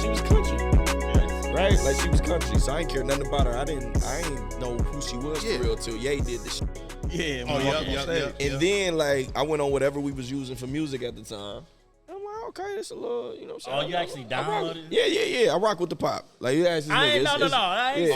she was country. Right? Like she was country, so I ain't care nothing about her. I ain't know who she was for real till Ye did this shit. Yeah. And then like I went on whatever we was using for music at the time. I'm like, okay, that's a little, you know what I'm saying? Oh, you actually downloaded it? Yeah. I rock with the pop. Like you asked this I ain't, nigga. no. I ain't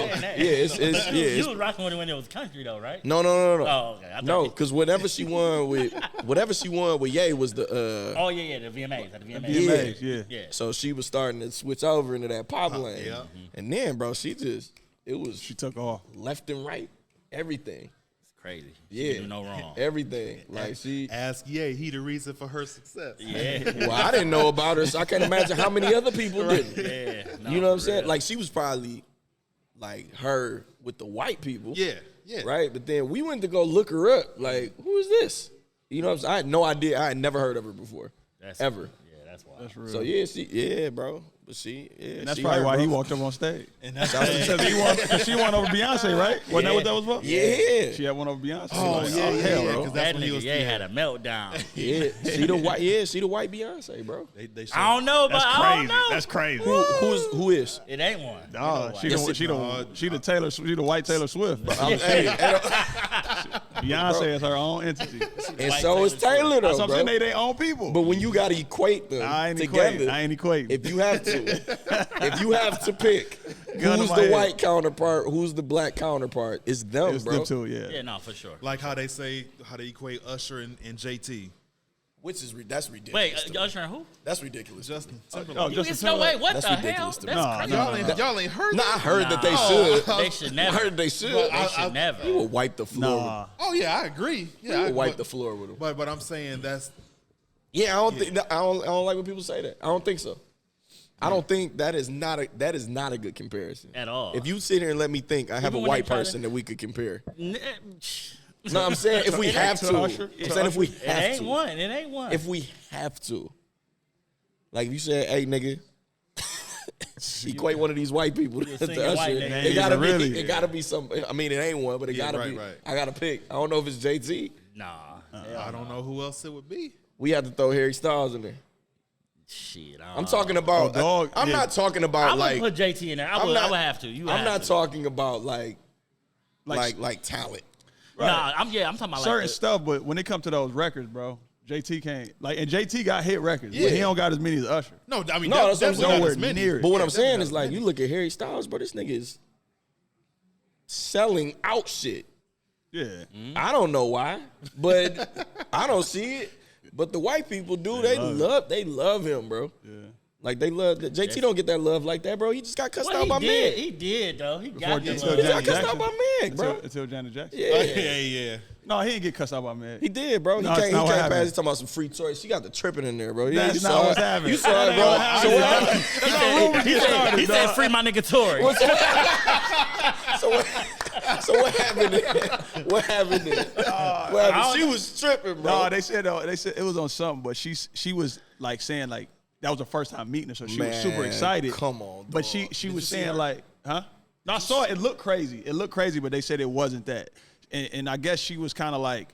saying that. Yeah, You was rocking with it when it was country though, right? No. Oh, okay. No, because whatever she won with Ye was the the VMAs. At the VMAs, yeah. So she was starting to switch over into that pop lane. Yeah. And then, bro, she took off left and right, everything. Crazy. She do no wrong. Everything. Like she ask Ye, he the reason for her success. Yeah. Well, I didn't know about her, so I can't imagine how many other people didn't. Yeah. No, you know what I'm saying? real. Like she was probably like her with the white people. Yeah. Right? But then we went to go look her up. Like, who is this? You know what I'm saying? I had no idea. I had never heard of her before. Ever. Yeah, that's why. That's real. So bro. But and that's probably why he walked up on stage. And that's because she won over Beyonce, right? Wasn't that what that was for? Yeah. She had one over Beyonce. hell, bro. Because that nigga had a meltdown. Yeah. See the white Beyonce, bro. They I don't know, but I don't know. That's crazy. Who is? It ain't one. No, she the white Taylor Swift. Beyonce is her own entity. And so is Taylor, though, That's what I'm saying. bro. They their own people. But when you gotta equate them I ain't together, equating. if you have to pick who's the white counterpart, who's the black counterpart, it's them, It's bro. them too, yeah. Yeah, no, for sure. Like how they equate Usher and JT. Which is that's ridiculous. Wait, Usher and who? That's ridiculous. Justin Oh, Timberlake. Justin No, wait, what That's the ridiculous hell? to me. That's Nah, crazy. Y'all ain't heard No, I heard that they Nah. should. They should never. I heard they should. They should never. You will wipe the floor. Nah. Oh yeah, I agree. Yeah, You will wipe the floor with them. But I'm saying that's Yeah, I don't like when people say that. I don't think so. I don't think that is not a good comparison At all. If you sit here and let me think, I have Even a when white they try person that we could compare. No, No, I'm saying if we have to. Usher? I'm saying if we it have ain't to. one. It ain't one. If we have to. Like if you say, hey nigga, equate one of these white people to singing Usher. white nigga. It gotta Really? be. It gotta be some. I mean, it ain't one, but it gotta be. right. I gotta pick. I don't know if it's JT. Nah. I don't know who else it would be. We have to throw Harry Styles in there. Shit. I'm talking about. dog, I'm yeah. not talking about I would like. put JT in there. I would have to. I'm not talking about like talent. Nah, I'm talking about certain like stuff, but when it comes to those records, bro, JT can't and JT got hit records, Yeah. but he don't got as many as Usher. No, I mean No, that's that's what I'm not saying. as many. Near it. But what Yeah, I'm saying definitely is not like as you many. look at Harry Styles, bro. This nigga is selling out shit. Yeah. I don't know why, but I don't see it. But the white people do. They love him, bro. Yeah. Like they love that. JT don't get that love like that, bro. He just got cussed out by Meg. He did though. He Before got he that got He love. got cussed out by Meg, bro. Until Janet Jackson. Yeah, Yeah. No, he didn't get cussed out by Meg. he did, bro. He No, can't. it's He not what can't happened. pass. He's talking about some free choice. She got the tripping in there, bro. Yeah, That's you not saw what's it. happening. You saw it, bro. So what happened? He said, "Free my nigga Tory." So what happened then? What happened then? What happened? She was tripping, bro. No, they said it was on something, but she was like saying like that was the first time meeting her, so she was super excited. Come on, but dog. she was see saying her? like, huh? No, I saw it. It looked crazy. It looked crazy, but they said it wasn't that. And I guess she was kind of like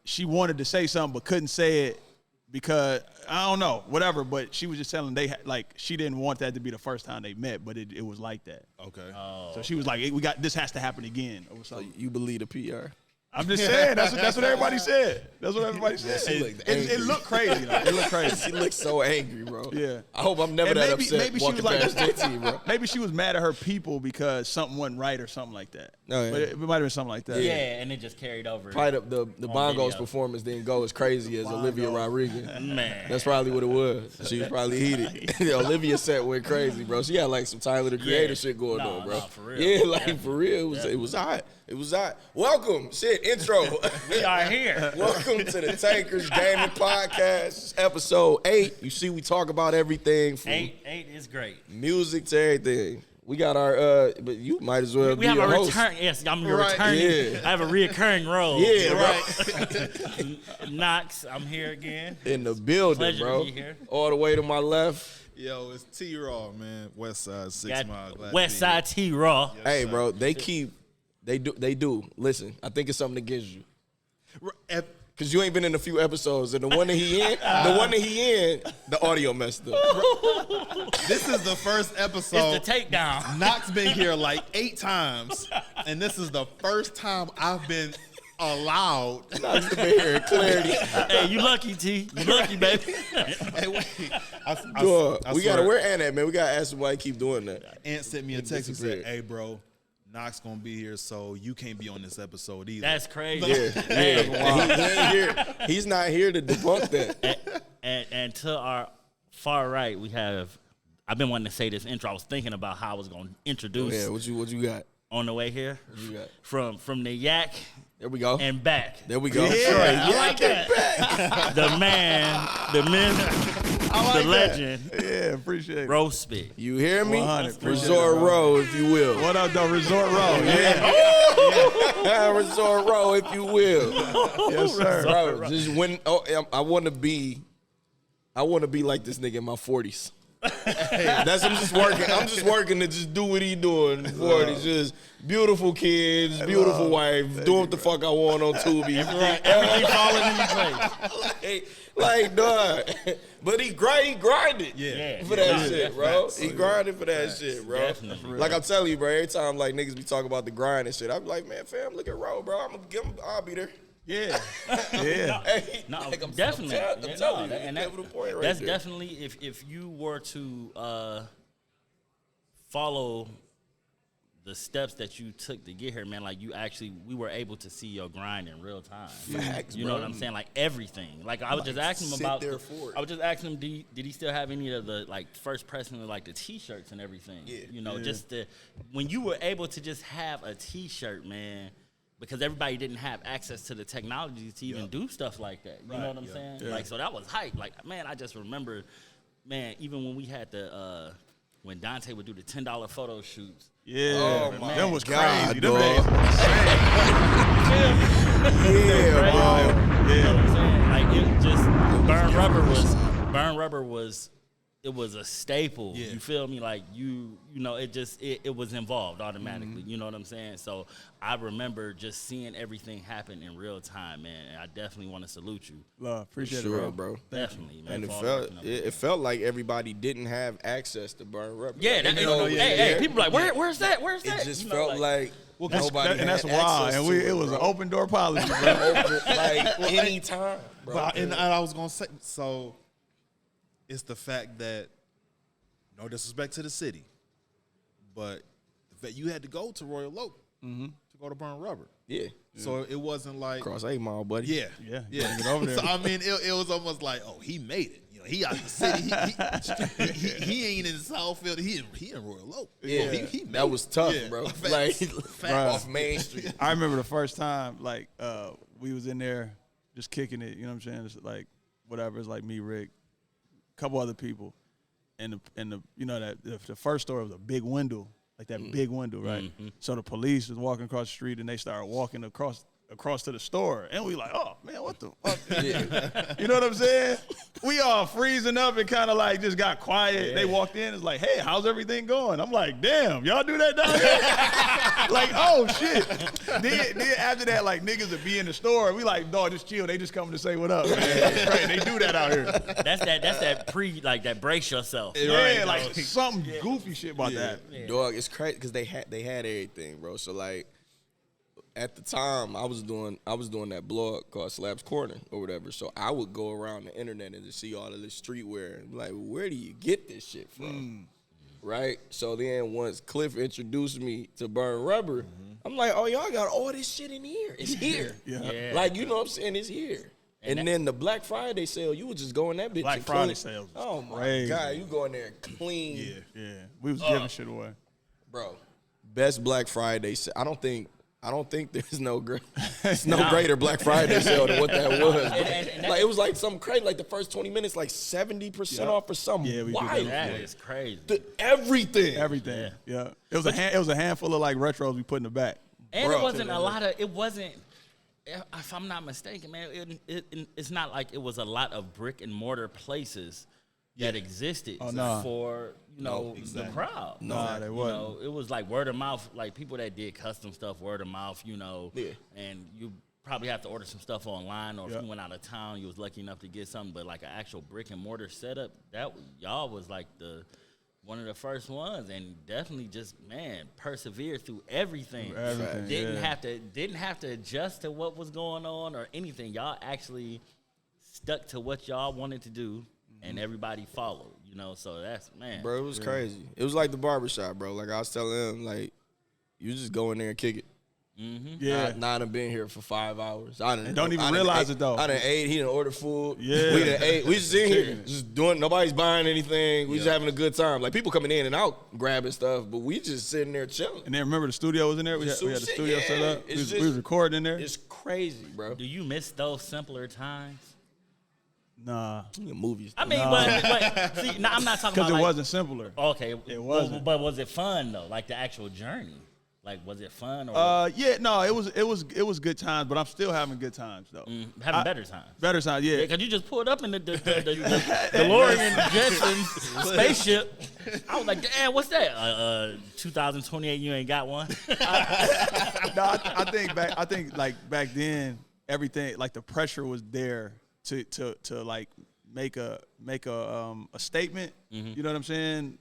she wanted to say something but couldn't say it because I don't know, whatever. But she was just telling she didn't want that to be the first time they met, but it was like that. Okay. So she was like, this has to happen again or something. You believe the PR? I'm just saying that's what everybody said. That's what everybody said. She looked It angry. looked crazy. Though. It looked crazy. She looks so angry, bro. Yeah. I hope I'm never And that maybe- upset maybe she walking was like- past JT, bro. Maybe she was mad at her people because something wasn't right or something like that. Oh, yeah. But it might have been something like that. Yeah, and it just carried over. Probably the Bongos video. performance didn't go as crazy as Olivia Rodrigo. Man. That's probably what it was. She was probably heated. Olivia set went crazy, bro. She had like some Tyler the Creator shit going on, bro. No, for real. Yeah, like for real. It was hot. It was hot. Welcome. Intro. We are here. Welcome to the Tankers Gaming Podcast, episode 8. You see, we talk about everything from 8 is great. music to everything. We got our, but you might as well We be have a a host. return. Yes, I'm Right, returning. yeah. I have a reoccurring role. Yeah, right. Knox, I'm here again. In the building, Pleasure to bro. be here. All the way to my left. Yo, it's T Raw, man. West Side 6 Mile. Glad to West be Side T Raw. here. Hey, Yes, bro, they do. Listen, I think it's something against you. sir. Cause you ain't been in a few episodes, and the one that he in, the audio messed up. This is the first episode. It's the takedown. Knox been here like 8 times, and this is the first time I've been allowed. Knox to be here, clarity. Hey, you lucky, T. You lucky, baby. Hey, wait. We gotta where Ant at, man. We gotta ask him why he keep doing that. Ant sent me a text and said, "Hey, bro, Knox gonna be here, so you can't be on this episode either." That's crazy. Yeah. He ain't here. He's not here to debunk that. And to our far right, we have. I've been wanting to say this intro. I was thinking about how I was gonna introduce. Yeah, what you got? On the way here? What you got? From the yak. There we go. And back. There we go. Yeah, I like that. The man, the myth, the legend. Yeah, appreciate it. Roast Spit. You hear me? 100%. Resort Row, if you will. What up, though? Resort Row. Yeah. Resort Row, if you will. Yes, sir. Bro, just when I want to be like this nigga in my 40s. That's I'm just working to just do what he doing. 40s, just beautiful kids, beautiful wife, doing what the fuck I want on Tubi. Everything falling into place. like dog. But he grinded for that shit, that's bro. facts. He grinded for that shit, bro. Definitely. Like I'm telling you, bro, every time like niggas be talking about the grind and shit, I be like, man, fam, look at Ro, bro. I'll be there. Yeah. Yeah. Hey, No, like, I'm definitely. telling you, And that's definitely if you were to follow the steps that you took to get here, man, like we were able to see your grind in real time. Facts, you know what I'm saying? Like everything. Like I was just asking him about. I was just asking him, did he still have any of the like first pressing of like the T-shirts and everything? Yeah. You know, just when you were able to just have a T-shirt, man. Because everybody didn't have access to the technology to even do stuff like that. You know what I'm saying? Yeah. Like, so that was hype. Like, man, I just remember, man, even when we had when Dante would do the $10 photo shoots. Yeah. Oh, my That was God, crazy. dog. Them days. Yeah, bro. You know what I'm saying? Like, it just, Burn Rubber was, it was a staple. Yeah. You feel me? Like you know, it was involved automatically. You know what I'm saying? So I remember just seeing everything happen in real time, man. And I definitely want to salute you. Love, appreciate Sure, it, bro. Definitely, man. And for all the work, you know. it felt like everybody didn't have access to Burn Rubber. Yeah, hey, people like, where's that? Where's that? It just You know, felt like nobody and that's had wild. access And to it was bro. an open door policy, bro. Like anytime, bro. But, and I was gonna say, so it's the fact that, no disrespect to the city, but the fact you had to go to Royal Oak to go to Burn Rubber. Yeah. So it wasn't like Cross 8 Mile, buddy. Yeah. Yeah. Yeah. Get over there. So I mean, it was almost like, oh, he made it. You know, he out the city. He ain't in Southfield. He in Royal Oak. Yeah. Oh, he made That was tough, Yeah. bro. Facts. Like off Main Street. I remember the first time, like, we was in there just kicking it, you know what I'm saying? It's like, whatever, it's like me, Rick, a couple other people. And the you know, that the first story was a big window, like that big window, right? Mm-hmm. So the police was walking across the street and they started walking across to the store. And we like, oh, man, what the fuck? Yeah. You know what I'm saying? We all freezing up and kind of like just got quiet. Yeah. They walked in. It's like, hey, how's everything going? I'm like, damn, y'all do that down here? Like, oh, shit. Then after that, like, niggas would be in the store. We like, dog, just chill. They just coming to say what up, man. It's crazy. They do that out here. That's that that brace yourself. Yeah, like something goofy shit about that. Yeah. Dog, it's crazy because they had everything, bro. So like at the time I was doing that blog called Slapz Corner or whatever. So I would go around the internet and just see all of this streetwear and be like, where do you get this shit from? Right? So then once Cliff introduced me to Burn Rubber, I'm like, oh, y'all got all this shit in here. It's here. Yeah. Like, you know what I'm saying? It's here. And then the Black Friday sale, you would just go in that bitch. Black and Friday clean. sales was Oh my crazy. God, you go in there and clean. Yeah. We was giving shit away. Bro, best Black Friday sale. I don't think there's no greater Black Friday sale than what that was. Bro. Like it was like something crazy. Like the first 20 minutes, like 70% off or something. Yeah, we did wild. That is crazy. Everything. Everything. Yeah. It was a handful of like retros we put in the back. And Bro. it wasn't a lot of. It wasn't. If I'm not mistaken, man, it's not like it was a lot of brick and mortar places that existed for the crowd. No, they wasn't. It was like word of mouth, like people that did custom stuff, word of mouth, Yeah. and you probably have to order some stuff online, or if you went out of town, you was lucky enough to get something. But like an actual brick and mortar setup, that y'all was like one of the first ones, and definitely just persevered through everything. Didn't have to adjust to what was going on or anything. Y'all actually stuck to what y'all wanted to do, and everybody followed. So that's bro. It was crazy. It was like the barbershop, bro. Like I was telling him, like you just go in there and kick it. Yeah, I done been here for 5 hours. Don't even realize it though. I done ate. He done ordered food. Yeah, we done ate. We just in here, just doing. Nobody's buying anything. We just having a good time. Like people coming in and out grabbing stuff, but we just sitting there chilling. And then remember the studio was in there. We had the studio set up. We was recording in there. It's crazy, bro. Do you miss those simpler times? Nah, movies. I mean, but see, I'm not talking about because it wasn't simpler. Okay, it wasn't. But was it fun though? Like the actual journey. Like, was it fun? Or It was good times, but I'm still having good times though. Having better times. Better times, yeah. Because you just pulled up in the DeLorean Jetson spaceship. I was like, damn, what's that? 2028, you ain't got one. I think back then everything like the pressure was there to like make a statement. You know what I'm saying?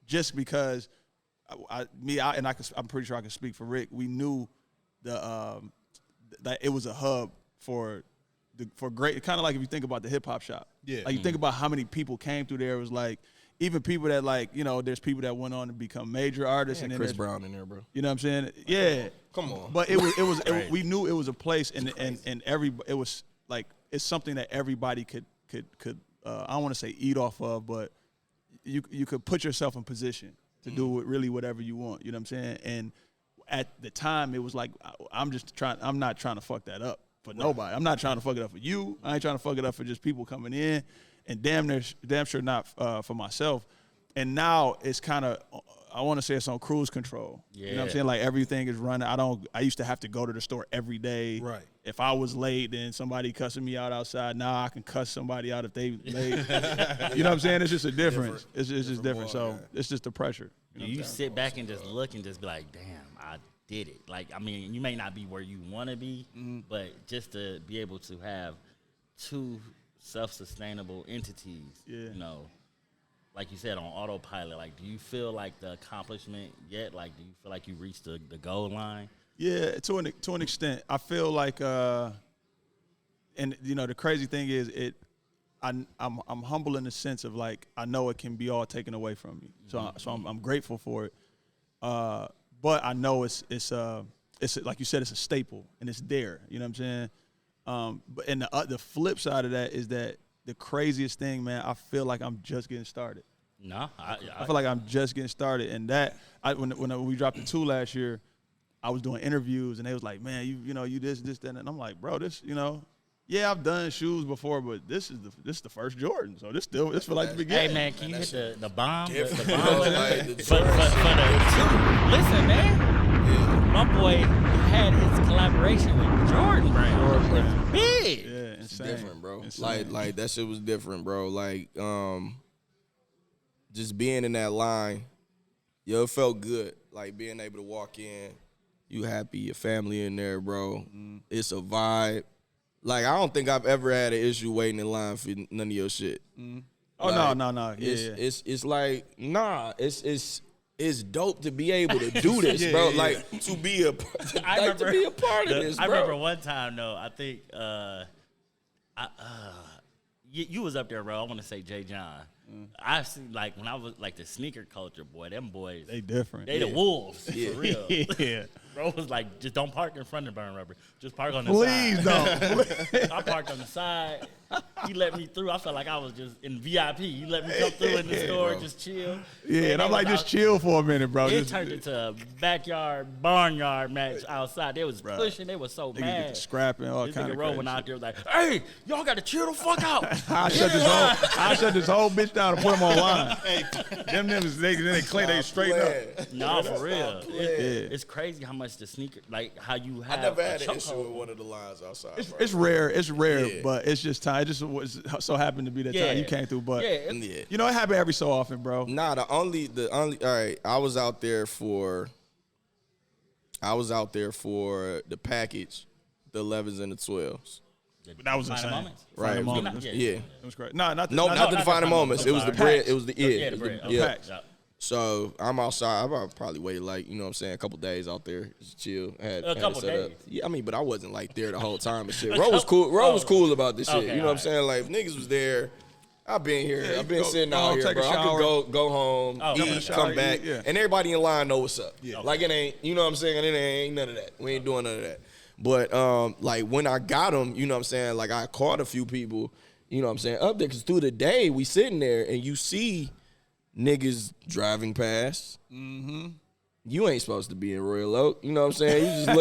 Just because. I'm pretty sure I can speak for Rick. We knew that it was a hub for great. Kind of like if you think about the hip hop shop. Yeah. Like you think about how many people came through there. It was like even people that there's people that went on to become major artists. And then Chris Brown in there, bro. You know what I'm saying? Yeah. Come on. But we knew it was a place, and it was like it's something that everybody could I don't want to say eat off of, but you could put yourself in position to do really whatever you want, you know what I'm saying? And at the time, it was like, I'm not trying to fuck that up for nobody. I'm not trying to fuck it up for you. I ain't trying to fuck it up for just people coming in, and damn sure not for myself. And now it's kind of, I want to say it's on cruise control. Yeah. You know what I'm saying? Like everything is running. I used to have to go to the store every day. Right. If I was late, then somebody cussing me out outside. Now I can cuss somebody out if they late. You know what I'm saying? It's just a difference. It's just different. So it's just the pressure. You sit back and just look and just be like, damn, I did it. Like, I mean, you may not be where you want to be, but just to be able to have two self-sustainable entities, like you said, on autopilot, like, do you feel like the accomplishment yet? Like, do you feel like you reached the goal line? Yeah, to an extent. I feel like, and the crazy thing is, I'm humble in the sense of like I know it can be all taken away from me, so I'm grateful for it. But I know it's like you said, it's a staple and it's there. You know what I'm saying? But and the flip side of that is that the craziest thing, man, I feel like I'm just getting started. No, I feel like I'm just getting started, and that when we dropped the 2 last year, I was doing interviews, and they was like, man, you this, that, and I'm like, bro, this, yeah, I've done shoes before, but this is the first Jordan, so this feel like the beginning. Hey man, can you hit the bomb? The listen, man, my boy had his collaboration with Jordan Brand. Big. Yeah, it's different, bro. Insane. Like that shit was different, bro. Like just being in that line, it felt good. Like being able to walk in, you happy, your family in there, bro. It's a vibe. Like, I don't think I've ever had an issue waiting in line for none of your shit. Oh, like, no. Yeah. It's like, nah, it's dope to be able to do this, bro. Yeah. Like, to be a part of this, bro. I remember one time, though, I think you was up there, bro. I want to say Jay John. I've seen, like, when I was, like, the sneaker culture, boy, them boys. They different. They the wolves, for real. Yeah. Bro was like, just don't park in front of Burn Rubber. Just park on the side. Please don't. I parked on the side. He let me through. I felt like I was just in VIP. He let me come through in the store, bro. Just chill. Yeah, and I'm like, just chill for a minute, bro. It turned into a backyard, barnyard match outside. They was pushing. They was so mad. Get scrapping, all kind of crazy. Went out there was like, hey, y'all got to chill the fuck out. I shut this whole bitch down and put them online. Them they straighten up. No, for real. It's crazy how much the sneaker, like how you have. I never had an issue with one of the lines outside. It's rare, but it's just time. It just was so happened to be that time you came through. But it happened every so often, bro. Nah, the only. All right, I was out there for the package the 11s and the 12s. That was Final insane. moments? Right. Final moments. Yeah. It was great. No, not the, No, not the not final the moments. It was the I'm bread. sorry. It was the Yeah, the bread. Okay. Yeah. Packs. Yeah. So I'm outside. I probably waited like, you know what I'm saying, a couple days out there, just chill. Had A couple it set up. days. Yeah, I mean, but I wasn't like there the whole time and shit. Ro was cool. Ro was cool about this shit. Okay, You know what I'm saying? Like if niggas was there. I've been here. Yeah, I've been go- sitting go out home, here, take a bro. I shower. could go home, Oh, come in the eat, shower, come back, eat, yeah. and everybody in line know what's up. Yeah. Like it ain't, you know what I'm saying? It ain't none of that. We ain't doing none of that. But like when I got them, you know what I'm saying? Like I caught a few people, you know what I'm saying, up there. Because through the day, we sitting there and you see niggas driving past. Mm-hmm. You ain't supposed to be in Royal Oak. You know what I'm saying? You just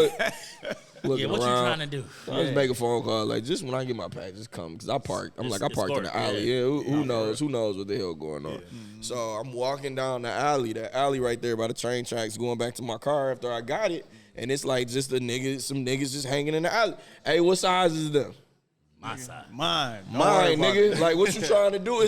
looking Yeah, what around. you trying to do? I just make a phone call. Like, just when I get my pack, just come. Because I parked. I parked in the escort, alley. yeah. Yeah, who knows? Who knows what the hell going on? So I'm walking down the alley. That alley right there by the train tracks, going back to my car after I got it. And it's like just some niggas just hanging in the alley. Hey, what size is them? My side. Mine. Don't worry Mine, about nigga. it. Like, what you trying to do?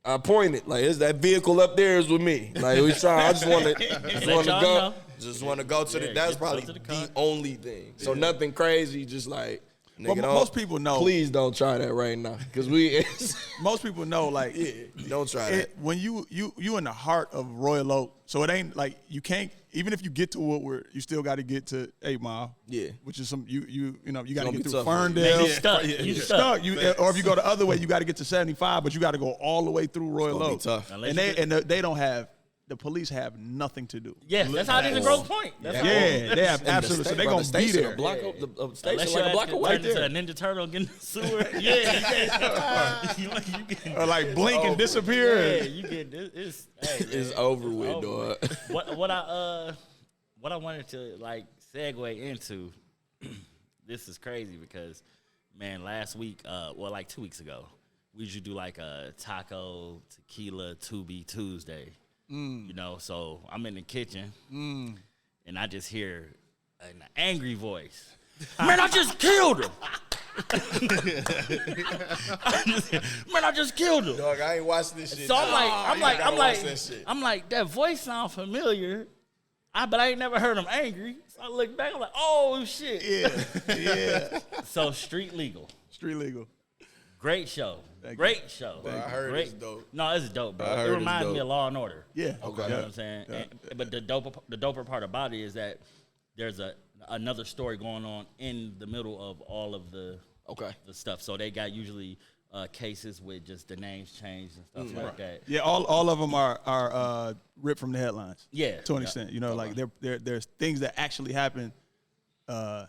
I pointed. Like, it's that vehicle up there is with me. Like, we trying. I just want Let to y'all go. know. Just want to go to the. Yeah, That's get probably go to the the car. only thing. So nothing crazy. Just like, nigga, Well, don't- most people know. Please don't try that right now, because Most people know, like, don't try that. when you in the heart of Royal Oak, so it ain't like you can't. Even if you get to Woodward, you still got to get to 8 Mile. Yeah. which is some you got to gonna get be through tough. Ferndale. You stuck. Yeah, You you're stuck. stuck. Or if you go the other way, you got to get to 75, but you got to go all the way through Royal gonna be Oak. tough. Unless And you they don't have. The police have nothing to do. Yes, that's how it is in Grosse Point. That's how Yeah, they have And the absolutely. So state- they're bro, gonna the be station there. a block up- the Unless station you like a block away. turn into a Ninja Turtle getting the sewer. you get. Or like blink and disappear. Yeah, you get this. It's over with, dog. What I wanted to like segue into. This is crazy because, man, last week, like 2 weeks ago, we usually do like a taco tequila 2B Tuesday. You know, so I'm in the kitchen and I just hear an angry voice. Man, I just killed him. Man, I just killed him. Dog, I ain't watched this shit. So I'm watch that shit. like, that voice sound familiar. But I ain't never heard him angry. So I look back, I'm like, oh shit. Yeah. So Street Legal. Street legal. Great show. Thank Great show. Bro, I heard Great. it's dope. No, it's dope, bro. I It heard it's reminds me dope. of Law and Order. Yeah. Okay. You know what I'm saying? But the doper part about it is that there's another story going on in the middle of all of the stuff. So they got usually cases with just the names changed and stuff like that. Yeah, all of them are ripped from the headlines. Yeah. To an extent, you know, like there's things that actually happen. And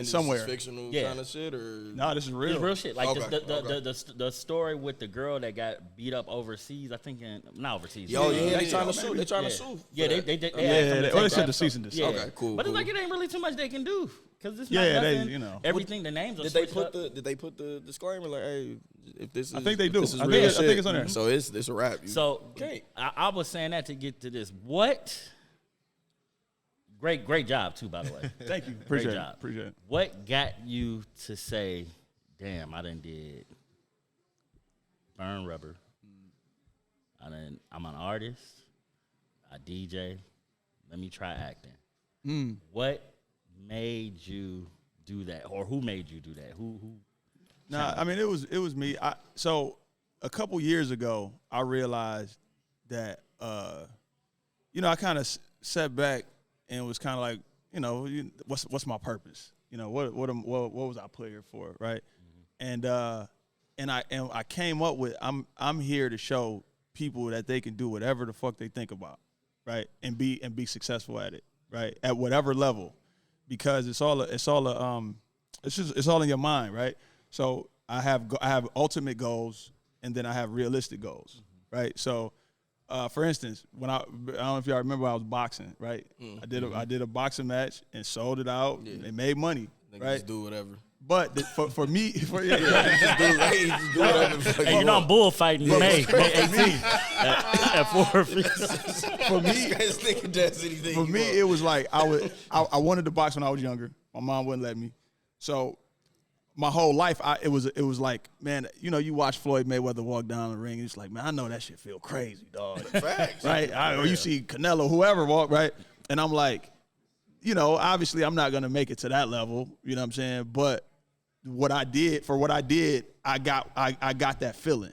somewhere. This is fictional Yeah. kind of shit, or No, this is real. It's real shit. Like Okay, the story with the girl that got beat up overseas. I think not overseas. Yo, yeah, they Yeah, trying to maybe. sue. They trying Yeah. to sue. Yeah, for they that. they Yeah, asked them to they take said that the stuff. cease and desist. Yeah. Okay, cool, But it's cool. like it ain't really too much they can do because it's Yeah, not they, nothing. you know. Everything the names are Did they switched put up. the Did they put the disclaimer like, hey, if this is I think they if do. This is I think real it- I think shit. it's on there. So it's a wrap. You So can't. I was saying that to get to this. What? Great job too, by the way. Thank you. Great Appreciate it. job. Appreciate it. What got you to say, "Damn, I done did burn rubber. I'm an artist. I DJ. Let me try acting." What made you do that, or who made you do that? Who? Nah, I mean it was me. So a couple years ago, I realized that I kind of sat back and was kind of like, what's my purpose? What was I put here for, right? And I came up with I'm here to show people that they can do whatever the fuck they think about, right? And be successful at it, right? At whatever level, because it's all in your mind, right? So I have ultimate goals, and then I have realistic goals, right? So, for instance, when I don't know if y'all remember, I was boxing, right? I did a boxing match and sold it out and made money, Nigga right? Just do whatever. But for me, Just do whatever. the fuck Hey, you you know I'm want. bullfighting May 18th at 4. for me, This nigga does anything for he me, want. it was like I wanted to box when I was younger. My mom wouldn't let me, so my whole life it was like, man, you watch Floyd Mayweather walk down the ring, and it's like, man, I know that shit feel crazy, dog. Facts. Right? Or you see Canelo, whoever walk, right? And I'm like, you know, obviously I'm not gonna make it to that level. You know what I'm saying? But what I did, I got that feeling,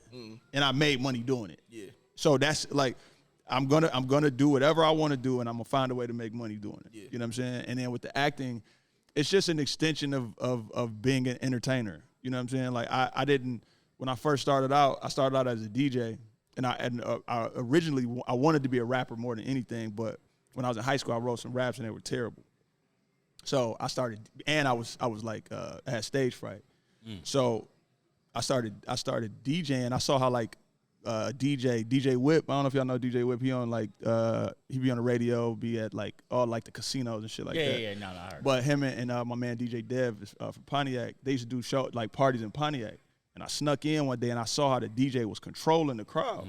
and I made money doing it. Yeah. So that's like, I'm gonna do whatever I want to do, and I'm gonna find a way to make money doing it. Yeah. You know what I'm saying? And then with the acting, it's just an extension of being an entertainer. You know what I'm saying? Like I didn't, when I first started out, I started out as a DJ, and I originally I wanted to be a rapper more than anything, but when I was in high school, I wrote some raps and they were terrible. So I started, and I was like I had stage fright. So I started DJing. I saw how like DJ Whip. I don't know if y'all know DJ Whip. He on like he be on the radio, be at like all like the casinos and shit like that. Yeah. No, I heard. But him and my man DJ Dev from Pontiac, they used to do show like parties in Pontiac. And I snuck in one day and I saw how the DJ was controlling the crowd.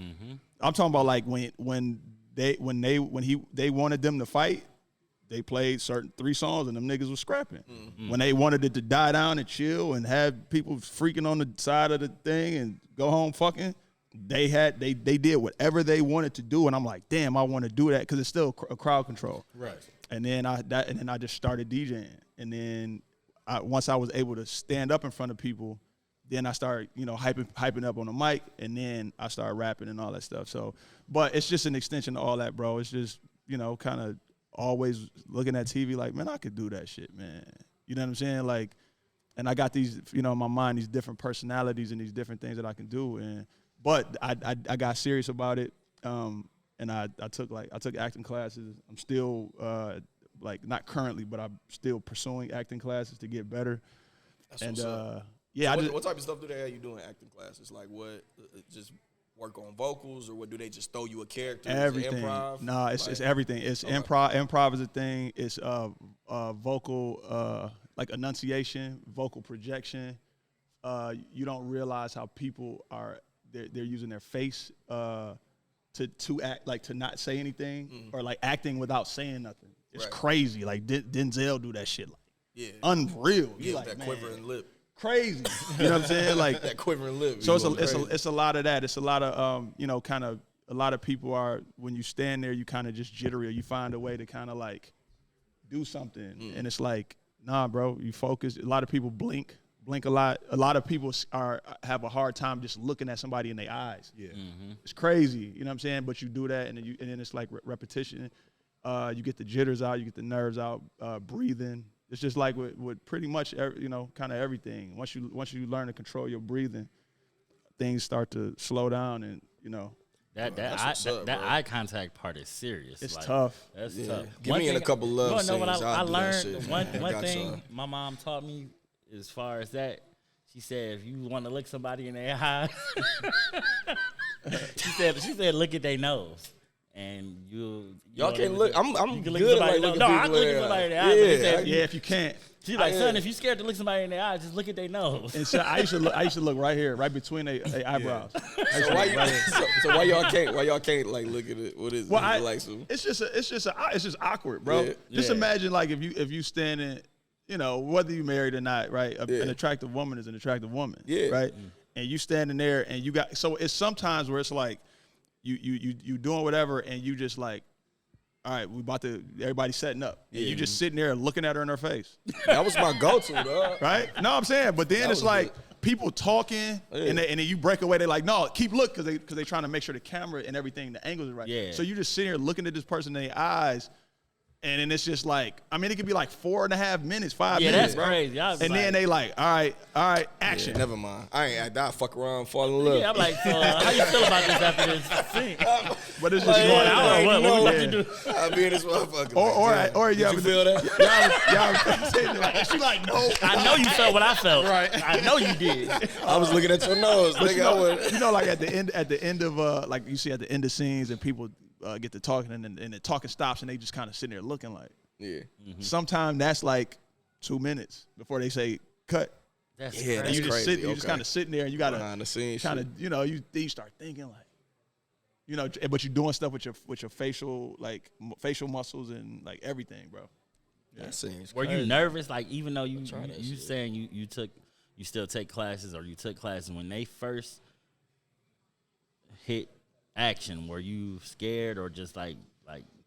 I'm talking about like when they wanted them to fight, they played certain 3 songs and them niggas was scrapping. When they wanted it to die down and chill and have people freaking on the side of the thing and go home fucking, they did whatever they wanted to do. And I'm like, damn, I want to do that because it's still a crowd control. Right. And then I just started DJing. And then once I was able to stand up in front of people, then I started, you know, hyping up on the mic, and then I started rapping and all that stuff. So, but it's just an extension of all that, bro. It's just, you know, kind of always looking at TV like, man, I could do that shit, man. You know what I'm saying? Like, and I got these, you know, in my mind, these different personalities and these different things that I can do. But I got serious about it, and I took acting classes. I'm still like not currently, but I'm still pursuing acting classes to get better. That's yeah. So what type of stuff do they have you doing acting classes? Like what? Just work on vocals, or what? Do they just throw you a character? Everything. Improv? Nah, it's everything. It's improv. Improv is a thing. It's vocal, like enunciation, vocal projection. You don't realize how people are. They're using their face to act, like to not say anything, or like acting without saying nothing. It's crazy. Like Denzel do that shit. Like, unreal. Yeah, like, that man, quivering lip. Crazy. You know what I'm saying? Like that quivering lip. So it's a lot of that. It's a lot of you know, kind of a lot of people are, when you stand there, you kind of just jittery, or you find a way to kind of like do something, and it's like, nah, bro, you focus. A lot of people blink a lot. A lot of people have a hard time just looking at somebody in their eyes. Yeah, it's crazy. You know what I'm saying? But you do that, and then it's like repetition. You get the jitters out, you get the nerves out, breathing. It's just like with pretty much you know, kind of everything. Once you learn to control your breathing, things start to slow down, and you know. That eye contact part is serious. It's like, tough. That's tough. Give me in a couple love scenes. You know what I learned? Shit, one thing my mom taught me as far as that, she said, if you want to look somebody in their eyes, she said look at their nose. And y'all can't look. I'm good at like looking no, people I look at somebody in their eyes. Yeah, if you can't. She's like, son, if you're scared to look somebody in their eyes, just look at their nose. And so I used to look right here, right between their eyebrows. So why y'all can't like look at it? What is it? Like some? It's just awkward, bro. Yeah. Just imagine like if you standing, you know, whether you married or not, right? An attractive woman is an attractive woman, right? And you standing there, and you got, so it's sometimes where it's like you doing whatever, and you just like, all right, everybody's setting up. And you just sitting there looking at her in her face. That was my go-to, dog. Right? No, I'm saying, but then it's like people talking, and then you break away. They're like, no, keep looking, because they're trying to make sure the camera and everything, the angles are right. Yeah. So you just sitting here looking at this person in their eyes, and then it's just like, I mean, it could be like 4.5 minutes, 5 minutes. Yeah, that's bro. crazy. And then they like, all right, action. Yeah, never mind. I fuck around, fall in love. Yeah, I'm like, so, how you feel about this after this scene? But it's just going out. What you do? I'll be in this motherfucker. Or you feel that? Y'all like, she like, no. I know you felt what I felt. Right. I know you did. I was looking at your nose. You know, like at the end of like you see at the end of scenes, and people get to talking, and the talking stops, and they just kind of sitting there looking like. Yeah. Mm-hmm. Sometimes that's like 2 minutes before they say cut. That's crazy. And you just kind of sitting there, and you gotta behind the scenes kind of, you know, you start thinking like, you know, but you're doing stuff with your facial muscles and like everything, bro. Yeah. That seems Were crazy. you nervous? Like, even though you saying you still take classes, or you took classes, when they first hit action, were you scared or just like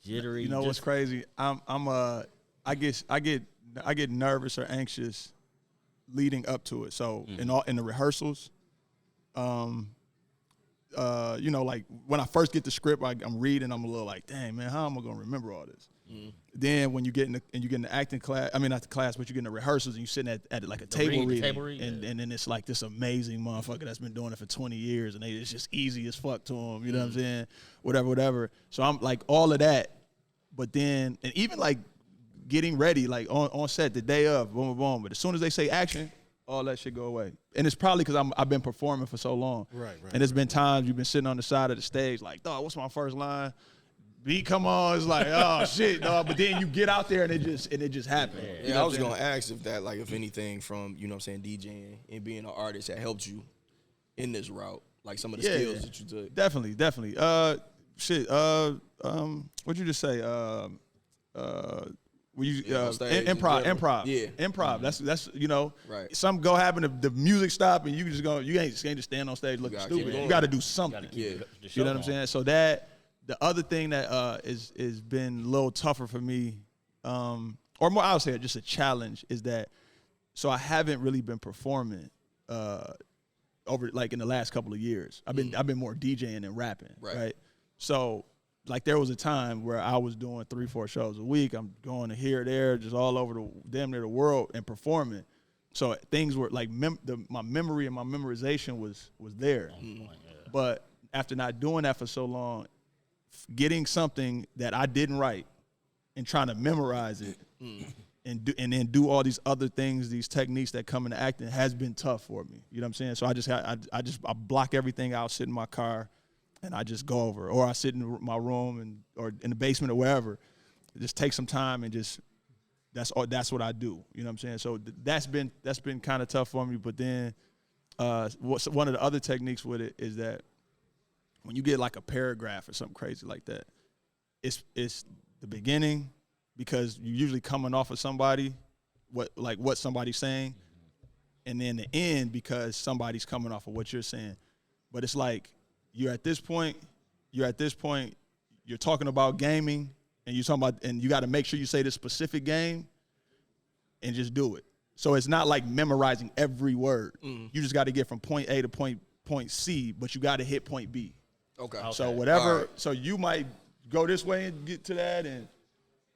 jittery? You know what's crazy? I I get nervous or anxious leading up to it. So in the rehearsals, you know, like when I first get the script, I'm reading, I'm a little like, dang man, how am I gonna remember all this? Then when you get in the acting class, I mean not the class, but you get in the rehearsals and you sitting at like a table reading, and then it's like this amazing motherfucker that's been doing it for 20 years, and it's just easy as fuck to him. You know what I'm saying? Whatever. So I'm like all of that, but then and even like getting ready, like on set the day of, boom, boom, boom. But as soon as they say action, all that shit go away. And it's probably because I've been performing for so long. Right. And there's been times you've been sitting on the side of the stage like, dog, what's my first line? Beat come on. It's like, oh shit, dog. But then you get out there and it just happened. Yeah, I was gonna ask if that, like, if anything from, you know what I'm saying, DJing and being an artist that helped you in this route, like some of the skills that you took. Definitely. What'd you just say? Improv. Yeah. Improv. That's you know, right. Something go happen, the music stop, and you ain't just stand on stage looking stupid. You got to do something. Yeah. You know what I'm saying? So that the other thing that is been a little tougher for me, or more I would say just a challenge, is that so I haven't really been performing over like in the last couple of years. I've been more DJing and rapping. Right. So like there was a time where I was doing 3-4 shows a week. I'm going to here, there, just all over damn near the world and performing. So things were like my memory and my memorization was there. But after not doing that for so long, getting something that I didn't write and trying to memorize it and then do all these other things, these techniques that come into acting has been tough for me. You know what I'm saying? So I block everything out, sit in my car, and I just go over, or I sit in my room or in the basement or wherever. Just take some time and just that's what I do. You know what I'm saying? So that's been kind of tough for me. But then one of the other techniques with it is that when you get like a paragraph or something crazy like that, it's the beginning because you're usually coming off of somebody what somebody's saying, and then the end because somebody's coming off of what you're saying. But it's like you're at this point, you're talking about gaming, and you got to make sure you say this specific game, and just do it. So it's not like memorizing every word. You just got to get from point A to point C, but you got to hit point B. Okay. So whatever. Right. So you might go this way and get to that,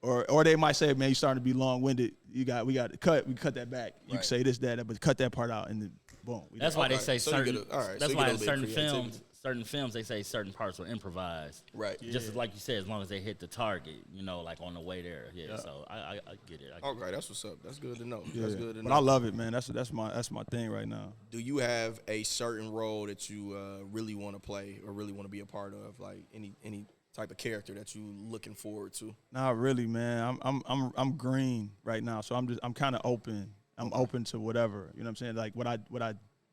or they might say, man, you're starting to be long-winded. We got to cut that back. You can say this, that, but cut that part out, and then boom. That's why they say certain. That's why in certain films they say certain parts were improvised. Right. Just as like you said, as long as they hit the target, you know, like on the way there. Yeah. So I get it. Okay, that's what's up. That's good to know. Yeah. That's good to know. But I love it, man. That's my thing right now. Do you have a certain role that you really want to play or really want to be a part of? Like any type of character that you looking forward to? Not really, man. I'm green right now, so I'm kind of open. I'm open to whatever. You know what I'm saying? Like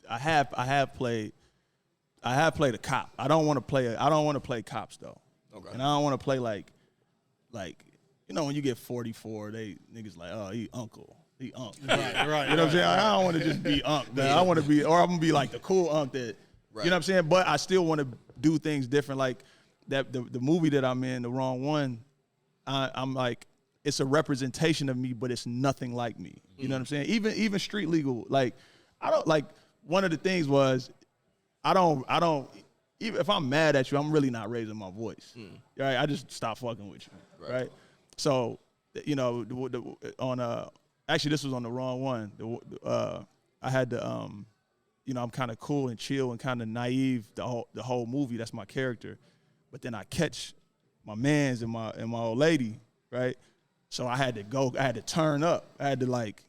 I have played a cop. I don't want to play cops though. Okay. And I don't want to play like you know when you get 44, they niggas like, oh, he uncle. He unk. Right. You know what I'm saying? I don't want to just be unk, man. I want to be, or I'm gonna be like the cool unk that, you know what I'm saying? But I still want to do things different. Like that the movie that I'm in, The Wrong One, I'm like, it's a representation of me, but it's nothing like me. You know what I'm saying? Even Street Legal, like I don't like. One of the things was, I don't. Even if I'm mad at you, I'm really not raising my voice. Right? I just stop fucking with you. Right? So, you know, actually, this was on The Wrong One. I had to, you know, I'm kind of cool and chill and kind of naive the whole movie. That's my character. But then I catch my mans and my old lady. Right? So I had to turn up. I had to like,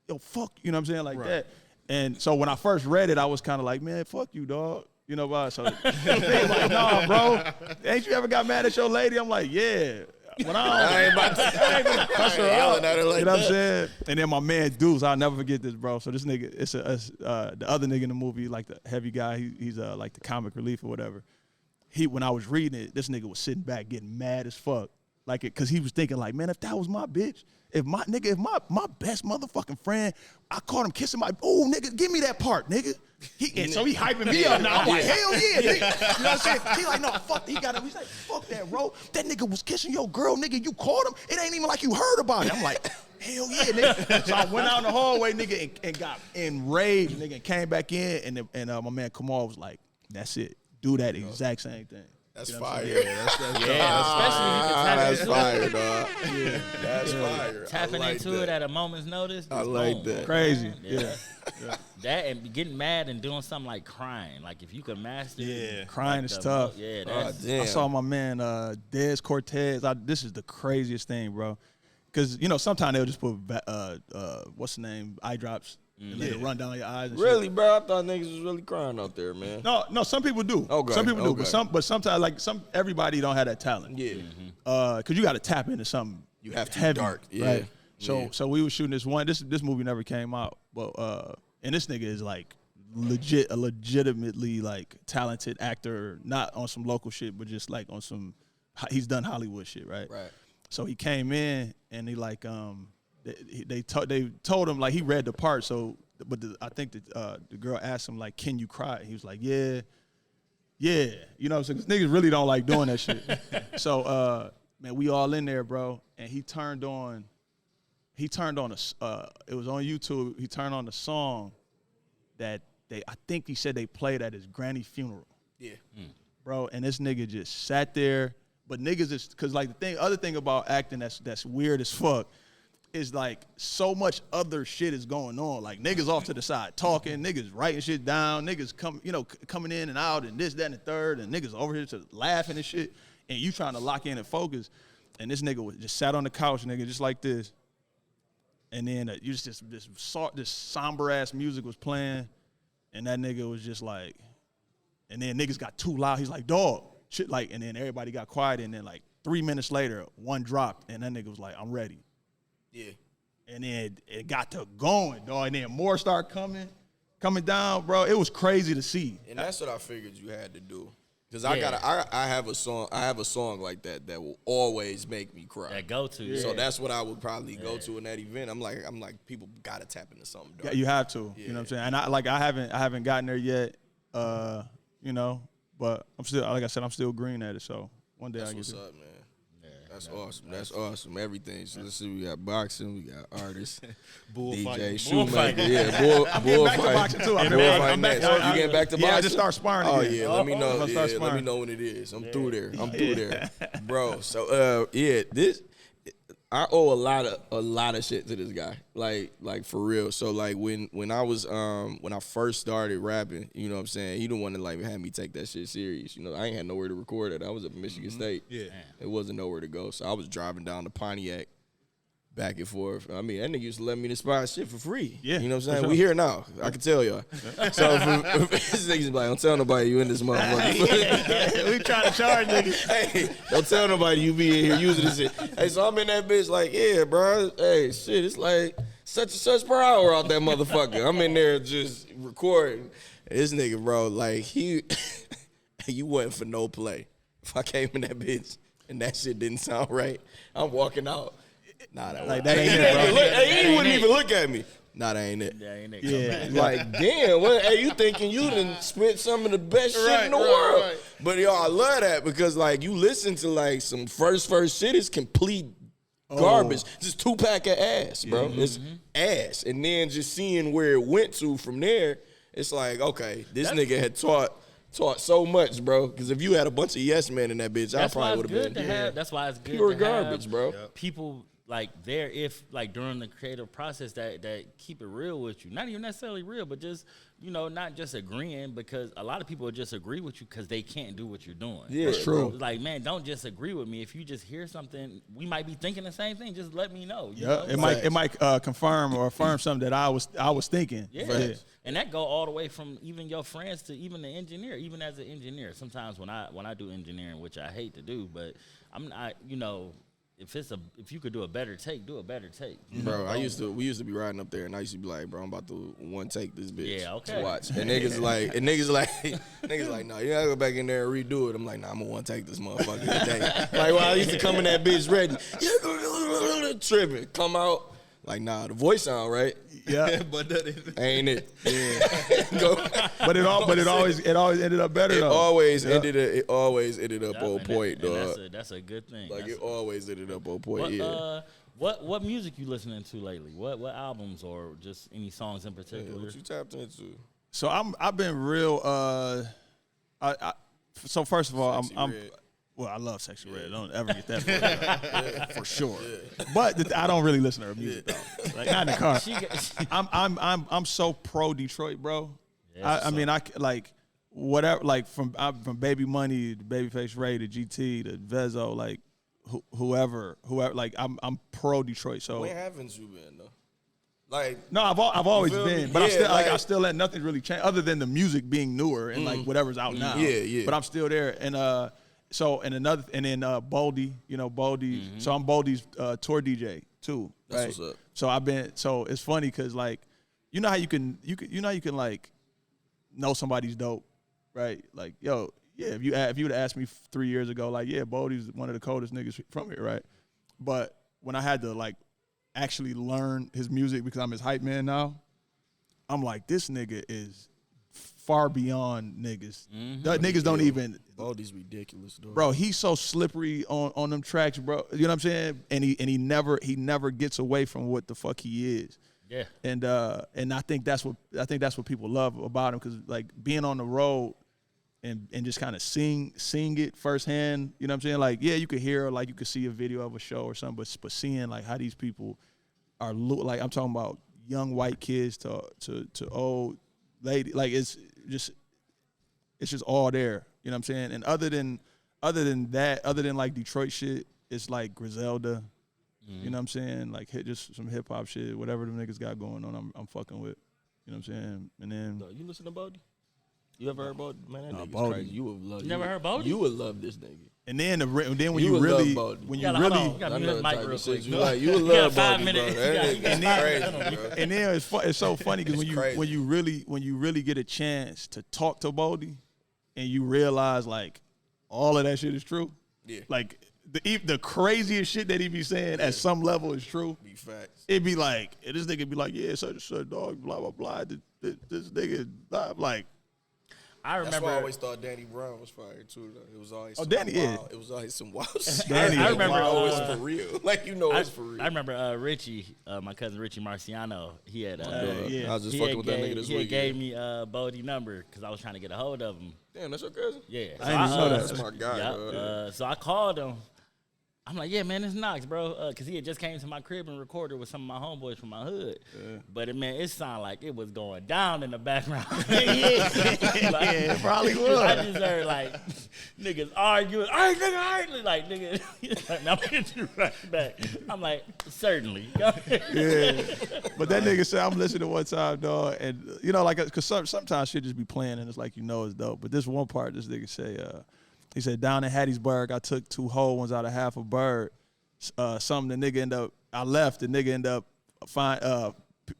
yo, fuck. You know what I'm saying? Like that. And so when I first read it, I was kind of like, man, fuck you, dog. You know why? So they was like, nah, bro. Ain't you ever got mad at your lady? I'm like, yeah. When I ain't about to cuss her out. Like you know what I'm saying? And then my man Deuce, I'll never forget this, bro. So this nigga, it's the other nigga in the movie, like the heavy guy. He's like the comic relief or whatever. When I was reading it, this nigga was sitting back getting mad as fuck. Like, because he was thinking like, man, if that was my bitch, if my best motherfucking friend, I caught him kissing my, oh, nigga, give me that part, nigga. And so he hyping me up now. I'm like, hell yeah, nigga. You know what I'm saying? He like, no, fuck. He's like, fuck that, bro. That nigga was kissing your girl, nigga. You caught him. It ain't even like you heard about it. I'm like, hell yeah, nigga. So I went out in the hallway, nigga, and got enraged, nigga, and came back in, and my man Kamal was like, that's it. Do that exact same thing. That's you know fire. Yeah, especially that's fire, dog. Yeah, that's fire. Tapping like into that. it at a moment's notice. I like boom. that. Crazy. Yeah. That and getting mad and doing something like crying. Like if you could master Crying is tough. Yeah, Oh, that's damn. I saw my man Dez Cortez. This is the craziest thing, bro. Because, you know, sometimes they'll just put, what's the name, eye drops. And let it run down your eyes and Really, shit. bro? I thought niggas was really crying out there, man. No, some people do. Okay, Some people do, okay. but sometimes, like, everybody don't have that talent. Yeah. Because you got to tap into something. You have to be heavy, dark. Yeah. Right? Yeah. So we were shooting this one. This movie never came out, but and this nigga is like a legitimately like talented actor, not on some local shit, but just like on some. He's done Hollywood shit, right? Right. So he came in and he like they told him like he read the part. So but I think that the girl asked him like, can you cry? He was like, yeah. You know, so 'cause niggas really don't like doing that shit. So man, we all in there, bro. And he turned on it was on YouTube. He turned on the song that I think he said they played at his granny funeral. Yeah. Bro, and this nigga just sat there. But niggas is, cause like other thing about acting that's weird as fuck is like so much other shit is going on. Like niggas off to the side talking, niggas writing shit down, niggas coming in and out and this, that, and the third, and niggas over here to laughing and shit, and you trying to lock in and focus. And this nigga was just sat on the couch, nigga, just like this. And then you just this somber ass music was playing, and that nigga was just like, and then niggas got too loud. He's like, dog. Shit, like, and then everybody got quiet, and then like 3 minutes later, one dropped, and that nigga was like, I'm ready. Yeah. And then it got to going, dog, and then more start coming down, bro. It was crazy to see. And that's what I figured you had to do. Cause I have a song like that will always make me cry. that go to. So that's what I would probably go to in that event. I'm like, people gotta tap into something dark. Yeah, you have to. Yeah. You know what I'm saying? And I haven't gotten there yet. You know, but I'm still, like I said, I'm still green at it. So one day That's I get what's it. up, man. That's awesome. That's awesome. Everything. So let's see. We got boxing. We got artists. Bullfighting. DJ, shoemaker. Yeah, bull back to fight. boxing, too. I'm Bullfighting back. match. You getting back to boxing? Yeah, I just start sparring Oh again. yeah, let me know. I'm gonna start Yeah, let me sparring. know when it is. I'm through there. Through there, bro. So I owe a lot of shit to this guy. Like for real. So like when I first started rapping, you know what I'm saying, he didn't want to like have me take that shit serious. You know, I ain't had nowhere to record it. I was at Michigan State. Yeah. It wasn't nowhere to go. So I was driving down to Pontiac back and forth. I mean, that nigga used to let me inspire shit for free. Yeah, You know what I'm saying? for sure. We here now. I can tell y'all. So this nigga's like, don't tell nobody you in this motherfucker. We trying to charge niggas. Hey, don't tell nobody you be in here using this shit. Hey, so I'm in that bitch like, yeah, bro. Hey, shit, it's like such and such per hour out that motherfucker. I'm in there just recording. This nigga, bro, like you wasn't for no play. If I came in that bitch and that shit didn't sound right, I'm walking out. Nah, that ain't it, bro. He wouldn't even look at me. Nah, that ain't it. That ain't it. Yeah. Like, damn, hey, you thinking you done spent some of the best shit in the world. Right. But, yo, I love that because, like, you listen to, like, some first shit is complete garbage. Just 2-pack of ass, bro. It's ass. And then just seeing where it went to from there, it's like, okay, this nigga had taught so much, bro. Because if you had a bunch of yes men in that bitch, I probably would have been That's why it's good pure to garbage, have bro. people like there if like during the creative process that keep it real with you. Not even necessarily real, but just, you know, not just agreeing, because a lot of people just agree with you because they can't do what you're doing. Yeah, that's true. Like, man, don't just agree with me. If you just hear something, we might be thinking the same thing. Just let me know. You know? It might confirm or affirm something that I was thinking. Yeah. And that go all the way from even your friends to even the engineer. Even as an engineer, sometimes when I do engineering, which I hate to do, but I'm not, you know, if you could do a better take, do a better take. Bro, we used to be riding up there, and I used to be like, bro, I'm about to one take this bitch. Yeah, okay. To watch. And niggas like, no, you gotta go back in there and redo it. I'm like, nah, I'm gonna one take this motherfucker today. Like, well, I used to come in that bitch ready. tripping. Come out. Like, nah, the voice sound right. Yeah. But that Ain't it? Yeah. Go. But it always ended up better It though. always ended up Yup, on and point, dog. That's a good thing. Like That's it always ended up on point. what music you listening to lately? What albums or just any songs in Yeah, particular? what you tapped into? So I've been real. So first of all, Sexy I'm Red. well, I love Sexyy Red. Don't ever get that for sure. But I don't really listen to her music though. Like not in the car. I'm so pro Detroit, bro. Yeah, I mean, I like whatever. Like from Baby Money to Babyface Ray to GT to Vezo, like whoever. Like I'm pro Detroit. So When haven't you been though? Like no, I've always feel me? been, but Yeah, I still let nothing really change other than the music being newer and like whatever's out now. Yeah. But I'm still there, and then Boldy, Boldy. So I'm Boldy's tour DJ too. That's right? what's up. So it's funny because like how you can like know somebody's dope, right? Like yo, yeah. If you would have asked me 3 years ago, like yeah, Boldy's one of the coldest niggas from here, right? But when I had to like actually learn his music because I'm his hype man now, I'm like, this nigga is far beyond niggas. That niggas don't even. Baldy's ridiculous, though. Bro, he's so slippery on them tracks, bro. You know what I'm saying? And he never gets away from what the fuck he is. Yeah. And I think that's what people love about him, because like being on the road and just kind of seeing it firsthand, you know what I'm saying? Like, yeah, you could hear, like you could see a video of a show or something, but seeing like how these people are like, I'm talking about young white kids to old lady, like it's just all there. You know what I'm saying? And other than like Detroit shit, it's like Griselda. You know what I'm saying? Like just some hip hop shit, whatever them niggas got going on, I'm fucking with. You know what I'm saying? And then You listen to Baldy? You ever heard Baldy? Man, that nigga's Baldy. crazy. You would love. You never heard Baldy? You would love this nigga. when you would really love Baldy. when You you gotta- hold on. really You gotta I mute know his the mic type real of shit quick. you like. You would You got love 5 Baldy, bro. minutes. That You got nigga's 5 crazy, minutes. bro. and then it's so funny because It's crazy. when you really get a chance to talk to Boldy and you realize like all of that shit is true. Yeah. Like the craziest shit that he be saying at some level is true. Be facts. It'd be like, this nigga be like, yeah, such and such, dog, blah, blah, blah. This nigga, blah, like, I That's remember. why I always thought Danny Brown was fire too. Though it was always Danny is. It was always some wild shit. Danny I is remember, Oh, it's for real. Like it's for real. I remember Richie, my cousin Richie Marciano. He had yeah. I was just he fucking had with that nigga this he had week. gave me Bodie number because I was trying to get a hold of him. Damn, that's your cousin. Yeah, I didn't even know that. That's my guy. dog. So I called him. I'm like, yeah, man, it's Knox, bro, because he had just came to my crib and recorded with some of my homeboys from my hood. But it sounded like it was going down in the background. yeah, it probably was. I just heard like niggas arguing. All right, nigga, all right. Like nigga, like, I'm gonna get you right back. I'm like, certainly. Yeah. But that nigga said, I'm listening one time, dog, and like, because sometimes shit just be playing and it's like, it's dope. But this one part, this nigga say, he said, down in Hattiesburg, I took 2 whole ones out of half a bird. Something the nigga I left, the nigga end up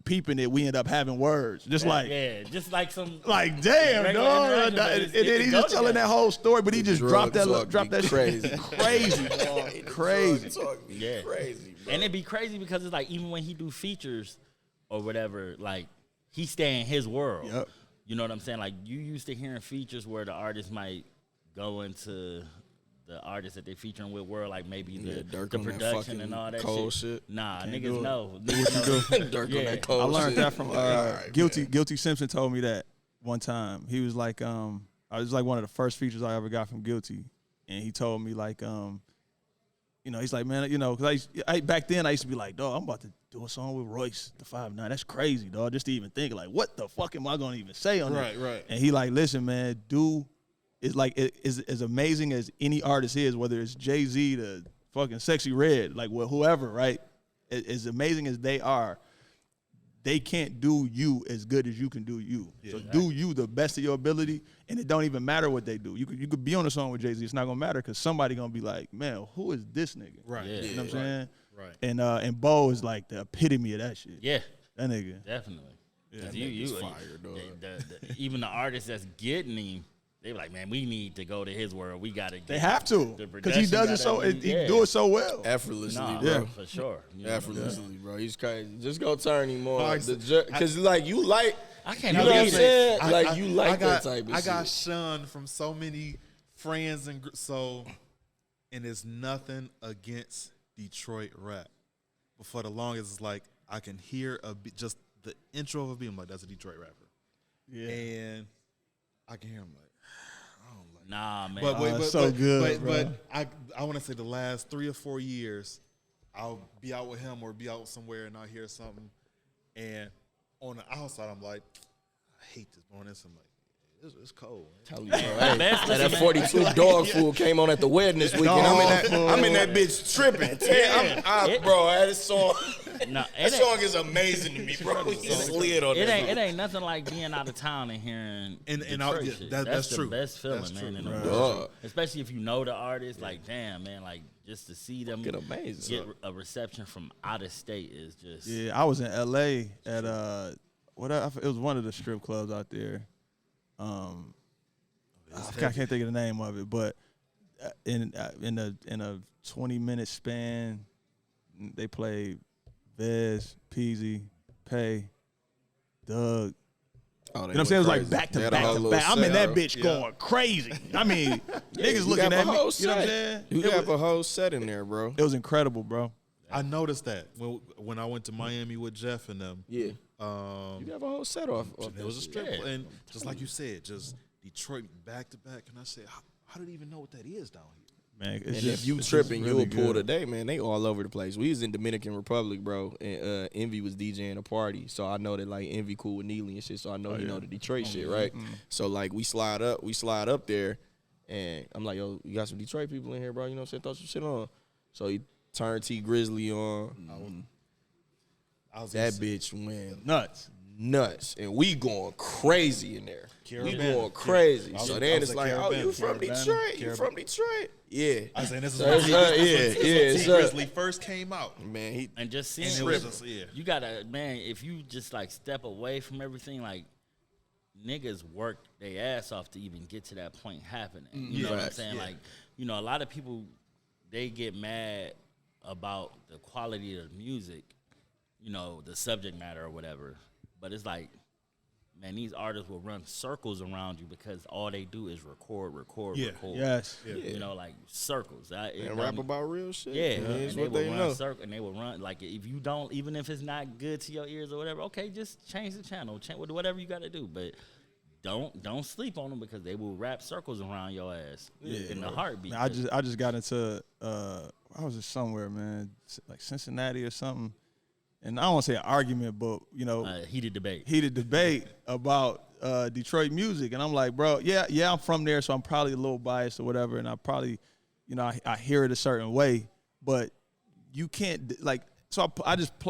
peeping it. We end up having words. Just just like some like damn, regular dog. interaction, but And it's then to he go just telling together. that whole story, but he just dropped that Crazy. shit. Crazy, dog. Crazy. Yeah. Crazy, bro. And it'd be crazy because it's like even when he do features or whatever, like he stay in his world. Yep. You know what I'm saying? Like you used to hearing features where the artist might go into the artist that they featuring with world, like maybe Dirk the on that production fucking and all that cold shit. shit. Nah, Can't do niggas it. know. Dirk on Yeah. that cold I learned shit. that from Alright, Guilty Simpson told me that one time. He was like, I was like one of the first features I ever got from Guilty, and he told me like, he's like, man, because I back then I used to be like, dog, I'm about to do a song with Royce the 5'9". That's crazy, dog. Just to even think like, what the fuck am I gonna even say on that? Right. And he like, listen, man, it's like it is as amazing as any artist is, whether it's Jay-Z to fucking Sexyy Red, like whoever, right? As amazing as they are, they can't do you as good as you can do you. So do you the best of your ability, and it don't even matter what they do. You could be on a song with Jay-Z, it's not gonna matter because somebody gonna be like, man, who is this nigga? Right. Yeah. You know what I'm saying? Right. And Bo is like the epitome of that shit. Yeah, That nigga. definitely. Yeah, You fire, dog. even the artist that's getting him, They were like, man, we need to go to his world. We got to. They have to because he does it so. He do it so well, effortlessly, bro. Yeah, for sure. Effortlessly, bro. He's crazy. Just go turn him on, because like you like. I can't. You know what I'm saying? I like that type of shit. I got shunned from so many friends and and it's nothing against Detroit rap, but for the longest, it's like I can hear just the intro of a beat. I'm like, that's a Detroit rapper. Yeah, and I can hear him like, I don't like. Nah, man. But so good. But I want to say the last 3 or 4 years, I'll be out with him or be out somewhere and I'll hear something, and on the outside I'm like, I hate this. On this, I'm like, it's cold. Tell you, bro. Hey, that 42 dog food came on at the wedding this weekend. I'm in that bitch tripping. Bro, that song. That song is amazing to me, bro. He's slid on that. It ain't nothing like being out of town and hearing shit. That's the true. best feeling, that's man. True, in the world. Especially if you know the artist. Like, damn, man. Like, just to see them get amazing. Get a reception from out of state is just. Yeah, I was in L.A. at it was one of the strip clubs out there. I can't think of the name of it, but in a 20-minute span, they played Vez, Peasy, Pay, Doug. You know what I'm saying? It was like back to back to back. I'm in that bitch going crazy. I mean, niggas looking at me. You know what I'm saying? You have a whole set in there, bro. It was incredible, bro. I noticed that when I went to Miami with Jeff and them. Yeah. You have a whole set off. There was a strip, and just like you said, just Detroit back to back. And I said, how do they even know what that is down here? Man, and if you tripping, you'll pull today, man. They all over the place. We was in Dominican Republic, bro, and Envy was DJing a party. So I know that like Envy cool with Neely and shit. So I know know the Detroit shit, right? So like we slide up there, and I'm like, yo, you got some Detroit people in here, bro. You know what I'm saying? Throw some shit on. So he turned T Grizzly on. That bitch went nuts, and we going crazy in there. We going crazy. So then it's like, oh, you from Detroit? You from Detroit? Yeah. I was saying this is when T Grizzly first came out. Man, and just seeing you gotta, man, if you just like step away from everything, like niggas work their ass off to even get to that point happening. You know what I'm saying? Like, you know, a lot of people, they get mad about the quality of the music, you know, the subject matter or whatever. But it's like, man, these artists will run circles around you because all they do is record. Yes. You know, like circles. And rap about real shit. Yeah. And they will run circle, and they will run, like, if you don't, even if it's not good to your ears or whatever, okay, just change the channel, whatever you got to do. But don't sleep on them because they will wrap circles around your ass in the heartbeat. I just got into, I was just somewhere, man, like Cincinnati or something. And I don't want to say an argument, but, you know. Heated debate about Detroit music. And I'm like, bro, yeah, I'm from there, so I'm probably a little biased or whatever. And I probably, you know, I hear it a certain way. But you can't, like, so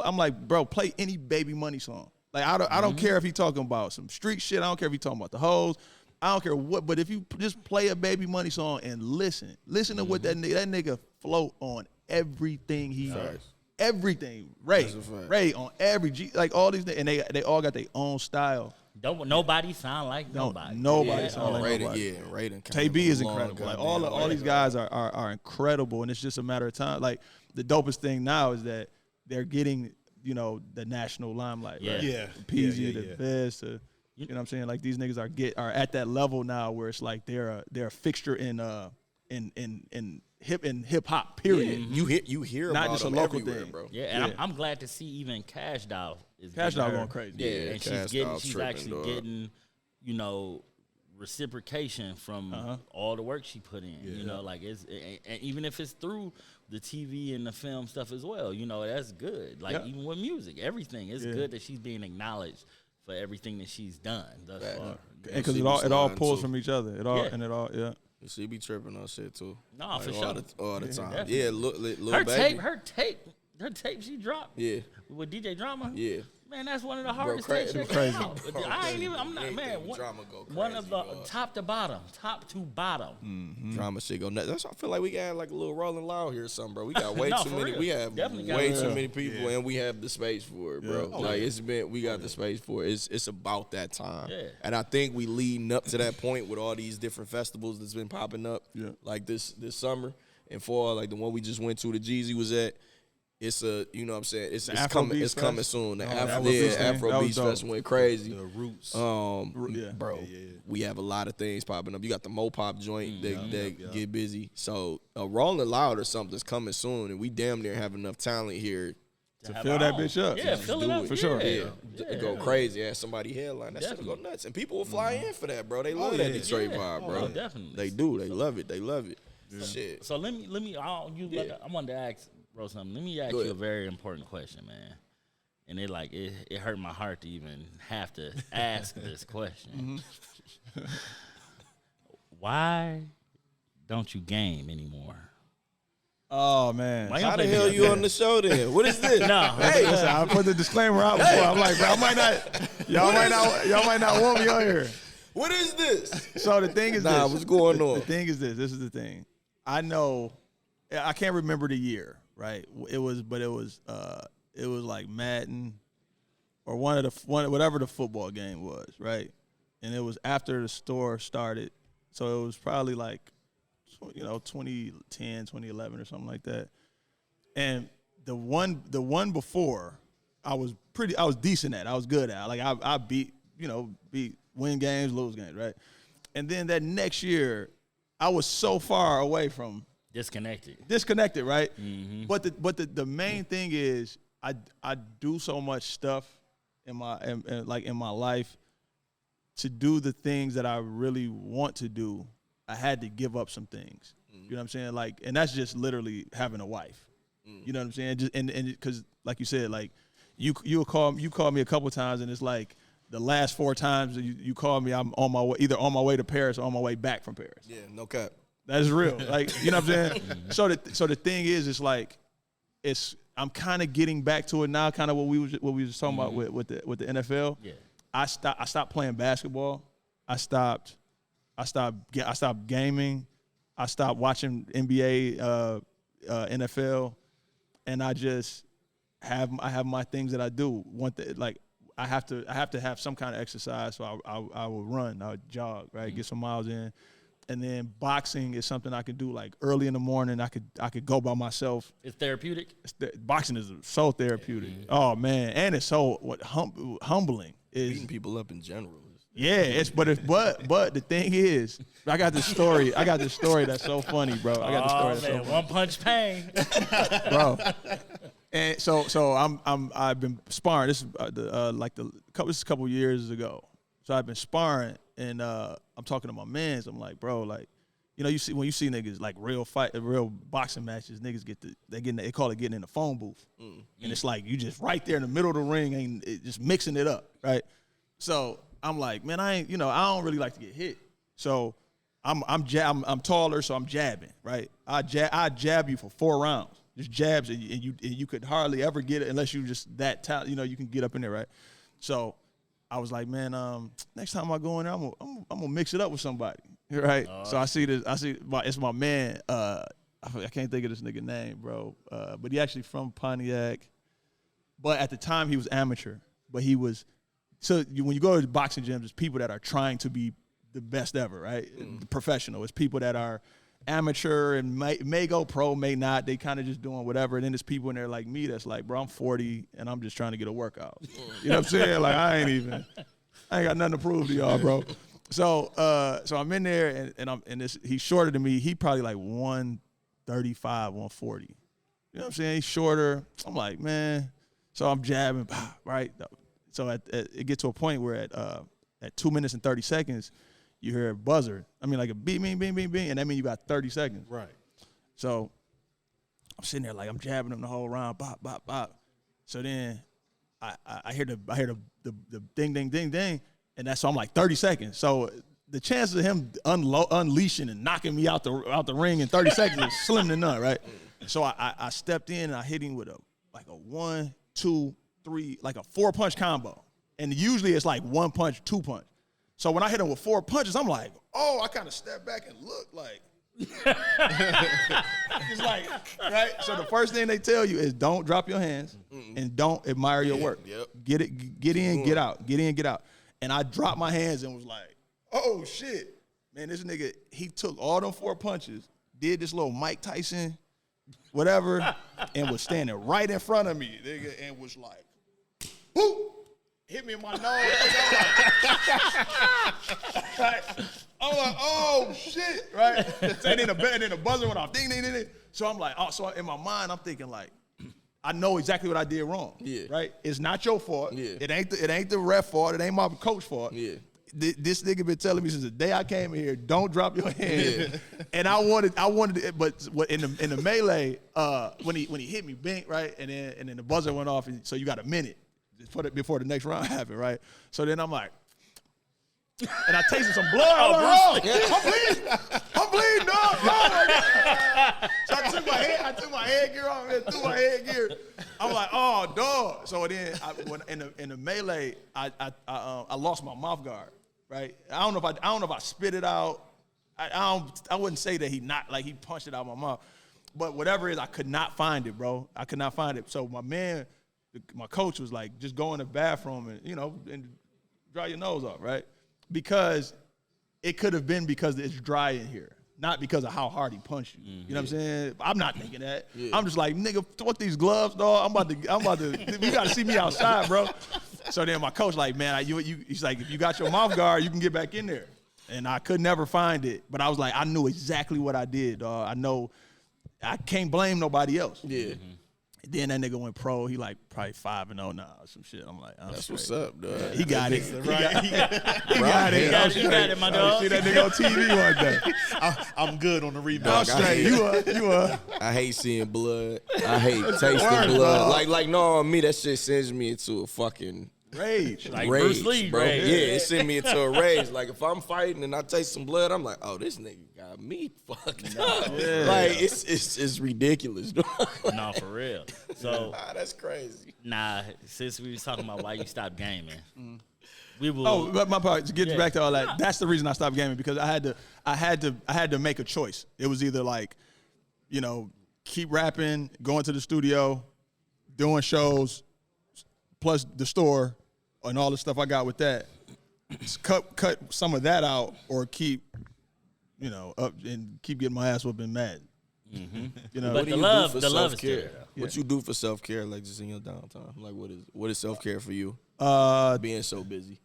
I'm like, bro, play any Baby Money song. Like, I don't care if he talking about some street shit. I don't care if he talking about the hoes. I don't care what. But if you just play a Baby Money song and listen to what that nigga float on everything he does. Everything, Ray on every G, like all these, and they all got their own style. Nobody sound like nobody. Nobody sound like nobody. Yeah, Raiden. Tay B is incredible. Like all these guys are incredible, and it's just a matter of time. Like the dopest thing now is that they're getting, you know, the national limelight. Yeah, right? yeah. The PZ, the Fez, you know what I'm saying? Like these niggas are at that level now where it's like they're a fixture in hip hop. Period. Yeah. You hear not about just a them local everywhere, thing, bro. Yeah, and I'm glad to see even Cash Doll is going crazy. Yeah, and she's actually getting, you know, reciprocation from all the work she put in. You know, like and even if it's through the TV and the film stuff as well, you know, that's good. Like even with music, everything, it's good that she's being acknowledged for everything that she's done thus far. Because it all pulls from each other. She be tripping on shit too. No, like for sure. All the time. Definitely. Yeah, little her baby. Her tape she dropped. Yeah. With DJ Drama. Yeah. Man, that's one of the hardest crazy. things. Crazy. I ain't even. I'm not, Anything man. with drama go crazy, One of the dog. top to bottom. Drama shit go nuts. That's why I feel like we got like a little Rolling Loud here or something, bro. We got way No, too for many. real. We have Definitely got way it. too many people, and we have the space for it, bro. It's been we got the space for it. It's about that time. Yeah. And I think we leading up to that point with all these different festivals that's been popping up, like this summer and fall, like the one we just went to, the Jeezy was at. It's a, you know what I'm saying? It's coming. It's coming soon. The Afro Beach Fest went crazy. The Roots. Bro, we have a lot of things popping up. You got the Mopop joint that get busy. So Rolling Loud or something's coming soon, and we damn near have enough talent here to fill that bitch up. Yeah, fill it up for sure. Yeah. Go crazy. Have somebody headline. That shit'll go nuts, and people will fly in for that, bro. They love that Detroit vibe, bro. Definitely. They do. They love it. They love it. Shit. So let me. I wanted to ask bro something. Let me ask you a very important question, man. And it hurt my heart to even have to ask this question. Why don't you game anymore? Oh man, how the hell you on the show then? What is this? No, hey, listen, I put the disclaimer out before. I'm like, bro, y'all might not want me on here. What is this? So the thing is this. What's going on? The thing is this. This is the thing. I know. I can't remember the year, right? It was like Madden or whatever the football game was, right? And it was after the store started, so it was probably like, 2010, 2011 or something like that. And the one before, I was decent at. I was good at. Like I win games, lose games, right? And then that next year, I was so far away from disconnected, right? Mm-hmm. But the main thing is I do so much stuff in my life to do the things that I really want to do. I had to give up some things. Mm-hmm. You know what I'm saying? Like, and that's just literally having a wife. Mm-hmm. You know what I'm saying? Just and because like you said, like you call me a couple times, and it's like the last 4 times you call me, I'm on my way, either on my way to Paris or on my way back from Paris. Yeah, no cap. That's real. Like, you know what I'm saying? So the thing is, it's like I'm kind of getting back to it now, kind of what we was talking about with the NFL. Yeah. I stopped playing basketball. I stopped gaming. I stopped watching NBA, NFL, and I just have my things that I do. I have to have some kind of exercise, so I will run, I would jog, right, get some miles in. And then boxing is something I can do like early in the morning. I could go by myself. It's therapeutic. Boxing is so therapeutic. Yeah. Oh man, and it's so humbling. Beating people up in general. Yeah, but the thing is, I got this story that's so funny, bro. I got this story that's so funny. One punch pain, bro. And so I've been sparring. This is this is a couple years ago. So I've been sparring, and I'm talking to my mans. I'm like, bro, like, you see when you see niggas like real boxing matches, niggas they call it getting in the phone booth, and it's like you just right there in the middle of the ring and just mixing it up, right? So I'm like, man, I don't really like to get hit. So I'm taller, so I'm jabbing, right? I jab you for 4 rounds, just jabs, and you could hardly ever get it unless you just that talent, you can get up in there, right? So I was like, man, next time I go in there, I'm gonna mix it up with somebody, right? So it's my man. I can't think of this nigga name, bro. But he actually from Pontiac. But at the time he was amateur. But he was. So when you go to the boxing gyms, it's people that are trying to be the best ever, right? Professional. It's people that are amateur and may go pro, may not. They kind of just doing whatever. And then there's people in there like me that's like, bro, I'm 40 and I'm just trying to get a workout. You know what I'm saying? Like I ain't got nothing to prove to y'all, bro. So I'm in there and he's shorter than me. He probably like 135, 140. You know what I'm saying? He's shorter. I'm like, man. So I'm jabbing, right? So it gets to a point where at 2 minutes and 30 seconds, you hear a buzzer. I mean, like a beep, bing, bing, bing, bing, and that means you got 30 seconds. Right. So I'm sitting there like I'm jabbing him the whole round, bop, bop, bop. So then I hear the ding, ding, ding, ding, and so I'm like 30 seconds. So the chances of him unleashing and knocking me out the ring in 30 seconds is slim to none, right? So I stepped in and I hit him with a 1, 2, like a 4-punch combo. And usually it's like 1 punch, 2 punch. So when I hit him with 4 punches, I'm like, oh, I kind of step back and look like. It's like, right? So the first thing they tell you is don't drop your hands and don't admire your work. Yep. Get in, get out. Get in, get out. And I dropped my hands and was like, oh, shit. Man, this nigga, he took all them 4 punches, did this little Mike Tyson, whatever, and was standing right in front of me, nigga, and was like, whoop. Hit me in my nose. I'm like, oh shit, right? And then the buzzer went off. Ding, ding, ding, ding. So I'm like, oh, so in my mind, I'm thinking like, I know exactly what I did wrong. Yeah. Right? It's not your fault. Yeah. It ain't the ref fault. It ain't my coach fault. Yeah. This nigga been telling me since the day I came in here, don't drop your hand. Yeah. And I wanted it, but in the melee, when he hit me, bink, right? And then the buzzer went off, and so you got a minute before the next round happened, right? So then I'm like, and I tasted some blood. I'm bleeding, dog. So I took my headgear off and threw my headgear. I'm like, oh, dog. So then when in the melee, I lost my mouth guard, right? I don't know if I spit it out. I wouldn't say that he punched it out of my mouth, but whatever it is, I could not find it, bro. I could not find it. So my coach was like, just go in the bathroom and dry your nose off, right? Because it could have been because it's dry in here, not because of how hard he punched you. You know what I'm saying? I'm not thinking that. Yeah. I'm just like, nigga, fuck these gloves, dog. I'm about to. You got to see me outside, bro. So then my coach like, man, he's like, if you got your mouth guard, you can get back in there. And I could never find it, but I was like, I knew exactly what I did, dog. I know I can't blame nobody else. Yeah. Mm-hmm. Then that nigga went pro. He like probably 5-0 now or some shit. I'm like, that's straight. what's up, dog. Yeah, he got it. Right. He got it. You got it, my dog. See that nigga on TV one day. I'm good on the rebound. I'm straight. You are. I hate seeing blood. I hate tasting blood. Like no, me, that shit sends me into a fucking rage. Like rage, Bruce Lee, bro. rage. Yeah, it sent me into a rage. Like if I'm fighting and I taste some blood, I'm like, oh, this nigga got me fucked up. Yeah. Like it's ridiculous, dog. No, for real. So that's crazy. nah, since we was talking about why you stopped gaming, we will. Oh, but my part to get back to all that. That's the reason I stopped gaming, because I had to make a choice. It was either like, keep rapping, going to the studio, doing shows, plus the store and all the stuff I got with that. Cut some of that out, or keep, up and keep getting my ass whooped and mad. Mm-hmm. What the love is there. Yeah. What you do for self-care, like just in your downtime? Like what is self-care for you? Being so busy.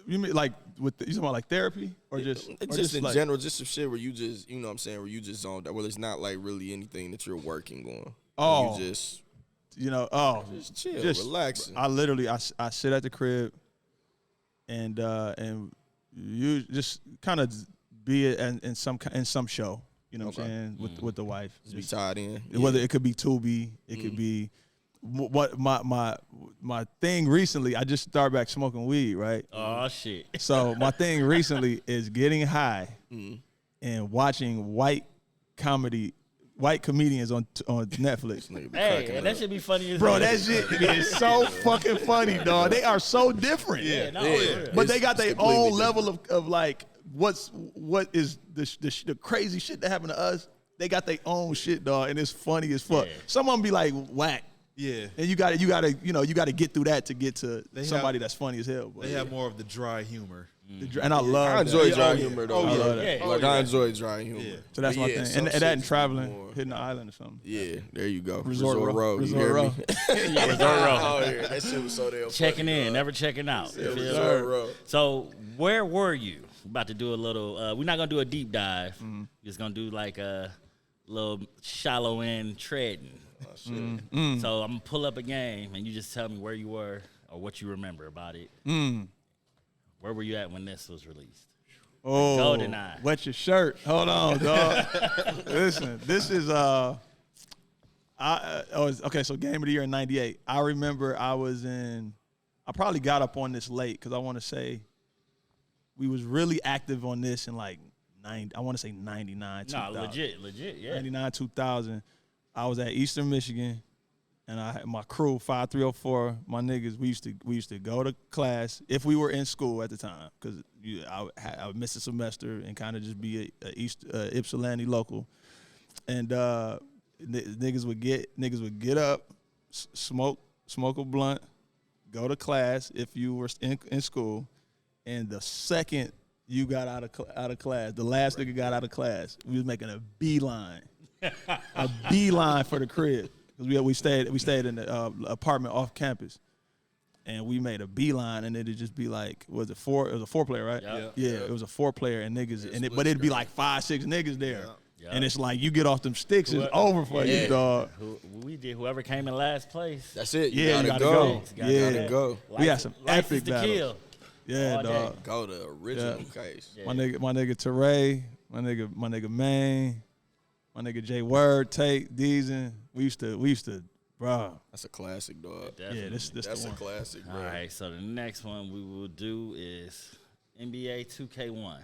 You mean like you talking about like therapy, or just in like, general, just some shit where you just, what I'm saying, where you just zoned out, where it's not like really anything that you're working on. Oh, you just, just chill, relaxing. I sit at the crib, and you just kind of be in some show. You know what I'm saying, with the wife. Just be tied in. Whether it could be Tubi, it could be what my thing recently. I just started back smoking weed, right? Oh shit! So my thing recently is getting high and watching white comedians on Netflix. Hey, that should be funny as bro. That shit is so fucking funny, dog. They are so different. Yeah. But they got their own level of like what is the crazy shit that happened to us. They got their own shit, dog, and it's funny as fuck. Yeah. Some of them be like whack. Yeah, and you gotta get through that to get to somebody that's funny as hell. They have more of the dry humor. And I enjoy dry humor though. I enjoy dry humor. Yeah. So that's my thing. And that and traveling, hitting the island or something. Yeah, there you go. Resort Row. Resort Row. Resort Row. Oh yeah, that shit was so damn checking funny, in, never checking out. Yeah, Resort Row. So where were you? About to do a little. We're not gonna do a deep dive. Just gonna do like a little shallow end treading. Oh, shit. So I'm gonna pull up a game, and you just tell me where you were or what you remember about it. Where were you at when this was released? Oh, GoldenEye. Wet your shirt. Hold on, dog. Listen, this is okay. So Game of the Year in '98. I remember I probably got up on this late because I want to say we was really active on this in like 99, 2000. Legit, yeah. 99, 2000. I was at Eastern Michigan, and I had my crew 5304. My niggas, we used to go to class if we were in school at the time, because I would miss a semester and kind of just be a East Ypsilanti local, and niggas would get up, smoke a blunt, go to class if you were in school, and the second you got out of class, the last nigga got out of class, we was making a beeline for the crib. Because we stayed in the apartment off campus, and we made a beeline, and it'd just be like, was it four? It was a 4-player, right? Yeah, it was a 4-player, and niggas, but it'd be like 5-6 niggas there, and it's like you get off them sticks, it's over for you, dog. Whoever came in last place. That's it. You gotta go. You gotta go. We had some epic battles. Kill. Yeah, dog. Go to original case. Yeah. My nigga Teray, my nigga Maine, my nigga J Word, Tate, Deezen. We used to, bro. That's a classic, dog. Definitely. Yeah, this That's the a one. classic, bro. All right, so the next one we will do is NBA 2K1.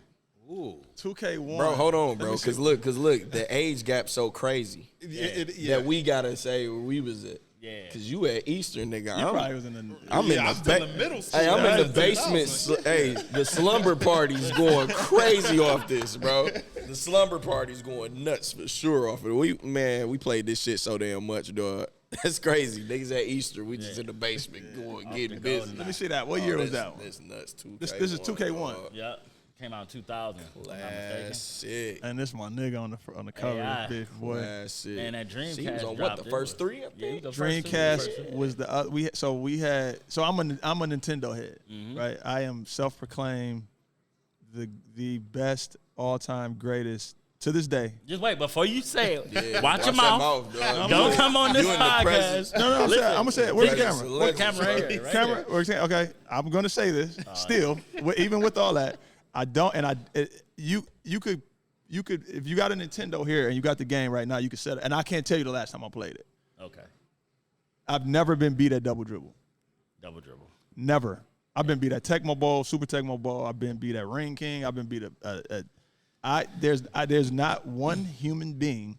Ooh. 2K1. Bro, hold on, bro. Cause look, the age gap's so crazy that we gotta say where we was at. Yeah. Cause you at Eastern, nigga. You probably was in the. I'm still in the middle. Hey, I'm in the basement. Hey, the slumber party's going crazy off this, bro. The slumber party's going nuts for sure off it. We played this shit so damn much, dog. That's crazy. Niggas at Easter, we just in the basement getting busy. Let me see that. What year was that one? That's nuts. 2K1. This is 2K1. Yep. Came out in 2000. Classic. And this my nigga on the cover of this bitch, boy. Classic. Man, that Dreamcast See, he was on dropped, what, the it first was- 3? I think? Dreamcast was the I'm a Nintendo head, right? I am self-proclaimed the best all-time greatest to this day. Just wait, before you say it, Yeah, watch your that mouth. dog. Don't come on this You in the podcast. presence. No, I'm gonna say it. Where's the camera? What camera here? Right Camera. Okay, I'm gonna say this. Still, even with all that, I don't. And you could if you got a Nintendo here and you got the game right now, you could set it. And I can't tell you the last time I played it. Okay. I've never been beat at Double Dribble. Double dribble. Never. I've been beat at Tecmo Bowl, Super Tecmo Bowl. I've been beat at Ring King. I've been beat at. There's not one human being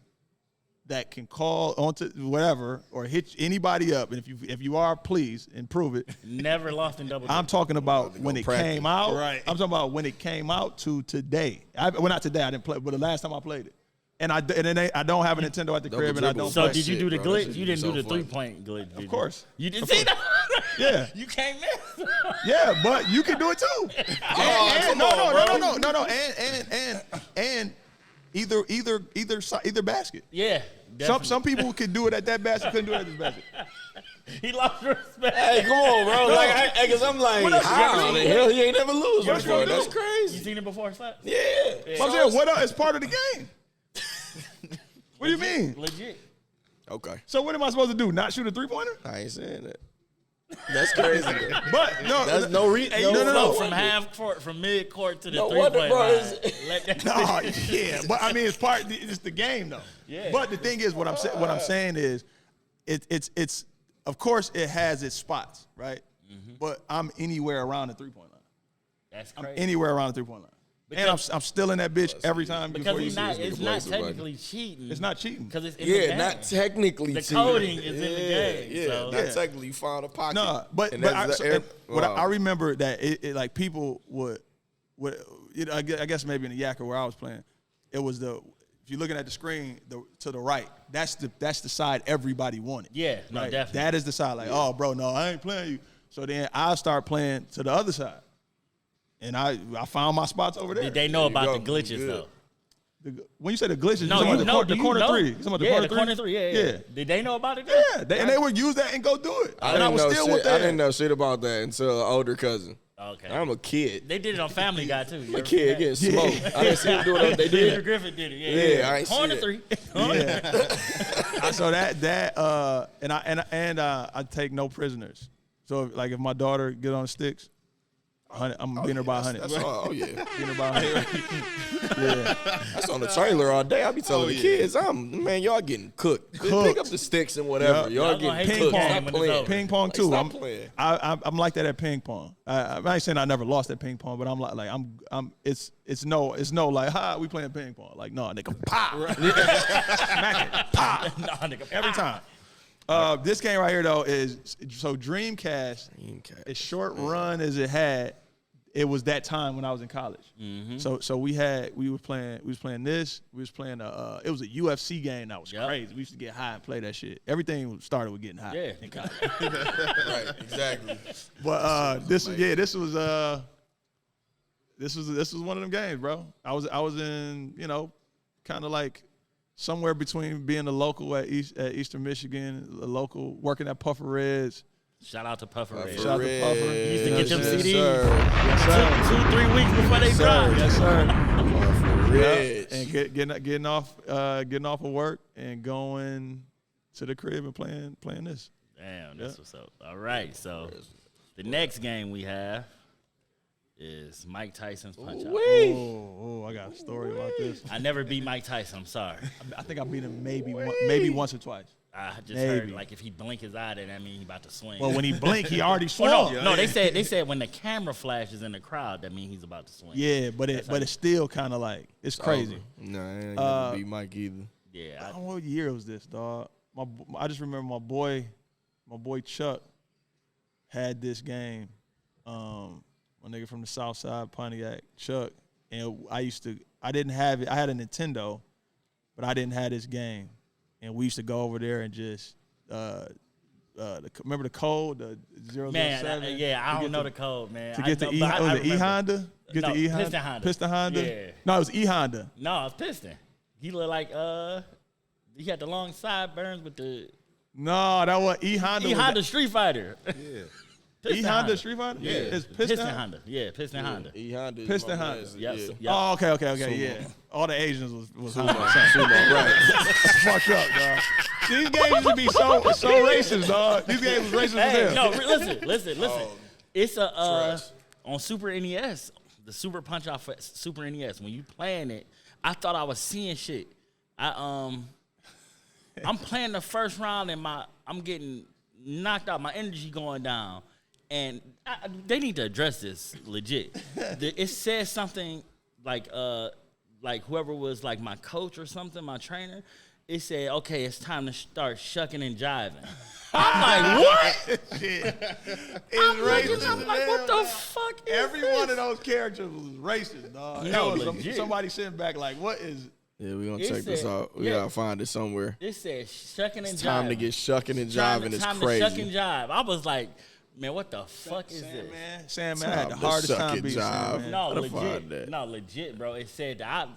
that can call onto whatever or hit anybody up. And if you are, please improve it. Never lost in double dribble. I'm talking about when it practice. came out. Right. I'm talking about when it came out to today. Well, not today. I didn't play, but the last time I played it. And I don't have a Nintendo at the crib, and I don't. So play. did you do the bro. That glitch? shit You be didn't so do the funny. 3-point glitch, did you? Of course. You didn't see that? Yeah. You can't miss. Yeah, but you can do it too. No. And either basket. Yeah. Definitely. Some people could do it at that basket, couldn't do it at this basket. He lost respect. Hey, come on, bro. Like, cause I'm like, What else you how got the to do? hell he ain't never lose What before? you That's do? crazy. You seen it before, Slapz? Yeah. I'm saying, what else is part of the game? What do you mean? Legit. Okay. So what am I supposed to do? Not shoot a 3-pointer? I ain't saying that. That's crazy, though. But no, That's no reason. Hey, no. From half court, from mid court to the No wonder, 3-point bro. line. Let that No, yeah, but I mean, it's the game though. Yeah. But the thing is, what I'm saying is, it's of course it has its spots, right? But I'm anywhere around the 3-point line. That's I'm crazy. anywhere around the 3-point line, and I'm still in that bitch every time Because before you he's see not, it. it's nigga not play somebody. technically cheating. It's not cheating. Because it's in the Yeah, game. not technically. The cheating. coding is in the game, Yeah, so- not Yeah. technically. You found a pocket. No, but And but that's I, the air- what wow. I remember that it like people would I guess maybe in the Yakka where I was playing, it was if you're looking at the screen to the right, that's the side everybody wanted. Yeah, no, right? definitely. That is the side like, oh, bro, no, I ain't playing you. So then I start playing to the other side, and I found my spots over there. Did they know you about go. the glitches, Good. though? When you say the glitches, No, you you talking know. about the corner three. You talking about the Yeah, corner the corner three. Yeah. Did they know about it? Though? Yeah, and they would use that and go do it. I And I didn't was know still shit. with I that. didn't know shit about that until an older cousin. Okay. I'm a kid. They did it on Family Guy, too. You A ever kid seen getting smoked. I didn't see him do it. They Peter did. Griffin did it. Yeah, I ain't Corner see three. Yeah. So I take no prisoners. So if my daughter get on sticks, I'm beating her by 100. That's all. Oh, yeah. Beating her by 100. Yeah. That's on the trailer all day. I be telling the kids, man, y'all getting cooked. Pick up the sticks and whatever. Yeah. Y'all Y'all gonna getting hate cooked. the game Stop when it's playing. over. Ping pong too. Stop I'm playing. I'm like that at ping pong. I ain't saying I never lost at ping pong, but I'm like it's no like we playing ping pong. Like no, nigga, pop, smack it, pop, Nah, nigga. every time. This game right here though is so Dreamcast. As short run as it had, it was that time when I was in college. So we was playing this. We was playing it was a UFC game that was crazy. We used to get high and play that shit. Everything started with getting high. Yeah. In college. Right, exactly. But this was one of them games, bro. I was in, kind of like somewhere between being a local at Eastern Michigan, a local working at Puffer Reds. Shout out to Puffer Red. Shout out to Puffer. You used to get them Yes, CDs sir. Yes, sir. 2-3 weeks before they dropped. Yes, sir. Reds. And getting off of work and going to the crib and playing this. Damn, that's what's up. All right, so the next game we have is Mike Tyson's Punch Out. Oh, I got a story about this. I never beat Mike Tyson. I'm sorry. I think I beat him maybe once or twice. I just heard like if he blink his eye, then that means he about to swing. Well, when he blink, he already swung. No, they said when the camera flashes in the crowd, that means he's about to swing. Yeah, but it's still kind of like it's crazy. No, I ain't never beat Mike either. Yeah. I don't know what year was this, dog. I just remember my boy Chuck had this game. My nigga from the South Side, Pontiac, Chuck, and I didn't have it. I had a Nintendo, but I didn't have this game. And we used to go over there and just remember the code, the 007? Man, I don't know the code, man. To get the E-Honda? Get the E-Honda? Piston Honda. Yeah. No, it was E-Honda. No, it's Piston. He looked like he had the long sideburns with the No, that was E-Honda. E-Honda Street Fighter. Yeah. E-Honda Street Fighter? Yeah. It's Piston Honda. Yeah, Piston Honda. E-Honda. Piston Honda. Yep. Oh, okay, yeah. All the Asians was Honda. Right. Fucked up, dog. These games used to be so racist, dog. These games was racist as hell. No, listen. It's on Super NES, the Super Punch Out for Super NES. When you playing it, I thought I was seeing shit. I'm playing the first round and I'm getting knocked out. My energy going down. And they need to address this legit. It says something like whoever was like my coach or something, my trainer. It said, "Okay, it's time to start shucking and jiving." I'm like, what? It's racist. I'm like, what the fuck is Every this? one of those characters was racist, dog. No, There was legit. somebody sitting back like, what is? Yeah, we're gonna It check this said- out. We yeah. gotta find it somewhere. It said shucking and jiving. It's time to get shucking and jiving. It's Time to shuck and crazy. jive. I was like, man, what the fuck is this? Sandman had the Time to hardest suck time and beating jive. Sandman. No, Gotta find legit. that. No, legit, bro. It said that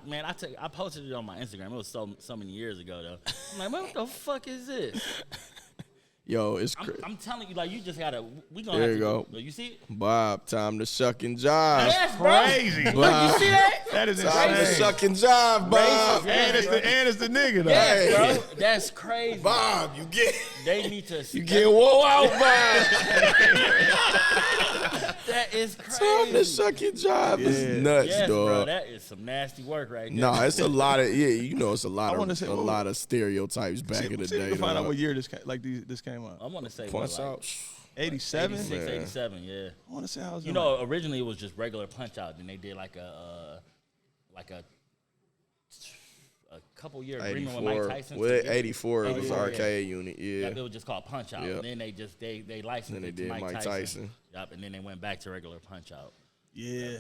I posted it on my Instagram. It was so many years ago though. I'm like, man, what the fuck is this? Yo, it's crazy. I'm telling you, like, you just gotta. We gonna There have you to go. You see it? Bob, time to shuck and jive. Yes, bro. Crazy. Look, you see that? That is Time to insane. shuck and jive, Bob. And it's the nigga, though. Yes, Hey. bro. That's crazy. Bob, you They need to. you get whoa out, Bob. That is Time to crazy. shuck and jive is nuts, Yes, dog. bro. That is some nasty work right there. No, it's a lot of it's a lot I wanna of say- a lot of stereotypes back See in the if we day. can find out dog. what year this came out. I want to say Punch what, like, out. 87? 86, 87, yeah. I want to say I was You know, originally it was just regular Punch Out. Then they did like a couple year agreement with Mike 84. Tyson. Well, to get- 84 it was 84, arcade unit. Yeah, Yeah. it was just called Punch Out. Yeah. And then they just they licensed Then they it to did Mike Mike Tyson. Tyson. Yup, and then they went back to regular Punch Out. Yeah,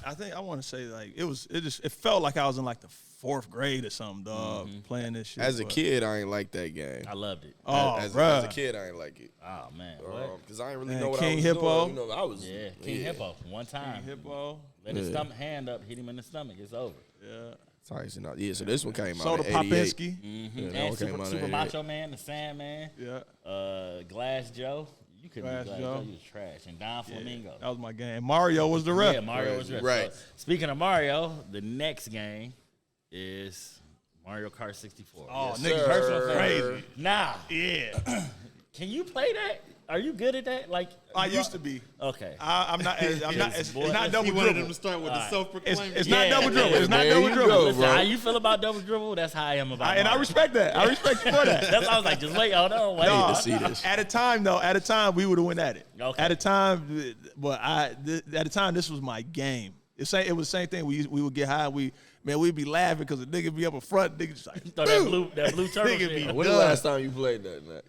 I think I want to say like it felt like I was in like the 4th grade or something, dog, playing this shit. As a but- kid, I ain't like that game. I loved it. Oh, as bruh. a kid, I ain't like it. Oh man, what? Because I ain't really Man, know what King I was Hippo. doing. You know, I was Yeah, King Hippo. One time, Hippo. let his hand up, hit him in the stomach. It's over. Yeah. Tyson. Yeah, so this one came Soda out in 88. Popinski. Yeah, that And one came out Super in Macho Man, the Sandman, Yeah. Glass Joe. You couldn't Glass be Glass Joe. Joe. You was trash. And Don Flamingo. That was my game. Mario was the rep. Yeah, Mario was Right. So, speaking of Mario, the next game is Mario Kart 64. Oh, Yes, niggas sir. personal crazy. Now, Yeah. can you play that? Are you good at that? Like I used to be. Okay. I'm not. It's not double He wanted them dribble. to start with the self-proclaimed. It's not double dribble. It's not There double you dribble. go. Listen, bro. how you feel about double dribble? That's how I am about And I Mario. respect that. I respect you for that. That's why I was like, just wait. Hold on. Wait. No, to see this. At a time, we would have went at it. Okay. At a time, but at a time, this was my game. It was the same thing. We would get high. We'd be laughing because the nigga be up in front. Nigga just like Throw that blue turtle Nigga shit. be- When the last time you played that, Max?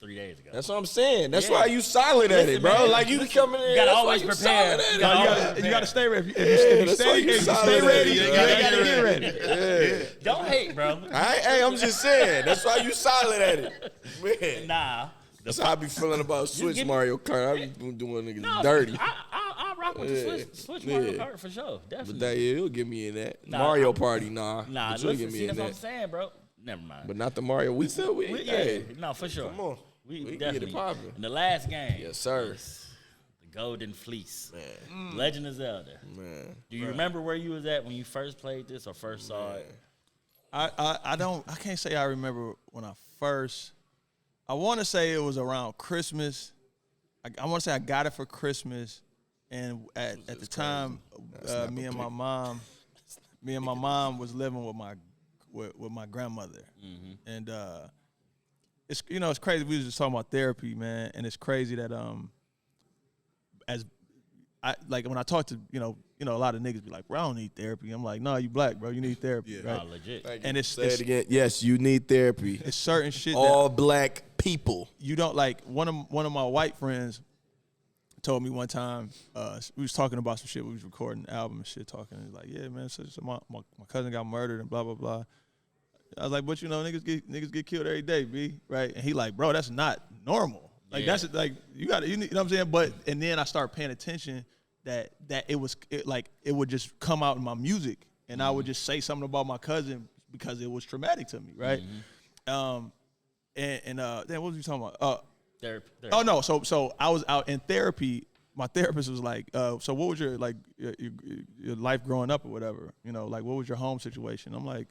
3 days ago. That's what I'm saying. That's why you solid at it, bro. Man, like you coming in. You gotta always prepare. You gotta stay ready. If you stay ready, you gotta get ready. Yeah. Don't hate, bro. Hey, I'm just saying. That's why you solid at it, man. Nah. That's how I be feeling about Switch Mario Kart. I be doing niggas No, dirty. I rock with the Switch Mario Kart for sure. Definitely. But he'll get me in that. Nah, Mario Party, nah. Nah, but you'll listen, get me see, in that's what I'm that. saying, bro. Never mind. But not the Mario. We Yeah, no, for sure. Come on. We can definitely. get it popping. In the last game. Yes, sir. was the Golden Fleece. Man. Legend of Zelda. Man. Do you remember where you was at when you first played this or first saw it? I can't say I remember when I first. I want to say it was around Christmas. I want to say I got it for Christmas, and at the time, me and my mom was living with my grandmother, and it's it's crazy. We was just talking about therapy, man, and it's crazy that as I like when I talk to a lot of niggas be like, bro, I don't need therapy. I'm like, no, you black, bro, you need therapy, right? No, legit. And Say it again. Yes, you need therapy. It's certain shit All black people. you don't like. One of my white friends told me one time, we was talking about some shit. We was recording an album and shit, talking. And he's like, yeah, man, so my cousin got murdered and blah blah blah. I was like, but niggas get killed every day, B, right? And he like, bro, that's not normal. Like that's like you know what I'm saying. But and then I started paying attention that it would just come out in my music, and I would just say something about my cousin because it was traumatic to me, right? Then what was you talking about? Therapy. Oh no, so I was out in therapy. My therapist was like, so what was your life growing up or whatever? Like what was your home situation? I'm like,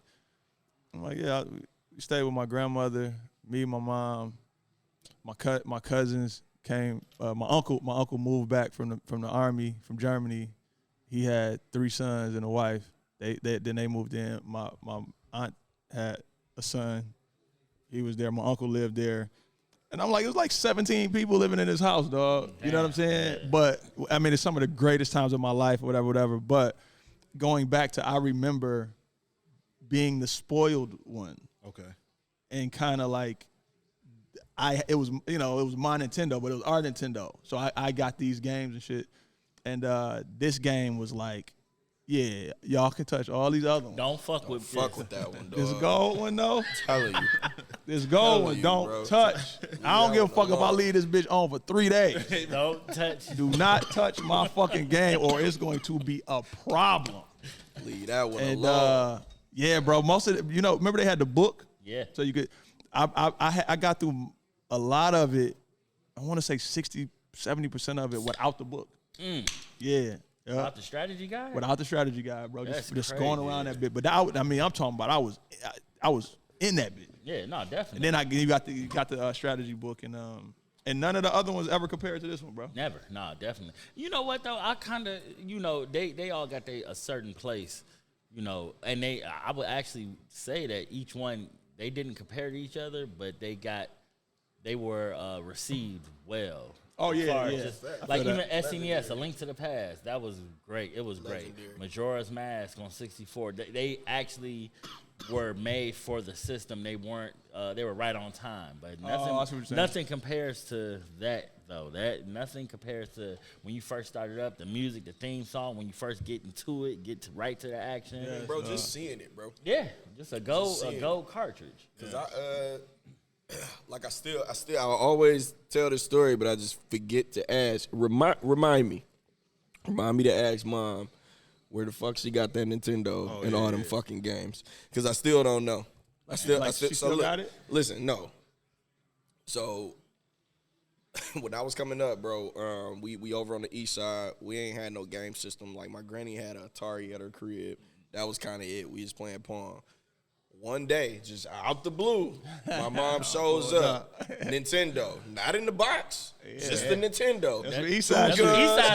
yeah, we stayed with my grandmother, me, my mom, my cousins came. My uncle moved back from the army from Germany. He had 3 sons and a wife. Then they moved in. My aunt had a son. He was there. My uncle lived there. And I'm like, it was like 17 people living in this house, dog. You know what I'm saying? Yeah. But, I mean, it's some of the greatest times of my life, whatever. But going back to, I remember being the spoiled one. Okay. And kind of like, it was my Nintendo, but it was our Nintendo. So I got these games and shit. And this game was like, yeah, y'all can touch all these other ones. Don't fuck with that one, dog. This gold one, though. Telling you. This gold one, don't touch. I don't give a fuck if I leave this bitch on for 3 days. Don't touch. Do not touch my fucking game or it's going to be a problem. Leave that one And alone. yeah, bro, most of it, remember they had the book? Yeah. So you could, I got through a lot of it, I want to say 60, 70% of it without the book. Yeah. Without the strategy guy? Without the strategy guy, bro. That's Just crazy. going around that bit. But I'm talking about I was in that bit. Yeah, no, definitely. And then you got the strategy book and none of the other ones ever compared to this one, bro. Never. No, definitely. You know what though? I kind of, they all got a certain place, and I would actually say that each one, they didn't compare to each other, but they were received well. Oh yeah. Like even SNES, A Link to the Past, that was great. It was great. Majora's Mask on 64, they actually were made for the system. They weren't. They were right on time. But nothing compares to that though. Nothing compares to when you first started up. The music, the theme song, when you first get into it, right to the action. Yeah, bro, just seeing it, bro. Yeah, just a gold cartridge. Cause I always tell this story, but I just forget to ask. Remind me to ask Mom where the fuck she got that Nintendo and all them fucking games. Cause I still don't know. She still got it? Listen, no. So when I was coming up, bro, we over on the east side. We ain't had no game system. Like my granny had an Atari at her crib. That was kind of it. We was playing Pong. One day, just out the blue, my mom shows up. Nintendo, not in the box, just the Nintendo. That's the East Side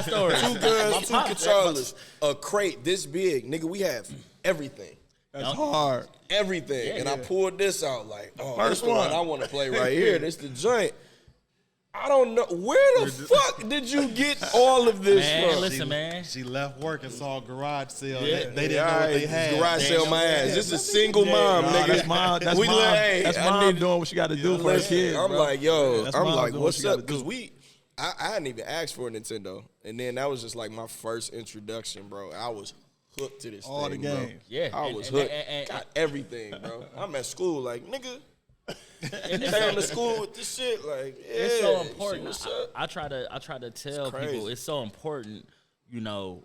story. 2 guns, 2 controllers, a crate this big, nigga. We have everything. That's hard. Everything, and I pulled this out like, oh, first this the one one I want to play right here. This the joint. I don't know. Where the fuck did you get all of this from? Listen, man. She left work and saw a garage sale. Yeah. They didn't know what they had. Garage sale my ass. This is a single mom, nigga. That's mom. That's We mom. like, hey, That's I mom need- doing what she got to do for her Listen, kids. I'm bro. like, yo, That's I'm mom like, doing what what's she gotta up? Because do. I hadn't even asked for a Nintendo, and then that was just like my first introduction, bro. I was hooked to this All thing, the bro. games. Yeah, I and- was and- hooked. and- Got everything, bro. I'm at school, like, nigga. Came to school with this shit, like, yeah. It's so see important. what's up? I try to tell people crazy. it's so important, you know,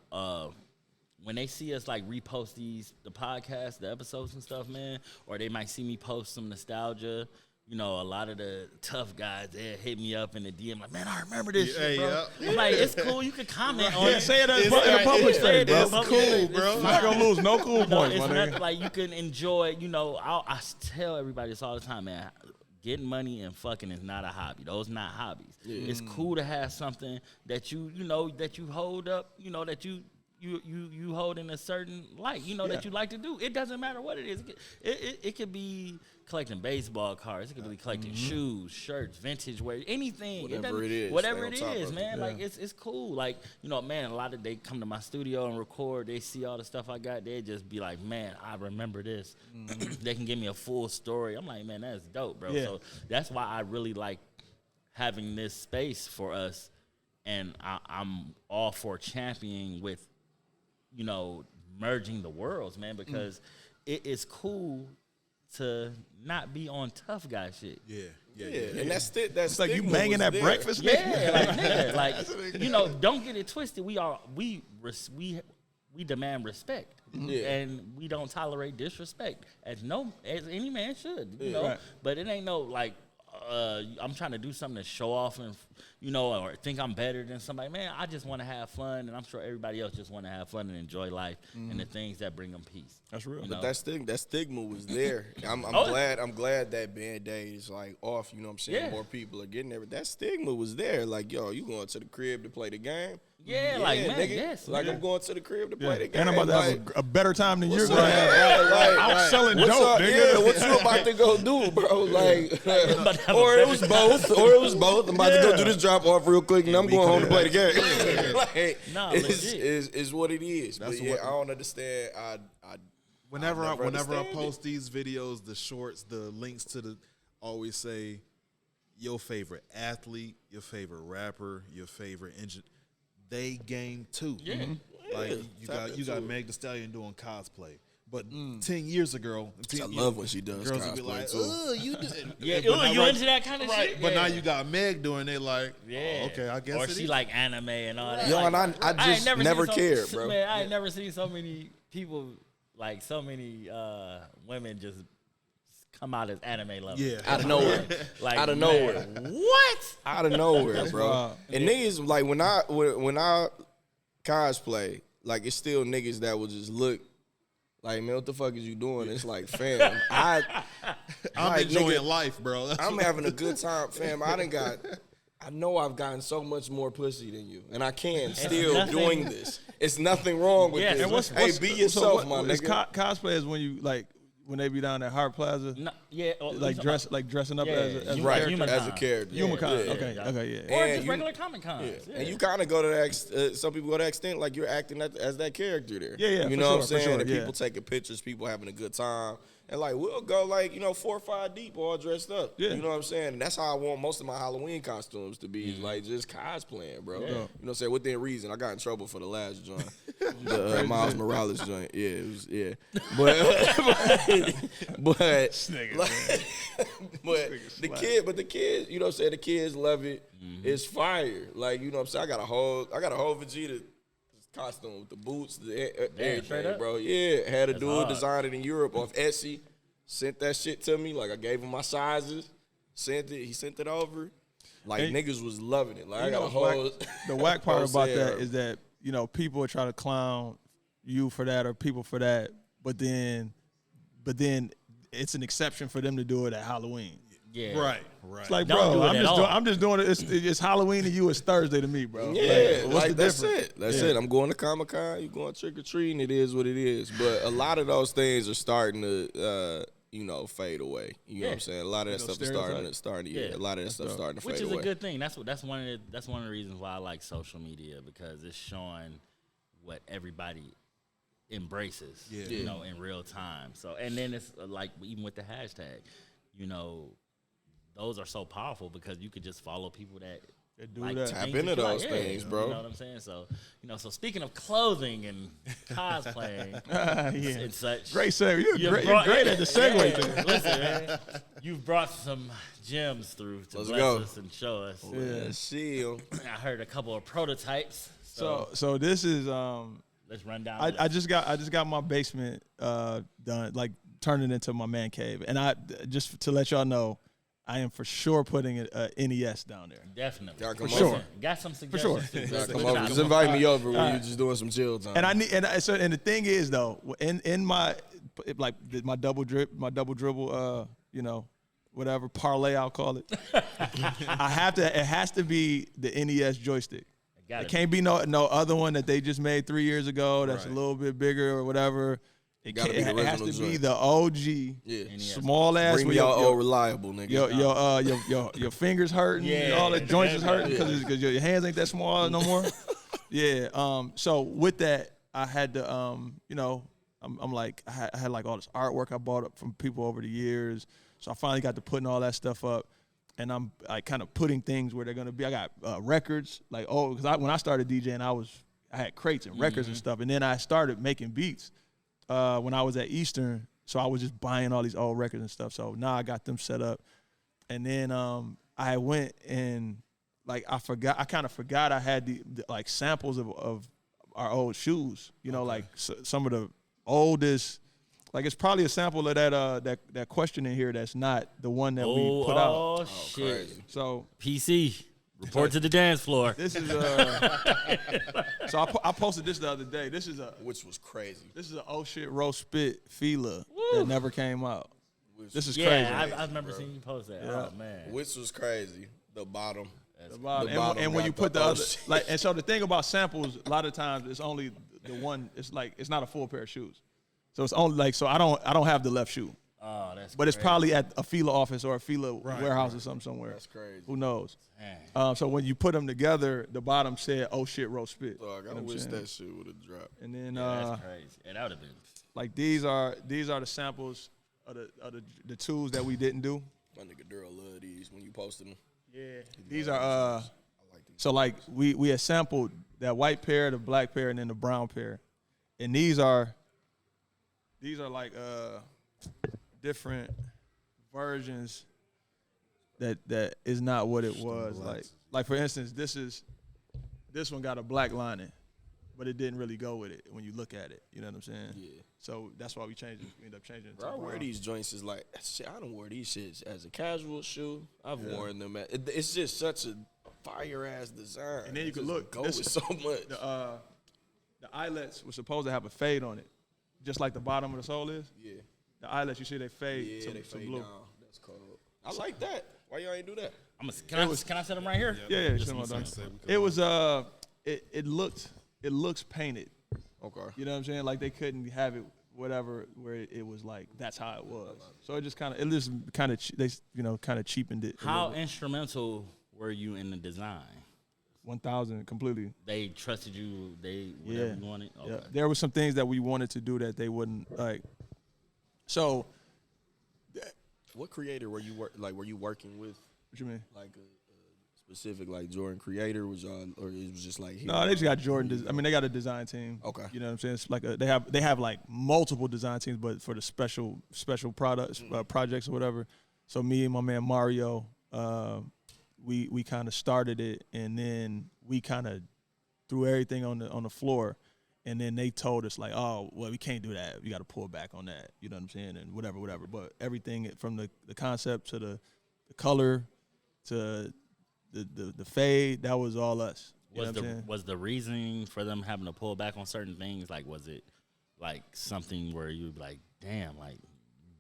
when they see us like repost the podcasts, the episodes and stuff, man, or they might see me post some nostalgia. You know, a lot of the tough guys, they hit me up in the DM like, man, I remember this shit, bro. Yeah. I'm like, it's cool. You can comment on Yeah, it. say it in a public space, bro. It's cool, bro. You're not gonna lose no cool You know, points, it's my not nigga. like you can enjoy, you know, I tell everybody this all the time, man. Getting money and fucking is not a hobby. Those not hobbies. It's cool to have something that you know, that you hold up, you know, that you hold in a certain light, you know, that you like to do. It doesn't matter what it is. It could be collecting baseball cards. It could be collecting shoes, shirts, vintage wear, anything. Whatever it is. Whatever Stay on it top is, of it. man. Like it's cool. Like, you know, man, a lot of they come to my studio and record. They see all the stuff I got. They just be like, man, I remember this. They can give me a full story. I'm like, man, that's dope, bro. Yeah. So that's why I really like having this space for us. And I'm all for championing with, you know, merging the worlds, man, because it is cool to not be on tough guy shit. Yeah, and that's It's like you banging at breakfast, nigga. Yeah, like, nigga, like, you know, don't get it twisted. We demand respect, and we don't tolerate disrespect as any man should, you know. Right. But it ain't no like I'm trying to do something to show off and, you know, or think I'm better than somebody. Man, I just want to have fun, and I'm sure everybody else just want to have fun and enjoy life and the things that bring them peace. That's real. You But know? that stigma was there. I'm glad that Band-Aid is like off. You know what I'm saying? Yeah. More people are getting there. But that stigma was there. Like, yo, you going to the crib to play the game? Yeah, like, man, nigga. yes. Like, man. I'm going to the crib to play the game. And I'm about to like, have a better time than you're what's gonna up? have. Like, I'm selling what's dope, up? nigga. Yeah, what you about to go do, bro? Like, about to have or a it was both. I'm about to go do this drop off real quick, and I'm going home to play the game. Like, Nah, it's, legit. is what it is. That's But yeah, what- I don't understand. Whenever I'll never I understand post these videos, the shorts, the links to the, always say your favorite athlete, your favorite rapper, your favorite engine. They game too. Yeah. Like you got Meg Thee Stallion doing cosplay. But 10 years ago, I love when she does girls would be cosplay, like, too. "Oh, you did." Yeah, but now, you right- into that kind of right? shit? But Yeah. now you got Meg doing it. Like, Yeah. oh, okay, I guess. Or it she is. like anime and all that. Yo, Like, and I ain't just seen never so- cared, bro. Man, I ain't never seen so many people, like so many women just come out as anime lovers. Yeah. Out of nowhere. Like, Out of man, nowhere. What? Out of nowhere, bro. wild. And niggas, like, when I cosplay, like, it's still niggas that will just look like, man, what the fuck is you doing? It's like, fam, I'm like, enjoying nigga, life, bro. That's I'm what- having a good time, fam. I know I've gotten so much more pussy than you, and I can still nothing- doing this. It's nothing wrong with Yeah, this. and what's- Hey, be yourself, my Is nigga. cosplay is when you like when they be down at Hart Plaza, No, yeah, like dressing up Yeah, as a Right, character. as a character. Humacon. Yeah. Okay, yeah. okay, yeah. or And just you- regular Comic Cons. Yeah. Yeah. And you kind of go to that some people go to that extent, like you're acting as that character there. Yeah, yeah, You for know sure, what I'm for saying? sure, And yeah. people taking pictures, people having a good time. And like, we'll go like, 4 or 5 deep all dressed up. Yeah. You know what I'm saying? And that's how I want most of my Halloween costumes to be, is like just cosplaying, bro. Yeah. You know what I'm saying? Within reason. I got in trouble for the last joint. The Miles Morales joint. Yeah, it was, yeah. But the kids, you know what I'm saying? The kids love it. It's fire. Like, you know what I'm saying? I got a whole Vegeta costume with the boots, everything, straight up? bro. Yeah, had a That's dude hard. design it in Europe off Etsy. Sent that shit to me. Like, I gave him my sizes. He sent it over. Like, Hey, niggas was loving it. Like, I You got know a whole. what's the whack part whole about sale. that is that people are trying to clown you for that or people for that, but then it's an exception for them to do it at Halloween. Yeah. right. It's like, Don't do bro, it at all. I'm just doing it. It's Halloween to you. It's Thursday to me, bro. Yeah, what's like the that's difference? it. That's it. I'm going to Comic-Con. You going trick or treating. It is what it is. But a lot of those things are starting to, fade away. You know what I'm saying? A lot of that stuff is starting. Yeah, a lot of that stuff starting to fade away. Which is a good thing. That's one of the reasons why I like social media, because it's showing what everybody embraces, in real time. So, and then it's like even with the hashtag, those are so powerful because you could just follow people that do like that. Tap into those things, bro. You know what I'm saying? So, so speaking of clothing and cosplaying and such. Great segue. You're great at the segue thing. Listen, man, you've brought some gems through to bless us and show us. I heard a couple of prototypes. So this is let's run down. I just got my basement done, like turned it into my man cave, and I just to let y'all know, I am for sure putting an NES down there. Definitely. For sure. Got some suggestions. For sure. Come over. Just invite me over when you're just doing some chill time. And the thing is though, in my double dribble, whatever parlay I'll call it. It has to be the NES joystick. It can't be no other one that they just made 3 years ago that's a little bit bigger or whatever. It has to be the OG, small ass. Bring y'all old reliable, nigga. Your fingers hurting, all the joints is hurting because your hands ain't that small no more. So with that, I had to, I'm like, I had like all this artwork I bought up from people over the years. So I finally got to putting all that stuff up, and I'm like kind of putting things where they're gonna be. I got records, because when I started DJing, I had crates and records and stuff, and then I started making beats. When I was at Eastern, so I was just buying all these old records and stuff. So now I got them set up, and then I went and I kind of forgot I had the like samples of our old shoes. Some of the oldest. Like it's probably a sample of that question in here that's not the one that we put out. Oh shit! Crazy. So PC. Report to the dance floor. This is so I posted this the other day. Which was crazy. This is an oh shit roast spit Fila that never came out. This is crazy. Yeah, I remember seeing you post that. Yeah. Oh man. Which was crazy. The bottom. And when you put the other and so the thing about samples, a lot of times it's only the one. It's not a full pair of shoes. So it's only so I don't have the left shoe. Oh, that's but it's probably at a Fila office or a Fila warehouse or something somewhere. That's crazy. Who knows? So when you put them together, the bottom said, "Oh shit, roast spit." Dog, I wish that shit would have dropped. And then that's crazy. Yeah, that would have been like these are the samples of the tools that we didn't do. My nigga Duro love these when you posted them. Yeah, these are so like we had sampled that white pair, the black pair, and then the brown pair, and these are like different versions that is not what it was. Like for instance, this one got a black lining, but it didn't really go with it when you look at it. You know what I'm saying? Yeah. So that's why we changed it. We ended up changing it. Bro, I wear these joints as like shit. I don't wear these shits as a casual shoe. I've worn them. It's just such a fire ass design. And then you can look. Go with so much. The eyelets were supposed to have a fade on it, just like the bottom of the sole is. Yeah. The eyelets, you see, they fade to blue. Down. That's cold. I like that. Why y'all ain't do that? Can I set them right here? Yeah. It was it looks painted. Okay. You know what I'm saying? Like they couldn't have it whatever where it was like that's how it was. So it just kind of cheapened it. How instrumental were you in the design? 1,000 completely. They trusted you. Whatever you wanted. Okay. Yeah. There were some things that we wanted to do that they wouldn't like. So, what creator were you working with? What you mean? Like a specific like Jordan creator was y'all, or it was just like no, they just got Jordan. I mean, they got a design team. Okay, you know what I'm saying? It's like they have like multiple design teams, but for the special products projects or whatever. So me and my man Mario, we kind of started it, and then we kind of threw everything on the floor. And then they told us like, oh, well, we can't do that. We got to pull back on that. You know what I'm saying? And whatever. But everything from the concept to the color to the fade, that was all us. Was the reasoning for them having to pull back on certain things, like, was it like something where you like, damn, like,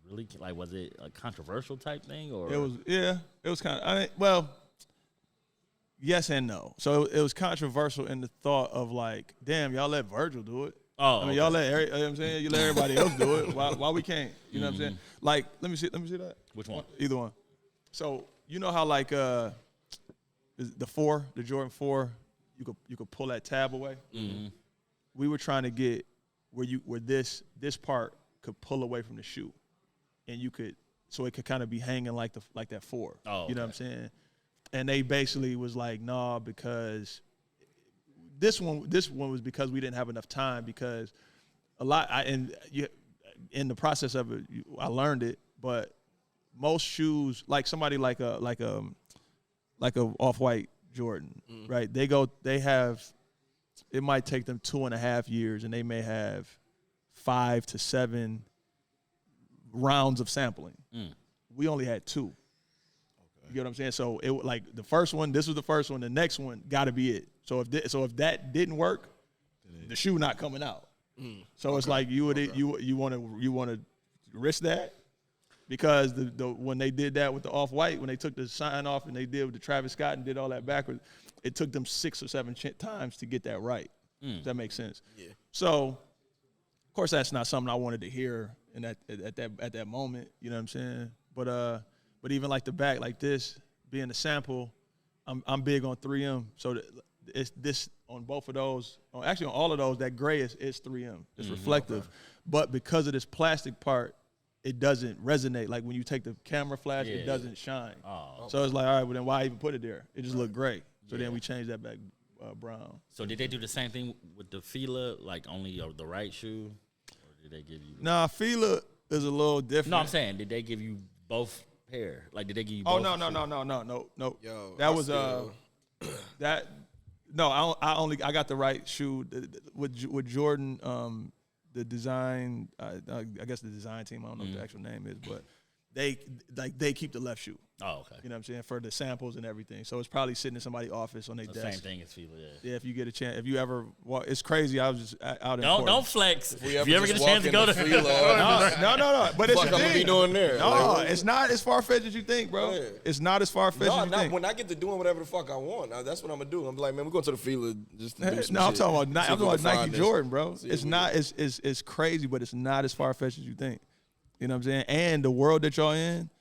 really, like, was it a controversial type thing, or it was kind of yes and no. So it was controversial in the thought of like, damn, y'all let Virgil do it. Oh, I mean, y'all let, you know what I'm saying? You let everybody else do it. Why we can't? You know what I'm saying? Like, let me see that. Which one? Either one. So you know how like the Jordan 4, you could pull that tab away. Mm-hmm. We were trying to get where this part could pull away from the shoe, and so it could kind of be hanging like that 4. Oh, you know what I'm saying? And they basically was like, nah, because this one was because we didn't have enough time, because in the process of it, I learned it, but most shoes, like somebody like a Off-White Jordan, right? It might take them 2.5 years, and they may have 5 to 7 rounds of sampling. We only had 2. You get what I'm saying? So it like the first one, this was the first one. The next one got to be it. So if that didn't work, the shoe not coming out. So it's like you want to risk that, because when they did that with the Off-White, when they took the sign off and they did with the Travis Scott and did all that backwards, it took them 6 or 7 times to get that right. Does that make sense? Yeah. So of course that's not something I wanted to hear at that moment. You know what I'm saying? But even like the back, like this being a sample, I'm big on 3M. So it's this on both of those. Actually, on all of those, that gray is 3M. It's reflective. Okay. But because of this plastic part, it doesn't resonate. Like when you take the camera flash, it doesn't shine. Oh, okay. So it's like, all right, well then why even put it there? It just looked gray. So then we changed that back brown. So did they do the same thing with the Fila, like only the right shoe? Or did they give you? Nah, Fila is a little different. No, I'm saying, did they give you both pair? Like, did they give you both? Oh, no. Yo, that was that. No, I got the right shoe with Jordan. The design, I guess the design team, I don't know what the actual name is, but they keep the left shoe. Oh, okay. You know what I'm saying? For the samples and everything. So it's probably sitting in somebody's office on their desk. Same thing as Fila, yeah. If you get a chance, if you ever walk, it's crazy. I was just out in Portland. Don't flex. If you ever get a chance to go to Fila. No. But it's what I'm gonna be doing there. No, it's not as far-fetched as you think, bro. Yeah. It's not as far-fetched as you think. When I get to doing whatever the fuck I want, that's what I'm gonna do. I'm like, man, we're going to the Fila just to do some No, I'm shit. talking about Nike Jordan, bro. It's not. It's crazy, but it's not as far-fetched as you think. You know what I'm saying? And the world that y'all in,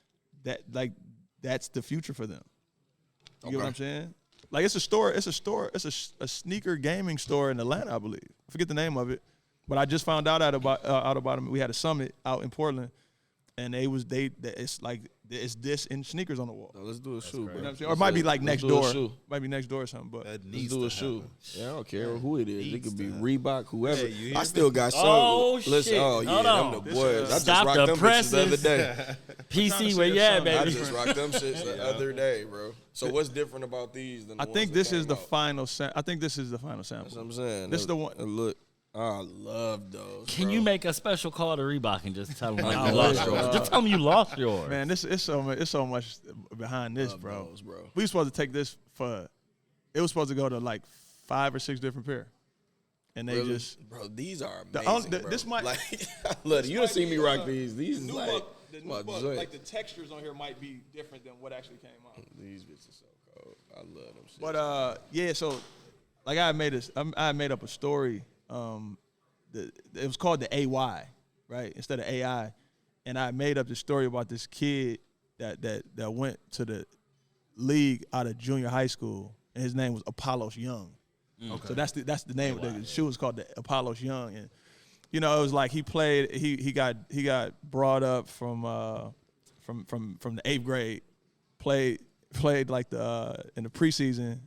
that's the future for them. You get what I'm saying? Like it's a sneaker gaming store in Atlanta, I believe. I forget the name of it, but I just found out about them. We had a summit out in Portland, and it's this in sneakers on the wall. No, let's do a shoe, bro. You know what I'm saying? Or it might be like next door. Might be next door or something. But let's do a shoe. Yeah, I don't care who it is. It could be Reebok, whoever. Hey, I still got some. Oh, shit. Listen, oh yeah, them the boys. I just Stop rocked the them presses. bitches the other day. PC, where you at, baby? I just rocked them shits the other day, bro. So what's different about these than the I think this is the final sample. I think this is the final sample. That's what I'm saying. This is the one. Look. I love those. Can you make a special call to Reebok and just tell them like you lost yours? Just tell them you lost yours. Man, it's so much behind this, bro. Those, bro. We were supposed to take this it was supposed to go to like 5 or 6 different pair. And they just bro, these are amazing, bro. This might like look, you don't see me rock these. These is like like the textures on here might be different than what actually came out. These bitches are so cold. I love them shit. But yeah, so like I made up a story. It was called the AY, right? Instead of AI. And I made up this story about this kid that went to the league out of junior high school, and his name was Apollos Young. Okay. So that's the name. The shoe was called the Apollos Young, and you know it was like he played. He got brought up from the 8th grade, played like in the preseason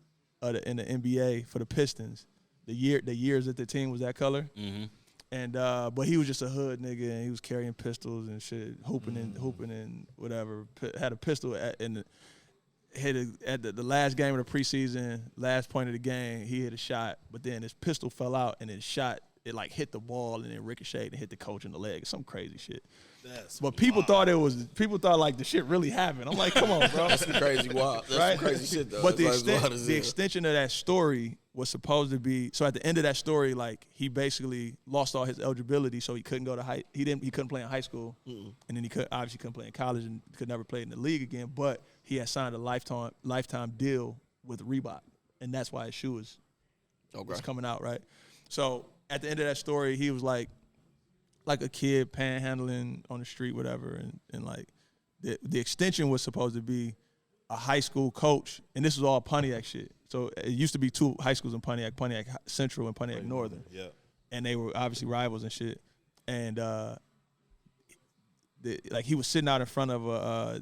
in the NBA for the Pistons. The years that the team was that color, and but he was just a hood nigga, and he was carrying pistols and shit, hooping and whatever. Had a pistol at the last game of the preseason, last point of the game. He hit a shot, but then his pistol fell out, and his shot like hit the ball and then ricocheted and hit the coach in the leg. Some crazy shit. But people thought like the shit really happened. I'm like, come on, bro. That's some crazy wild. That's right? some crazy shit though. But the extension of that story was supposed to be, so at the end of that story, like he basically lost all his eligibility, so he couldn't go to he couldn't play in high school, and then he obviously couldn't play in college and could never play in the league again. But he had signed a lifetime deal with Reebok, and that's why his shoe was coming out, right? So at the end of that story, he was like a kid panhandling on the street, whatever, and like the extension was supposed to be a high school coach, and this was all Pontiac shit. So it used to be 2 high schools in Pontiac Central and Pontiac Northern. Yeah. And they were obviously rivals and shit. And like he was sitting out in front of a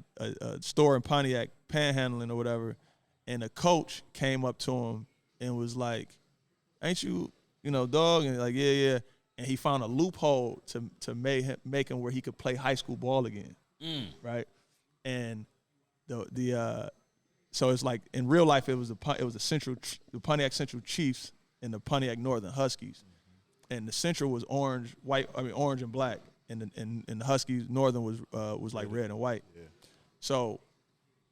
store in Pontiac panhandling or whatever, and a coach came up to him and was like, "Ain't you, dog?" And like, yeah. And he found a loophole to make him where he could play high school ball again, right? And so it's like in real life it was the Pontiac Central Chiefs and the Pontiac Northern Huskies, and the Central was orange and black, and the Huskies Northern was like red and white. Yeah. So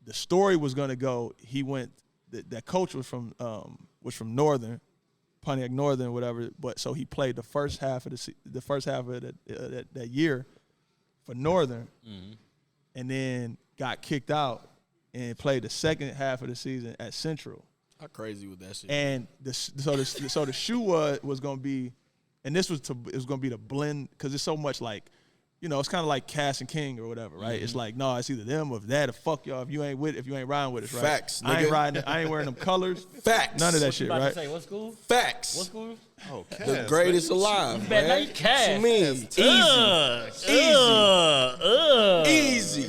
the story was gonna go. He went. That coach was from Northern, Pontiac Northern, whatever. But so he played the first half of that year for Northern, and then got kicked out and played the second half of the season at Central. How crazy was that shit? And so the shoe was gonna be, and it was gonna be the blend because it's so much like, it's kind of like Cass and King or whatever, right? It's like, no, it's either them or that, or fuck y'all if you ain't riding with us, right? Facts, I ain't nigga. riding. I ain't wearing them colors. Facts. None of that shit, About right? to say, what school? Facts. What school? Oh, Cass, The greatest alive, You better man. not Cass. What you mean? Easy.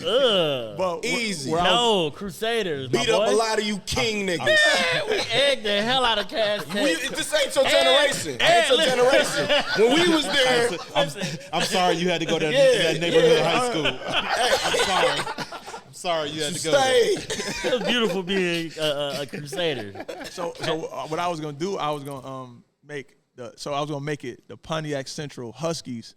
But Easy. where I was- No, Crusaders. my Beat up boy. a lot of you king niggas. Man, we egged the hell out of Cass. This ain't your generation. Ain't your generation. When we was there, I'm sorry you had to go to that neighborhood high school. I'm sorry you had to go there. stay. It was beautiful being a Crusader. So what I was gonna do, I was gonna make it the Pontiac Central Huskies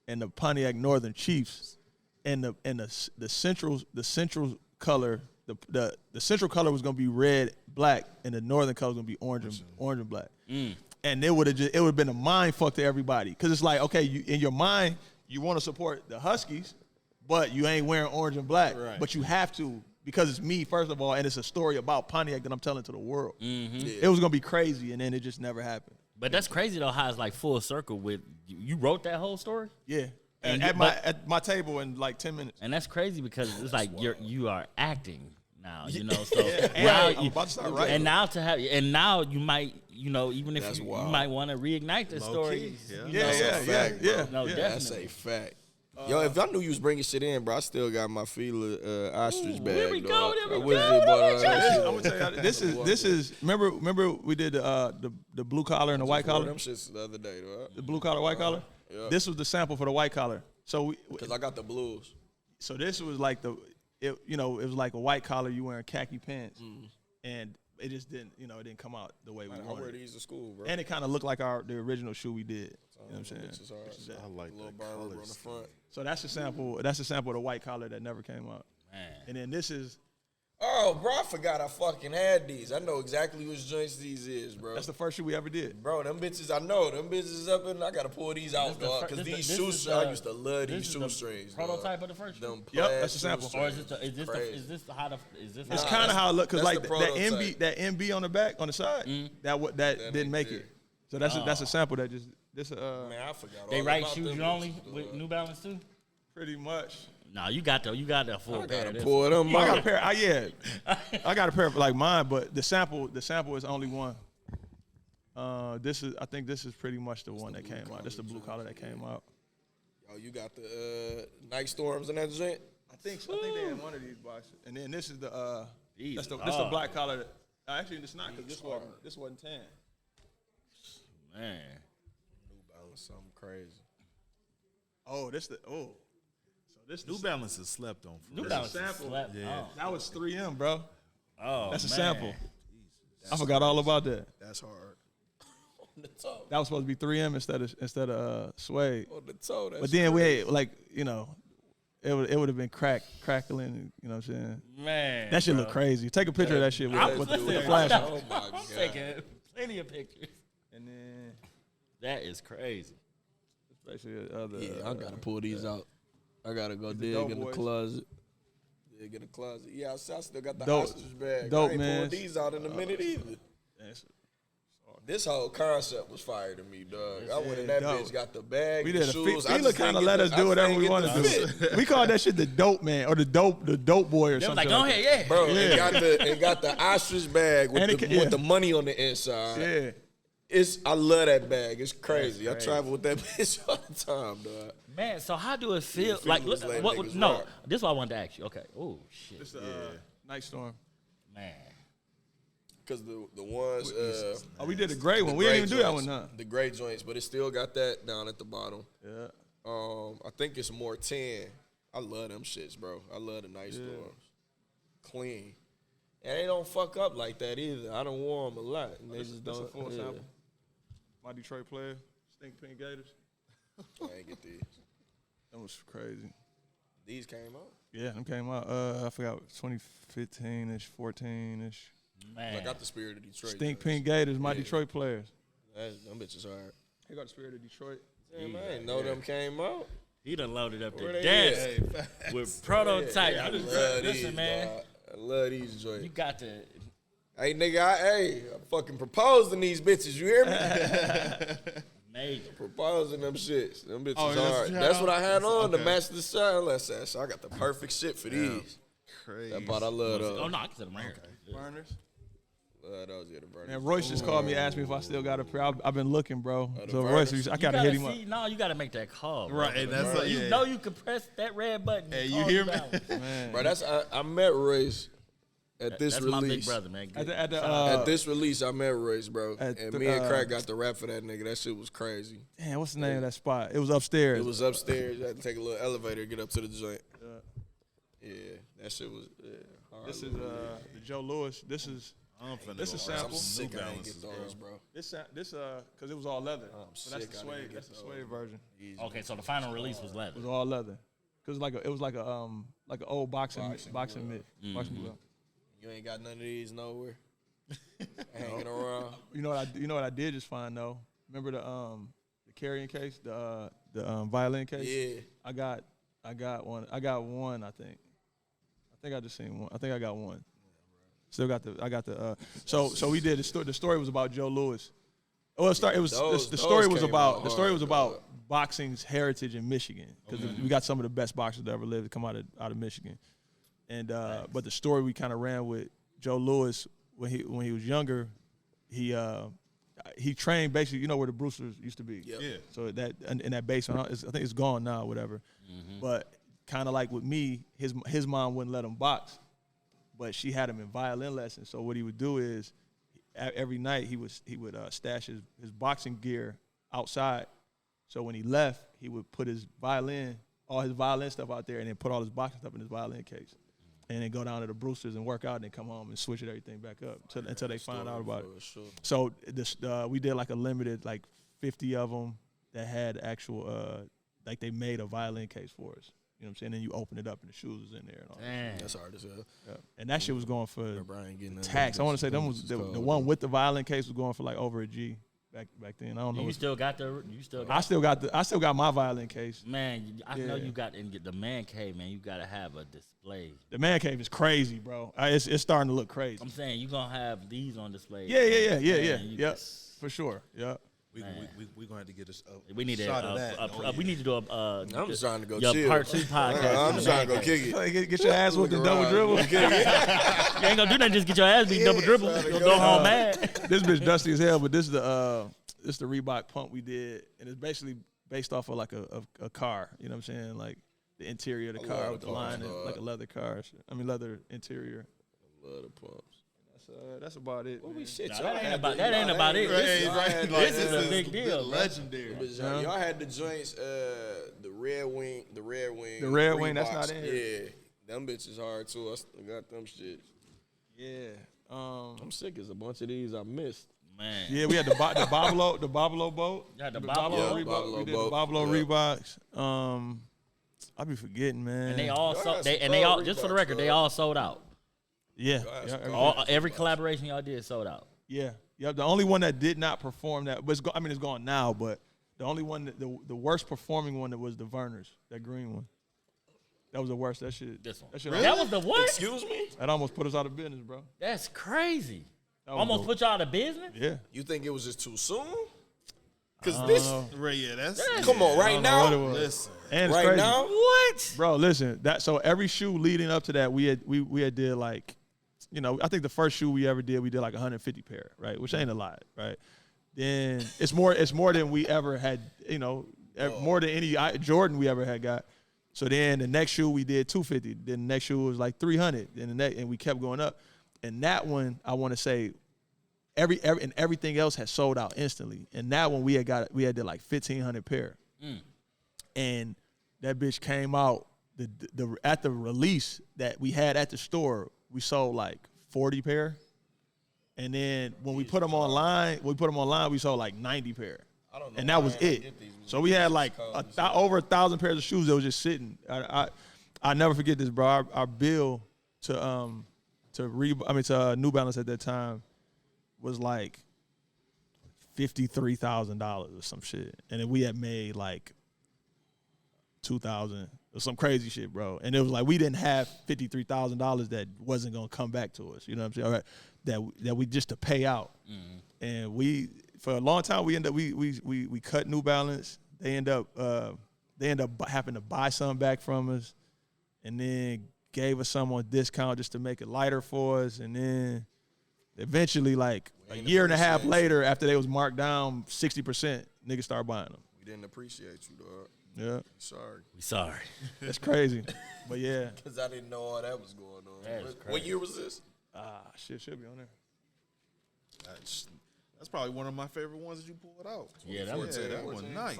and the Pontiac Northern Chiefs, and the central color the central color was gonna be red, black, and the northern color was gonna be orange and black. And it would have been a mind fuck to everybody, because it's like, okay, in your mind you want to support the Huskies, but you ain't wearing orange and black, Right. but you have to, because it's me first of all, and it's a story about Pontiac that I'm telling to the world. Yeah. It was gonna be crazy, and then it just never happened. But that's crazy though, how it's like full circle with you wrote that whole story, Yeah, And at my table in like 10 minutes. and that's crazy because it's like you are acting now, So And now I'm about to start writing. and now you might, even if That's you wild. might want to reignite the story. key, yeah. you Yeah, know, yeah, fact, yeah, bro. yeah. No, yeah. That's definitely. a fact. Yo, if I knew you was bringing shit in, bro, I still got my feeler ostrich bag. There we go, dog. there we I go, wish there it, but, we go. I'm gonna tell you, this is remember we did the blue collar and the white collar, Them shits the other day, dog. the blue collar, white collar. Yeah. This was the sample for the white collar. So Cause I got the blues. so this was like it was like a white collar, you wearing khaki pants, and it just didn't, it didn't come out the way we I wear wanted. these to school, bro. And it kind of looked like the original shoe we did. You know what I'm saying? Bitches hard. I like Little that bar color rubber on the scheme. front. So that's the sample. That's the sample of the white collar that never came out. Man. And then this is Oh, bro, I forgot I fucking had these. I know exactly which joints these is, bro. that's the first shoe we ever did. Bro, them bitches, I know. Them bitches up in, I gotta pull these out, dog. Because these shoes, I used to love these shoestrings. Prototype of the first Them Yep, plaid that's the sample. Or is shoestrings. this Crazy. It's Nah, kind of how it looked, because that's like the that prototype. MB on the back on the side that didn't make it. So that's a sample that just Man, I forgot They all write about shoes them only bitches, with dog. New Balance too? pretty much. No, you got the full I pair. gotta of this. pull them I got a out. pair. I got a pair of like mine, but the sample is only one. I think this is pretty much the one that came out. This is the blue collar that came out. Oh, you got the Night Storms in that joint? I think they had one of these boxes, and then this is the These this the hard. black collar. Actually, it's not, because this wasn't tan. Man. New Balance, something crazy. So this New Balance is slept on. For New real. Balance sample. slept. Yeah. that was 3M, bro. Oh, That's a man. sample. I forgot all about that. That's hard. On the toe. That was supposed to be 3M instead of Suede. On the toe. That's But then we had, like, it would have been crackling. You know what I'm saying? Man. That shit bro. look crazy. Take a picture of that shit with the it. flash. Oh, my I'm God. taking plenty of pictures. And then That is crazy. basically the other. Yeah, I gotta pull these out. I gotta go the dig dope in the boys. closet. Dig in the closet. Yeah, I still got the Dope- ostrich bag. dope I ain't man. pulled these out in a minute either. It's all This whole concept was fire to me, dog. I went in that dope. bitch, got the bag, We the did a shoes. FEMA kind of let us do whatever we want to do. We call that shit the dope man or the dope boy or They was something. like, go ahead, yeah. Bro, it got the ostrich bag with the money on the inside. Yeah. I love that bag. It's crazy. I travel with that bitch all the time, dog. Man, so how do it feel? feel Like, this like what? niggas No, rock. this is what I wanted to ask you. Okay. Oh shit. It's Night Storm. Man. Because the ones, We did a gray one. We gray didn't even do that joints, one, huh? The gray joints, but it still got that down at the bottom. Yeah. I think it's more 10. I love them shits, bro. I love the Night Storms. Clean. And they don't fuck up like that either. I don't wear them a lot. And they just That's a don't. full sample. My Detroit player, Stink Pink Gators. I ain't get these. That was crazy. These came out. Yeah, them came out. I forgot 2015-ish, 14-ish. Man. I got the Spirit of Detroit. Stink joints. Pink Gators, my Detroit players. Them bitches hard. He got the Spirit of Detroit. Damn, I didn't know them came out. He done loaded up Where the they desk with prototype. I love Listen, these, man. dog. I love these joints. You got to. Hey, nigga, I fucking proposing these bitches. You hear me? Major. Proposing them shits. Them bitches Oh, that's hard. what you had That's on? what I had on to Okay. match the shine. So I got the perfect shit for these. Crazy. That part I love those. Oh no, I can set them right here. Burners. Love those, yeah, the burners. And Royce just called me, asked me if I still got a pair. I've been looking, bro. the So burners? Royce, I You gotta hit him up. see, no, you gotta make that call, bro. Right, and that's like, You know you can press that red button. Hey, and you call hear me? out. Man. Bro, I met Royce at this That's release. my big brother, man. At the, At this release, I met Royce, bro. At And the, me and Crack got the rap for that nigga. That shit was crazy. damn, what's the name of that spot? It was upstairs. It was upstairs. You had to take a little elevator to get up to the joint. Yeah, that shit was hard. This is the Joe Lewis. This is This is is sample. I'm sick I didn't get those, bro. this because it was all leather. So that's sick the I suede. didn't That's get the suede version. Okay, so the final release was It leather. was all leather. Cause it was like an old boxing mitt. Boxing glove. You ain't got none of these nowhere. Hanging around. You know what I did just find though. Remember the carrying case, the violin case. Yeah. I got one. I got one. I think I just seen one. I think I got one. Still got the. So we did the story was about Joe Lewis. Well, the story was about boxing's heritage in Michigan because we got some of the best boxers that ever lived to come out of Michigan, and but the story we kind of ran with Joe Lewis when he was younger, he trained basically, you know where the Brewsters used to be. Yep. Yeah. So that in that basement, I think it's gone now, whatever. But kind of like with me, his mom wouldn't let him box, but she had him in violin lessons. So what he would do is every night he would stash his boxing gear outside. So when he left, he would put all his violin stuff out there, and then put all his boxing stuff in his violin case, and then go down to the Brewsters and work out, and then come home and switch everything back up until they find out about it. Sure. So we did like a limited 50 of them that had actual like they made a violin case for us. You know what I'm saying? Then you open it up and the shoes is in there and all. Damn. That's hard as hell. Yeah. And that shit was going for Brian getting tax. I want to say the one with the violin case was going for like over a G back then. I don't know. You still got I still got my violin case. Man, I know Yeah. you got in the man cave, man. You gotta have a display. The man cave is crazy, bro. It's starting to look crazy. I'm saying you gonna have these on display. Yeah. Man, Yep. For sure. Yep. We gonna have to get We need shot of that. we need to do a. I'm just trying to go your chill. part 2 podcast. I'm just trying to go kick it. Get your ass with the double dribble. You ain't gonna do nothing. Just get your ass beat, double dribble. trying to You'll go go home mad. This bitch dusty as hell, but this is the Reebok pump we did, and it's basically based off of like a car. You know what I'm saying? Like the interior of the car love with the the line, pumps, and dog. like a leather car. Leather interior. Love the pumps. That's about it. What we man. shit? Nah, y'all that had ain't about the- that. Ain't y'all about had it. the- This y'all had the- this is a big deal, bro. legendary. Y'all had the joints, the red wing. The red wing, that's Reeboks. not in here. Yeah, them bitches hard too. I still got them shit. Yeah. I'm sick as a bunch of these I missed. Man. Yeah, we had the Bobolo boat. Yeah, the Bobolo Bobolo. Yeah, Reebok. Bobolo We did boat. the Bobolo Yeah. Reeboks. I be forgetting, man. And they all Y'all sold. had They some all cold just for the Reeboks, record, they dog. all sold out. yeah. Y'all had Yeah, some every- cold Every collaboration y'all did sold out. Yeah. The only one that did not perform that, but it's gone now. But the only one, the worst performing one, that was the Verners, that green one. That was the worst. That shit. This one. That shit. That was the worst. Excuse me? That almost put us out of business, bro. That's crazy. Almost put y'all out of business? Yeah. You think it was just too soon? Because this, Yeah, that's come on, right now, listen. And it's right crazy. now, What? Bro, listen. So every shoe leading up to that, we had did like, you know, I think the first shoe we ever did, we did like 150 pair, right? Which ain't a lot, right? Then it's more than we ever had, you know, more than any Jordan we ever had got. So then the next shoe we did 250. Then the next shoe was like 300. And we kept going up. And that one, I want to say, and everything else had sold out instantly. And that one we had did like 1,500 pair. And that bitch came out at the release that we had at the store. We sold like 40 pair. And then when we put them online, we sold like 90 pair. I don't know. And that was it. So we had like over 1,000 pairs of shoes that was just sitting. I never forget this, bro. Our bill to New Balance at that time was like $53,000 or some shit, and then we had made like 2,000 or some crazy shit, bro. And it was like we didn't have $53,000 that wasn't gonna come back to us. You know what I'm saying? All right, that we just to pay out. And we for a long time we cut New Balance. They end up having to buy some back from us, and then gave us some on discount just to make it lighter for us, and then eventually, like a year and a half later, after they was marked down 60%, niggas started buying them. we didn't appreciate you, dog. Yeah, Sorry. We sorry. that's crazy. But yeah, Because I didn't know all that was going on. That's What crazy. year was this? shit should be on there. That's probably one of my favorite ones that you pulled out. Yeah, that was that was nice.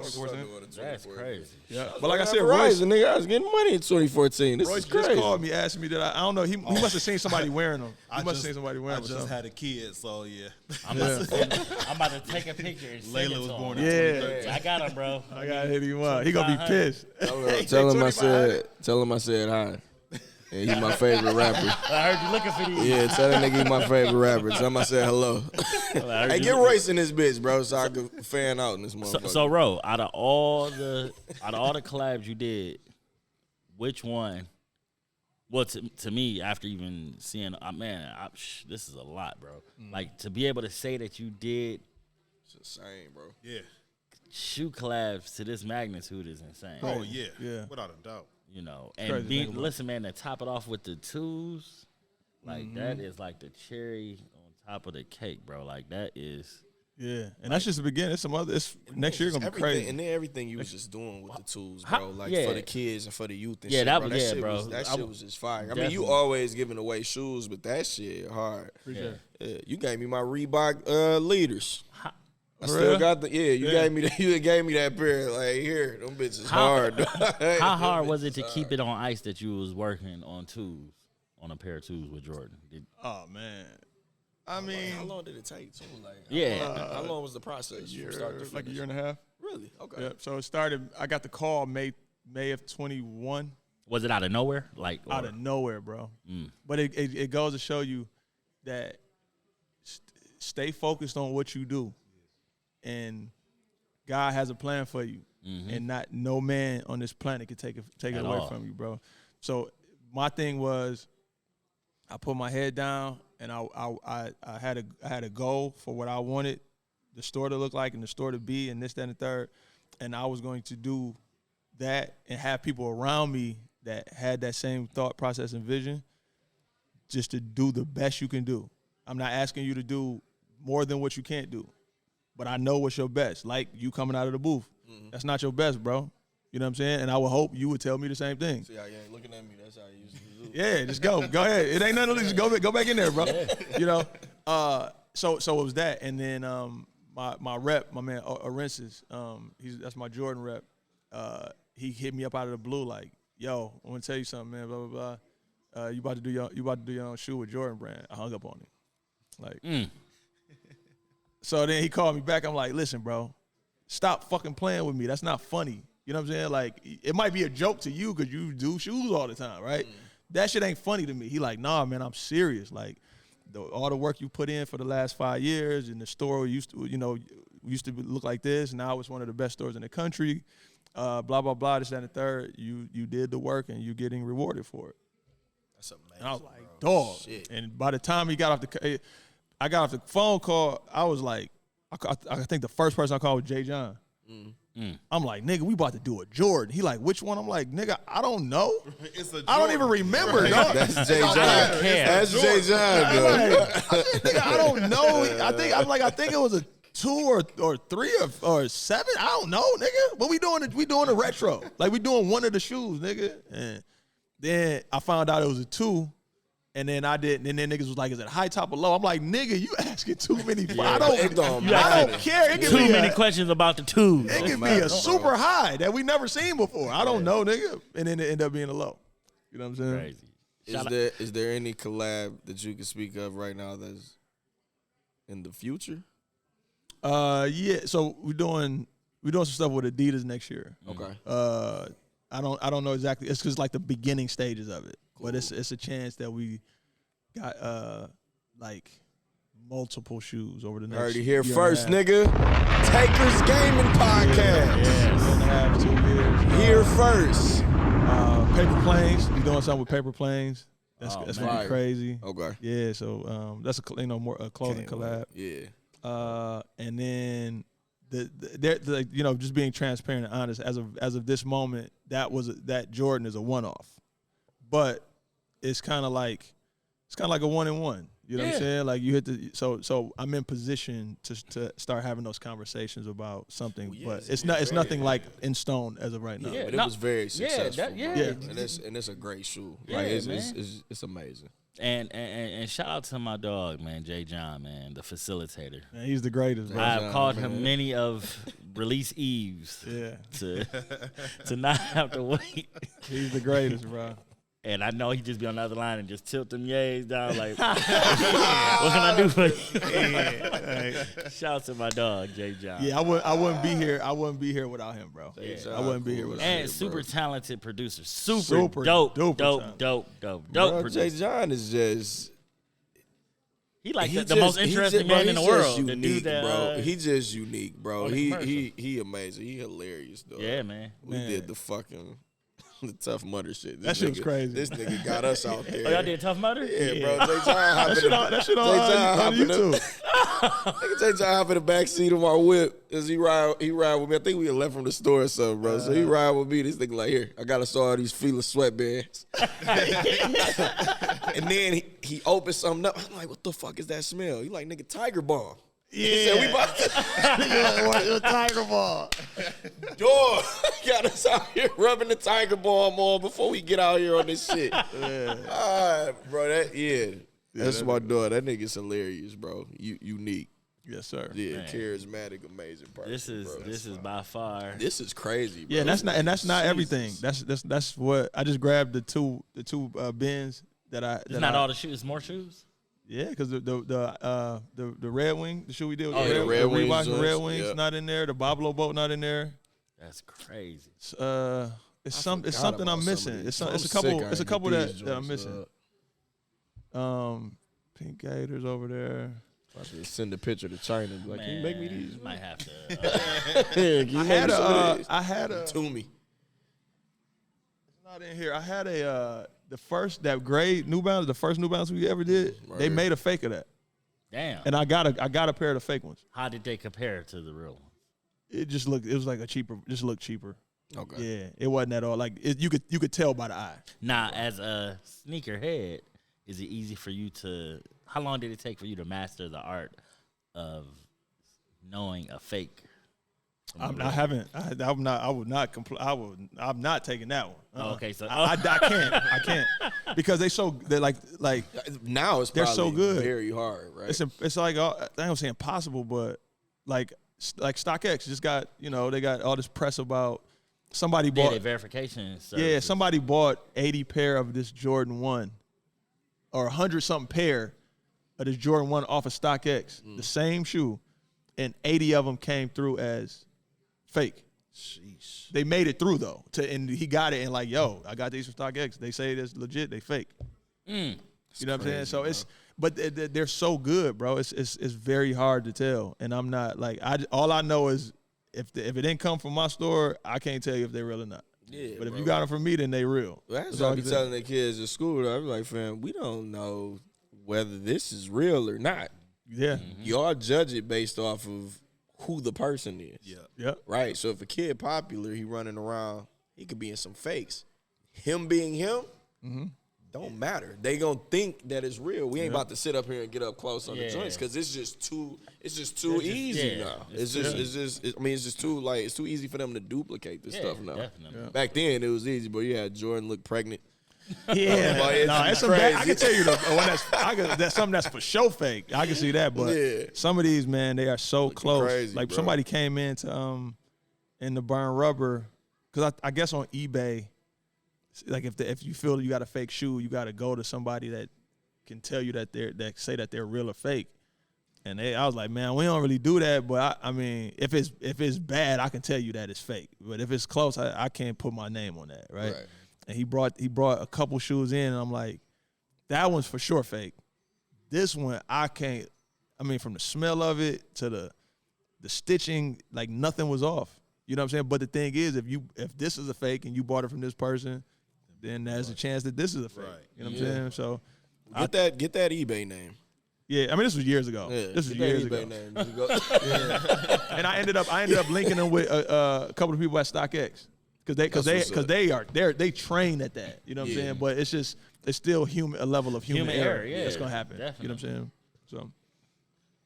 That's crazy. Yeah, but like I said, Royce, Royce, nigga, I was getting money in 2014. This Royce is just crazy. called me asking me that I don't know. He must have seen somebody wearing them. He must have seen somebody I wearing them. just had a kid, so yeah. I'm about to take a picture and send Layla it was to born him. in Yeah. 2013. I got him, bro. I gotta hit him up. He gonna be pissed. Tell him I said hi. And he's my favorite rapper. I heard you looking for these. Yeah, tell that nigga he's my favorite rapper. Tell him I said hello. Hey, get Royce in this bitch, bro, so I can fan out in this motherfucker. So, Ro, out of all the collabs you did, which one? Well, to me, after even seeing, this is a lot, bro. Like to be able to say that you did It's insane, bro. Yeah. shoe collabs to this magnitude is insane. Oh yeah. Yeah. Without a doubt. You know, crazy and to think about. listen, man, to top it off with the twos, like that is like the cherry on top of the cake, bro. Like that is. Yeah, and that's just the beginning. It's some other. It's next year gonna be crazy. And then everything you was just doing with the tools, bro, like yeah. for the kids and for the youth and Yeah, shit, that bro. was- yeah, shit bro. was, that shit was just fire. I mean, Definitely. you always giving away shoes, but that shit hard. Yeah. Yeah, you gave me my Reebok leaders. I For still real? got the you gave me that pair. Like here, them bitches hard. dog. How hard was it to keep it on ice that you was working on twos, on a pair of twos with Jordan? Oh man, I mean, How long did it take too? Like, Yeah. how long was the process? from start to like a finish? year and a half. Really? Okay. Yeah. So it started. I got the call May of 21. Was it out of nowhere? Like Out of nowhere, bro. But it goes to show you that stay focused on what you do, and God has a plan for you, and not no man on this planet can take it At away all. from you, bro. So my thing was, I put my head down, and I had a goal for what I wanted the store to look like and the store to be, and this, that, and the third, and I was going to do that and have people around me that had that same thought process and vision, just to do the best you can do. I'm not asking you to do more than what you can't do, but I know what's your best. Like you coming out of the booth, that's not your best, bro. You know what I'm saying? And I would hope you would tell me the same thing. See how you ain't looking at me? That's how you used to do. Yeah, just go ahead. It ain't nothing. Just go back in there, bro. You know. So it was that, and then my rep, my man Arences, that's my Jordan rep. He hit me up out of the blue like, "Yo, I want to tell you something, man. Blah blah blah. You about to do your own shoe with Jordan brand." I hung up on him, like. So then he called me back. I'm like, "Listen, bro, stop fucking playing with me. That's not funny. You know what I'm saying? Like, it might be a joke to you because you do shoes all the time, right? That shit ain't funny to me." He like, "Nah, man, I'm serious. Like, all the work you put in for the last 5 years, and the store used to look like this. Now it's one of the best stores in the country. Blah blah blah. This, that, and the third. You did the work, and you're getting rewarded for it." That's amazing. And I was like, "Dog." Shit. And by the time he got off I got off the phone call. I was like, I think the first person I called was Jay John. I'm like, nigga, we about to do a Jordan. He like, which one? I'm like, nigga, I don't know. I don't even remember. Dog. That's Jay John. That's Jay John, though. Nigga, I don't know. I think it was a 2 or 3 or 7. I don't know, nigga. But we doing a retro. Like we doing one of the shoes, nigga. And then I found out it was a 2. And then I did, and then niggas was like, "Is it high, top, or low?" I'm like, "Nigga, you asking too many. I don't care. It Too many questions about the twos. It can be a super high that we never seen before. I don't know, nigga, and then it end up being a low. You know what I'm saying? Crazy. Is there any collab that you can speak of right now that's in the future? Yeah. So we're doing some stuff with Adidas next year. Okay. I don't know exactly. It's because like the beginning stages of it. But it's a chance that we got like multiple shoes over the next. Heard it here first, nigga. Takers Gaming Podcast. Yeah, 1.5, 2 years. Here first. Paper Planes. We doing something with Paper Planes. That's gonna be crazy. Okay. Yeah. So that's a clothing collab. Yeah. And then the just being transparent and honest. As of this moment, that Jordan is a one-off, but it's kind of like a 1-in-1. You know what I'm saying? Like you hit the so I'm in position to start having those conversations about something, but it's nothing like in stone as of right now. Yeah, but it was very successful. And it's a great shoe. Yeah, like man. it's amazing. And shout out to my dog, man, Jay John, man, the facilitator. Man, he's the greatest. Bro. I've called him many of release eves. Yeah. To not have to wait. He's the greatest, bro. And I know he just be on the other line and just tilt them yays down like, what can I do for you? Shout out to my dog, Jay John. Yeah, I wouldn't be here. I wouldn't be here without him, bro. Yeah. I wouldn't be here without him. And super talented producer. Super Super dope Bro, producer. Jay John is just He like the most interesting man in the world. Unique, the dude that, bro. He just unique, bro. the He amazing. He hilarious, though. Yeah, man. We did the fucking the Tough Mudder shit. That shit was crazy. This nigga got us out there. Oh, y'all did Tough Mudder? Yeah, bro. Jay John hopping That shit on YouTube. Nigga Jay John hop in the back seat of our whip as he ride with me. I think we had left from the store or something, bro. So he ride with me. This nigga like, here, I gotta saw all these Fila sweatbands. And then he opens something up. I'm like, what the fuck is that smell? He like, nigga, Tiger Balm. Yeah. He said, we about to Tiger Ball. Dog got us out here rubbing the Tiger Balm on before we get out here on this shit. Yeah. Bro, that's my dog. That nigga's hilarious, bro. Unique. Yes, sir. Yeah, Man. Charismatic, amazing person. This is by far. This is crazy, bro. Yeah, that's not everything. That's what I just grabbed the two bins that I. It's not all the shoes. More shoes. Yeah, because the Red Wing, the shoe we did with the the Red Wings Reebok joints, Red Wings yeah. not in there. The Boblo boat not in there. That's crazy. It's something I'm missing. It's a couple that I'm missing. Pink Gators over there. I should send a picture to China. Like, can you make me these? Might have to. I had a to me. It's not in here. I had the first that gray New Balance, the first New Balance we ever did. Right. They made a fake of that, Damn. and I got a pair of the fake ones. How did they compare to the real one? It was like a cheaper. Just looked cheaper. Okay. Yeah, it wasn't at all. Like you could tell by the eye. Now, as a sneakerhead, is it easy for you to? How long did it take for you to master the art of knowing a fake? I'm not taking that one. Oh, okay, so I can't because they're like Now it's they're probably so good. very hard, right? It's like I don't say impossible, but like StockX just got they got all this press about somebody bought a verification services. Yeah, somebody bought 80 pair of this Jordan 1 or 100 something pair of this Jordan 1 off of StockX, the same shoe, and 80 of them came through as fake. Sheesh. They made it through though, and he got it and like, yo, I got these from StockX. They say it's legit. They fake. You know what I'm saying? So but they're so good, bro. It's very hard to tell, and I'm not like all I know is if it didn't come from my store, I can't tell you if they're real or not. Yeah, but if bro. you got them from me, then they real. That's what I be telling the kids at school. I be like, fam, we don't know whether this is real or not. Yeah. Y'all judge it based off of who the person is. Yeah. Yep. Right? So if a kid popular, he running around, he could be in some fakes. Him being him, don't matter. They gonna think that it's real. We ain't about to sit up here and get up close on the joints because it's just too easy now. It's just too like it's too easy for them to duplicate this stuff now. Definitely. Yeah. Back then it was easy, but yeah, Jordan looked pregnant. Yeah, no, it's some crazy. I can tell you that's something that's for show fake. I can see that, but some of these, man, they are so close. Crazy, like bro. somebody came into in the Burn Rubber, because I guess on eBay, like if you feel you got a fake shoe, you got to go to somebody that can tell you that they're real or fake. And I was like, man, we don't really do that. But I mean, if it's bad, I can tell you that it's fake. But if it's close, I can't put my name on that, right? And he brought a couple shoes in, and I'm like, that one's for sure fake. This one, I can't. I mean, from the smell of it to the stitching, like nothing was off. You know what I'm saying? But the thing is, if this is a fake and you bought it from this person, then there's a chance that this is a fake. Right. You know what I'm saying? So Get that eBay name. Yeah, I mean, this was years ago. Yeah, this was years ago. Name. And I ended up linking them with a couple of people at StockX. Because they train at that, you know what I'm saying. But it's still a level of human error that's gonna happen. Definitely. You know what I'm saying? So,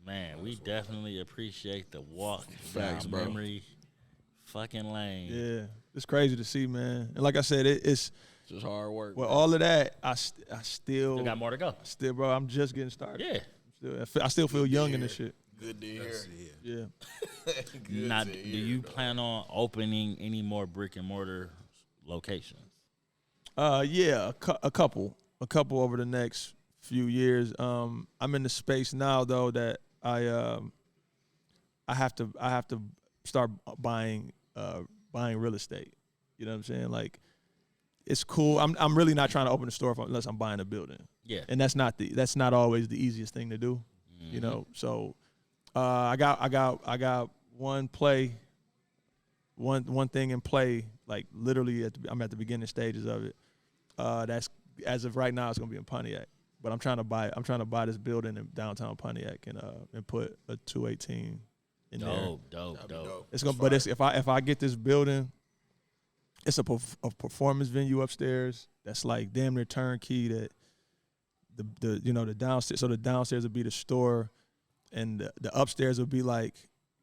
man, we definitely appreciate the walk Facts, down bro. memory fucking lane. yeah, it's crazy to see, man. And like I said, it's just hard work. With all of that, I still got more to go. Bro, I'm just getting started. Yeah, I still feel young in this shit. Good to hear. Yeah. Now, do you plan on opening any more brick and mortar locations? Yeah, a couple over the next few years. I'm in the space now though that I have to start buying real estate. You know what I'm saying? Like, it's cool. I'm really not trying to open a store unless I'm buying a building. Yeah, and that's not always the easiest thing to do. You know, so I got one thing in play. Like literally, I'm at the beginning stages of it. That's as of right now, it's gonna be in Pontiac. But I'm trying to buy this building in downtown Pontiac and put a 218 in there. Dope. It's gonna, but if I get this building, it's a performance venue upstairs that's like damn near turnkey. That the downstairs, so the downstairs would be the store, and the upstairs would be like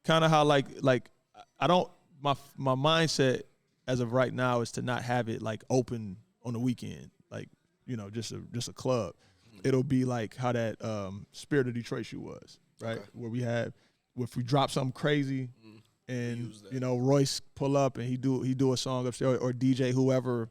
kind of how like I don't my mindset as of right now is to not have it like open on the weekend, like just a club. It'll be like how that Spirit of Detroit shoe was, right? Okay. Where if we drop something crazy and Royce pull up and he do a song upstairs, or DJ whoever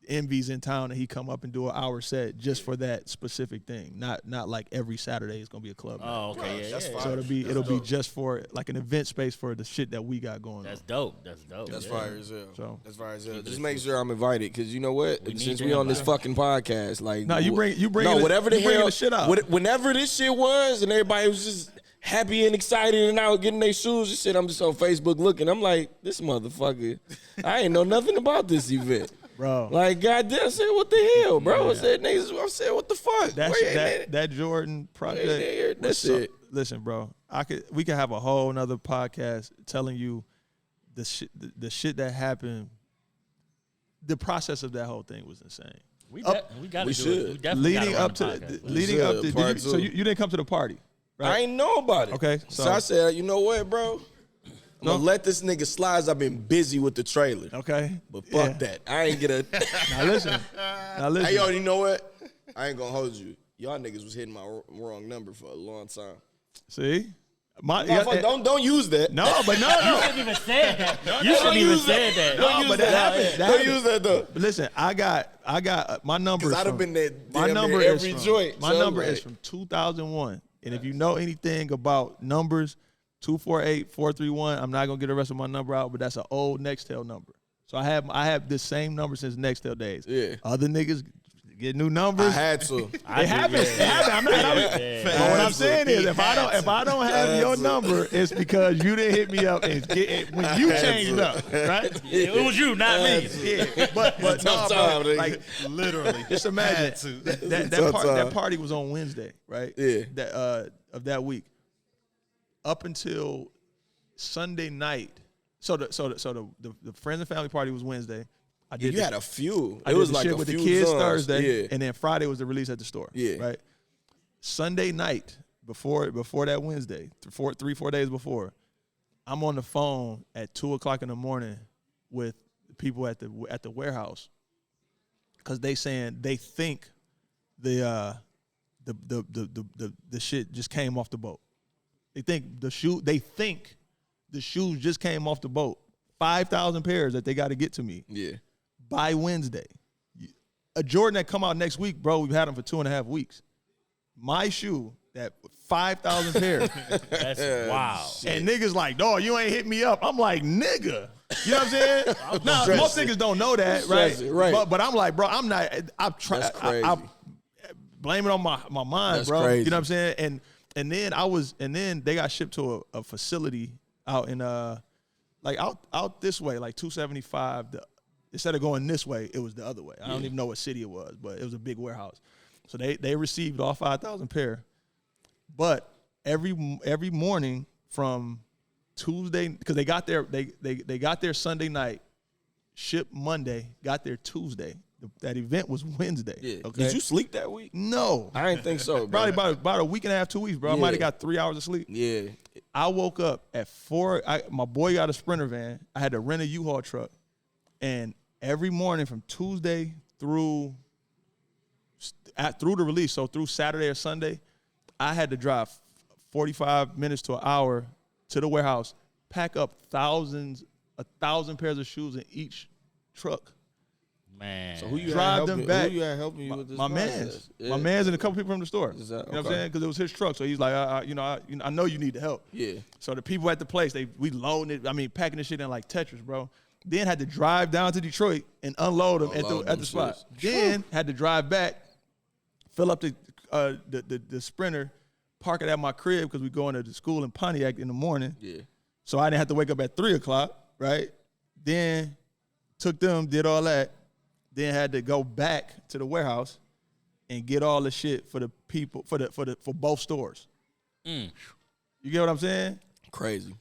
Envy's in town and he come up and do an hour set just for that specific thing. Not like every Saturday is gonna be a club night. Oh, okay, yeah. So it'll be just for like an event space for the shit that we got going on. That's dope. That's fire as hell. So that's fire as hell. Just make sure I'm invited, because you know what? Since we on this fucking podcast, like you bring whatever the hell the shit out. Whenever this shit was, and everybody was just happy and excited and out getting their shoes and shit, I'm just on Facebook looking. I'm like, this motherfucker, I ain't know nothing about this event. Bro, like, goddamn, I said, what the hell, bro? I said, what the fuck? That Jordan project. That's it. Listen, bro, we could have a whole nother podcast telling you the shit that happened. The process of that whole thing was insane. We got to do it. We definitely leading up to so you didn't come to the party, right? I ain't know about it. Okay, so I said, you know what, bro? I'm gonna let this nigga slide. I've been busy with the trailer. Okay. But fuck that. I ain't get a Now listen. Hey, yo, you know what? I ain't gonna hold you. Y'all niggas was hitting my wrong number for a long time. See? Don't use that. No, but no. You shouldn't even say that. You shouldn't even say that. No, but that happened. Don't use that though. But listen, I got my number. I'd have been there. My number every joint. My number is from 2001, and if you know anything about numbers, 248-431. I'm not gonna get the rest of my number out, but that's an old Nextel number. So I have this same number since Nextel days. Yeah. Other niggas Get new numbers. I had to. It happens. It happens. But what I'm saying is, if I don't have your number, it's because you didn't hit me up and when you changed up, right? It was you, not me. Yeah, but no, bro, like Literally. just imagine that party was on Wednesday, right? Yeah. That of that week, up until Sunday night. So the friends and family party was Wednesday. You had a few. It was like with the kids Thursday, and then Friday was the release at the store. Yeah, right. Sunday night before that Wednesday, 4 days before, I'm on the phone at 2:00 in the morning with people at the warehouse because they saying they think the shit just came off the boat. They think the shoes just came off the boat. 5,000 pairs that they got to get to me. Yeah. By Wednesday. A Jordan that come out next week, bro, we've had them for 2.5 weeks. My shoe, that 5,000 pairs. That's wow. And niggas like, dog, you ain't hit me up. I'm like, nigga. You know what I'm saying? Now, most niggas don't know that, right? But I'm like, bro, I'm not. I blame it on my mind, That's bro. crazy. You know what I'm saying? And then they got shipped to a facility out in out this way, like 275. Instead of going this way, it was the other way. I don't even know what city it was, but it was a big warehouse. So they received all 5,000 pair. But every morning from Tuesday, because they got there Sunday night, shipped Monday, got there Tuesday. That event was Wednesday. Yeah. Okay? Did you sleep that week? No. I didn't think so, bro. Probably about a week and a half, 2 weeks, bro. I might have got 3 hours of sleep. Yeah. I woke up at 4. My boy got a Sprinter van. I had to rent a U-Haul truck. And every morning from Tuesday through the release, so through Saturday or Sunday, I had to drive 45 minutes to an hour to the warehouse, pack up 1,000 pairs of shoes in each truck. Man. So who you drive them back? Who you had helping you with this? My man's. Yeah. My man's and a couple people from the store. You know what I'm saying? Because it was his truck. So he's like, I know you need the help. Yeah. So the people at the place, we loading it. Packing this shit in like Tetris, bro. Then had to drive down to Detroit and unload them at the spot. Then had to drive back, fill up the Sprinter, park it at my crib because we going to the school in Pontiac in the morning. Yeah. So I didn't have to wake up at 3:00, right? Then took them, did all that. Then had to go back to the warehouse and get all the shit for the people for both stores. You get what I'm saying? Crazy,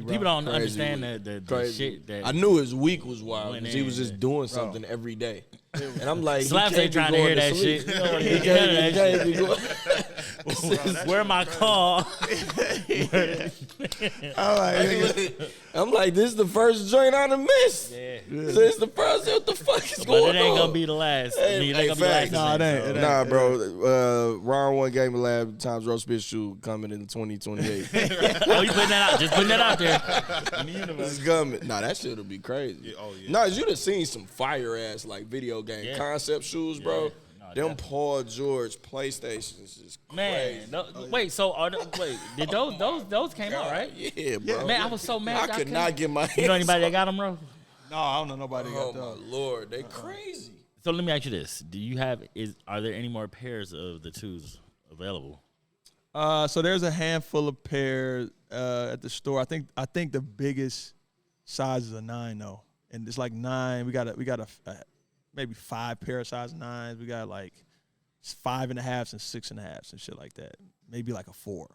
bro. People don't understand the shit that I knew his week was wild because he was just doing something every day. And I'm like, Slapz ain't trying to hear that shit. He can't be going. Where my call? I'm like, this is the first joint I done missed. Yeah. So it's the first. What the fuck is going on? But it ain't gonna be the last. It ain't gonna be the last. Nah, it ain't. Nah, bro. Round 1 Game of Lab times roast bitch shoe coming in 2028. Oh, you putting that out? Just putting that out there. In the universe. It's coming. Nah, that shit'll be crazy. Yeah, oh yeah. Nah, you'd have seen some fire ass like video game concept shoes, bro. No, them Paul George PlayStations is crazy. Man, wait. So did those came out, right? Yeah, bro. Man, I was so mad. I could not get my hands. You know anybody that got them, bro? No, I don't know nobody Oh got those. my lord, they crazy. So let me ask you this: are there any more pairs of the twos available? So there's a handful of pairs at the store. I think the biggest size is a 9 though, and it's like 9. We got a maybe 5 pair of size 9s. We got like 5.5s and 6.5s and shit like that. Maybe like a 4. You know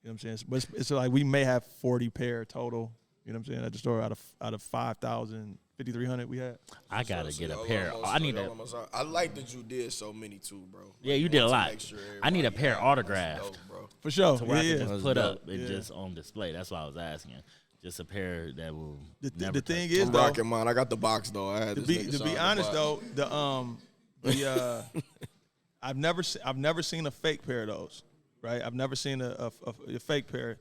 what I'm saying? But it's like we may have 40 pair total. You know what I'm saying? At the store out of 5,000, 5,300 we had. I gotta get a pair. I need that. I like that you did so many too, bro. Yeah, you did a lot. I need a pair autographed. For sure. So where I can just put up and just on display. That's why I was asking. Just a pair that will. The thing is, I'm though, rocking mine. I got the box though. I had to be honest though, I've never seen a fake pair of those. Right, I've never seen a fake pair.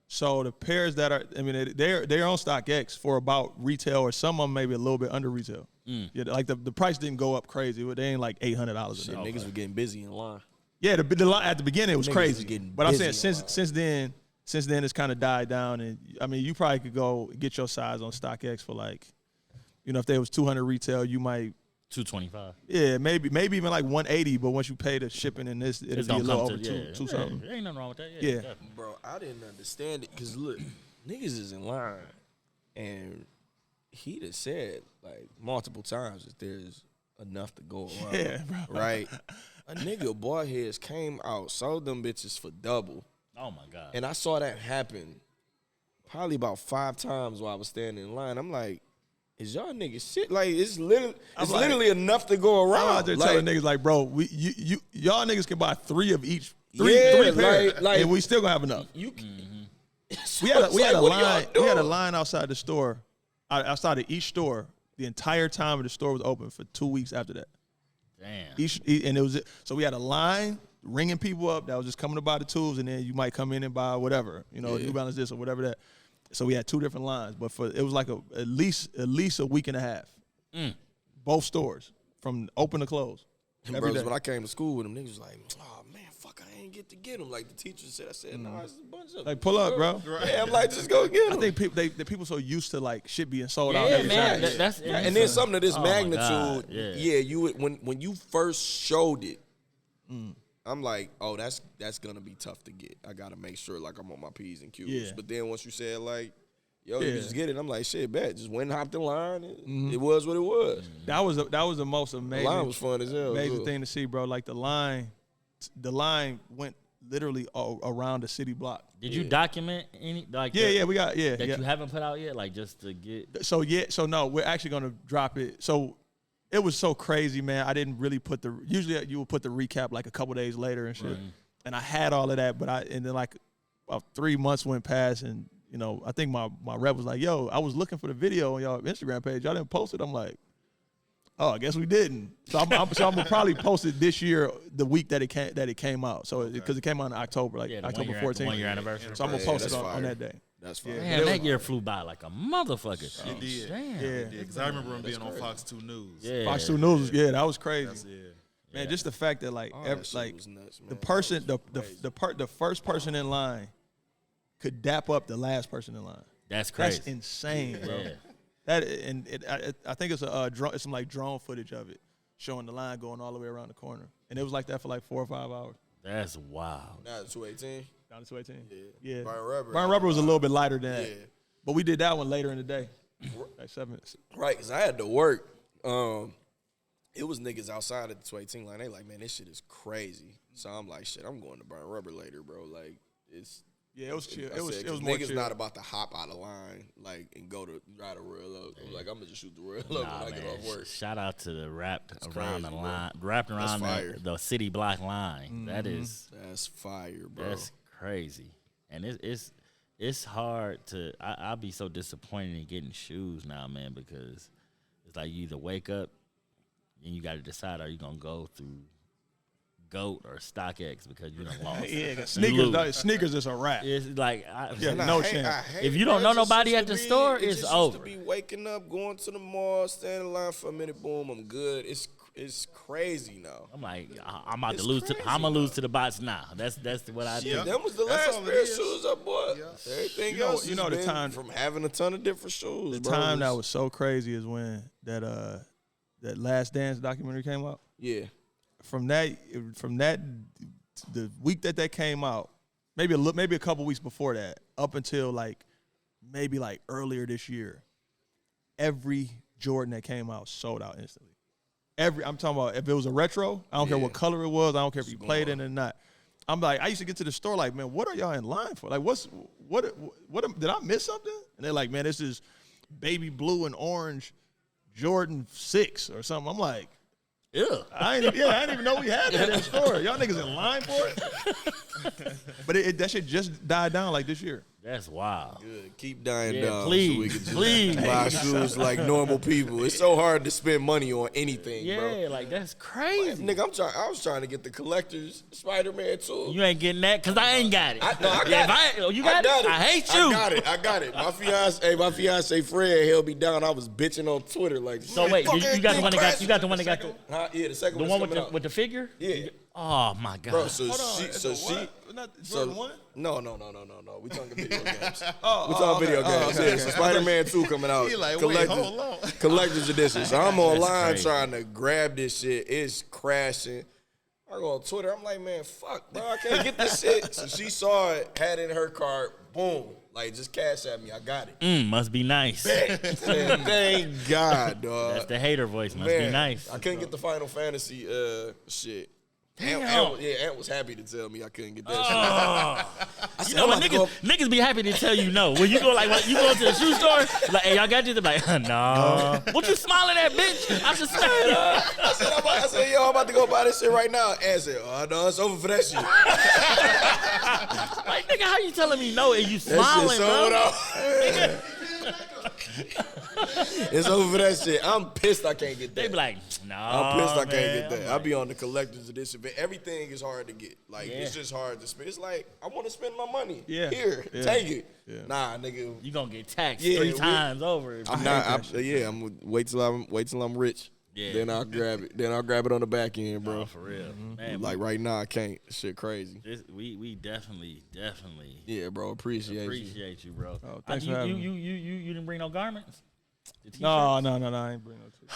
So the pairs that are, they're on StockX for about retail, or some of them maybe a little bit under retail. Yeah, like the price didn't go up crazy, but they ain't like $800. Shit, niggas were getting busy in line. Yeah, the line at the beginning it was crazy. But I'm saying since then it's kind of died down, and you probably could go get your size on StockX for like, if there was 200 retail, you might $225. Yeah, maybe even like $180, but once you pay the shipping and this, it'll be a little over two something. Ain't nothing wrong with that. Yeah. Definitely. Bro, I didn't understand it because look, niggas is in line, and he done said like multiple times that there's enough to go around. Yeah, bro. Right? A nigga boy heads came out, sold them bitches for double, Oh my God. and I saw that happen probably about 5 times while I was standing in line. I'm like, is y'all niggas shit? Like it's literally enough to go around. I'm out there like, telling niggas like, bro, y'all niggas can buy 3 of each, three Yeah, pairs, like- and we still gonna have enough. you. We had a what are y'all line. We had a doing? line outside the store, outside of each store. The entire time the store was open for 2 weeks after that. Damn. And it was so we had a line ringing people up that was just coming to buy the tools, and then you might come in and buy whatever, New Balance this or whatever that. So we had 2 different lines, but it was like at least a week and a half. Both stores from open to close. Every Bros, day. when I came to school with them, niggas was like, oh man, fuck, I ain't get them. Like the teacher said, I said, nah, it's a bunch of Like pull up, bro. Yeah, I'm like, just go get them. I think the people so used to like shit being sold out. Yeah, every man. Saturday. That's and then something of this Oh, my magnitude, God, yeah. you would, when you first showed it, I'm like, oh, that's gonna be tough to get. I gotta make sure like I'm on my P's and Q's. Yeah. But then once you said like, yo, you Yeah. can just get it, I'm like, shit, bet. Just went and hopped in line. It was what it was. That was the most The amazing. line was fun as hell. amazing too. thing to see, bro. Like the line went literally around the city block. Did you document any like Yeah, we got that you haven't put out yet, like just to get? So no, we're actually gonna drop it. So it was so crazy, man. I didn't really put usually you would put the recap like a couple days later and shit. Right. And I had all of that, but and then like about 3 months went past, and I think my rep was like, yo, I was looking for the video on y'all Instagram page. Y'all didn't post it. I'm like, oh, I guess we didn't. So I'm gonna probably post it this year, the week that it came out. So because it came out in October, like Yeah, October 14th. the 1 year anniversary. So I'm gonna Yeah, post it that's on fire. that day. That's fine. Yeah. Man, that year flew by like a motherfucker. It did. Damn. Yeah. Because I remember him being on Fox 2 News. Yeah. Fox 2 News, yeah, that was crazy. That's it. Man, just the fact that like All that shit was nuts, man. the person, the first person in line could dap up the last person in line. That's crazy. That's insane, bro. Yeah. I think it's it's some like drone footage of it showing the line going all the way around the corner, and it was like that for like 4 or 5 hours. That's wild. Nah, 218. Down to 218. Yeah. Burn Burn Rubber was a little bit lighter than that, Yeah. but we did that one later in the day, like 7 minutes. Right, because I had to work. It was niggas outside of the 218 line. They like, man, this shit is crazy. So I'm like, shit, I'm going to Burn Rubber later, bro. Like, it's. Yeah, it was chill. I It was said, it was 'cause more niggas chill. not about to hop out of line like and go to try to rail up. I'm like, I'm gonna just shoot the rail up Nah, when I get man. off work. Shout out to the wrapped around crazy, the bro. line, wrapped around fire. the city block line. That is That's fire, bro. that's crazy, and it's hard to. I'll be so disappointed in getting shoes now, man, because it's like you either wake up and you got to decide, are you gonna go through GOAT or StockX because you done lost. Yeah, Lose. sneakers is a wrap. It's like Yeah, And I no hate- chance. I hate If you it, don't bro. know It just nobody used at to the be- store, it it's just over. Used to be waking up, going to the mall, standing in line for a minute, boom, I'm good. It's crazy now. I'm like, I'm about It's to lose. crazy, I'm gonna lose though. to the bots now. That's what I do. Yeah. That was the That's last all it pair of is. shoes I bought. Everything else, you know has the been time- from having a ton of different shoes. The bro. time that was so crazy is when that Last Dance documentary came out. yeah. From that, the week that came out, maybe a couple weeks before that, up until maybe earlier this year, every Jordan that came out sold out instantly. I'm talking about if it was a retro, I don't care what color it was, I don't care if you played it or not. I'm like, I used to get to the store like, man, what are y'all in line for? Like, what did I miss something? And they're like, man, this is baby blue and orange Jordan 6 or something. I'm like, Ew. I didn't even know we had that in the store. Y'all niggas in line for it? But that shit just died down like this year. That's wild. Good. Keep dying Yeah, down please, so we can just please. buy shoes like normal people. It's so hard to spend money on anything, Yeah, bro. like that's crazy. Nigga, I was trying to get the collector's Spider-Man too. You ain't getting that because I ain't got it. I got it. You got it? I hate you. I got it. My fiance Fred held me down. I was bitching on Twitter like. So wait, you got the one that got the Huh? Yeah, the second the one's one coming out. with the figure? Yeah. Oh my God. Bro, so Hold on, she, it's so a she, what? Not so Jordan 1? no. We talking video games. Oh, We talking video games. okay, Yeah, so Spider-Man 2 coming out. He like, wait, hold on. Collector's edition. So I'm online crazy. trying to grab this shit. It's crashing. I go on Twitter. I'm like, man, fuck, bro. I can't get this shit. So she saw it, had it in her cart. Boom. Like, just cash at me. I got it. Must be nice. Man, thank God, dog. That's the hater voice. Must be nice. I couldn't get the Final Fantasy shit. Damn. Ant was happy to tell me I couldn't get that shit. I You said, know what, I'm about to go- niggas be happy to tell you no. When you go you go to the shoe store, like, hey, y'all got you? They're like, no. What you smiling at, bitch? I suspect it. I said, yo, I'm about to go buy this shit right now. Ant said, oh, no, it's over for that shit. Like, nigga, how you telling me no and you That shit smiling, sold bro? out. It's over for that shit. I'm pissed I can't get that. They be like, no, I'm pissed I can't man. get that. I be on the collector's edition, but everything is hard to get. Like, it's just hard to spend. It's like, I want to spend my money. Yeah. Here, Yeah. take it. Yeah. Nah, nigga. You gonna get taxed Yeah, 3 we- times over. I'm I'm gonna wait till I'm rich. Yeah. Then I'll grab it. Then I'll grab it on the back end, bro. No, for real. Man, Like right now, I can't. Shit, crazy. we definitely Yeah, bro. Appreciate appreciate you, bro. Oh, thanks you, for having you, me. you didn't bring no garments? The t-shirts? No, I ain't bring no t-shirts.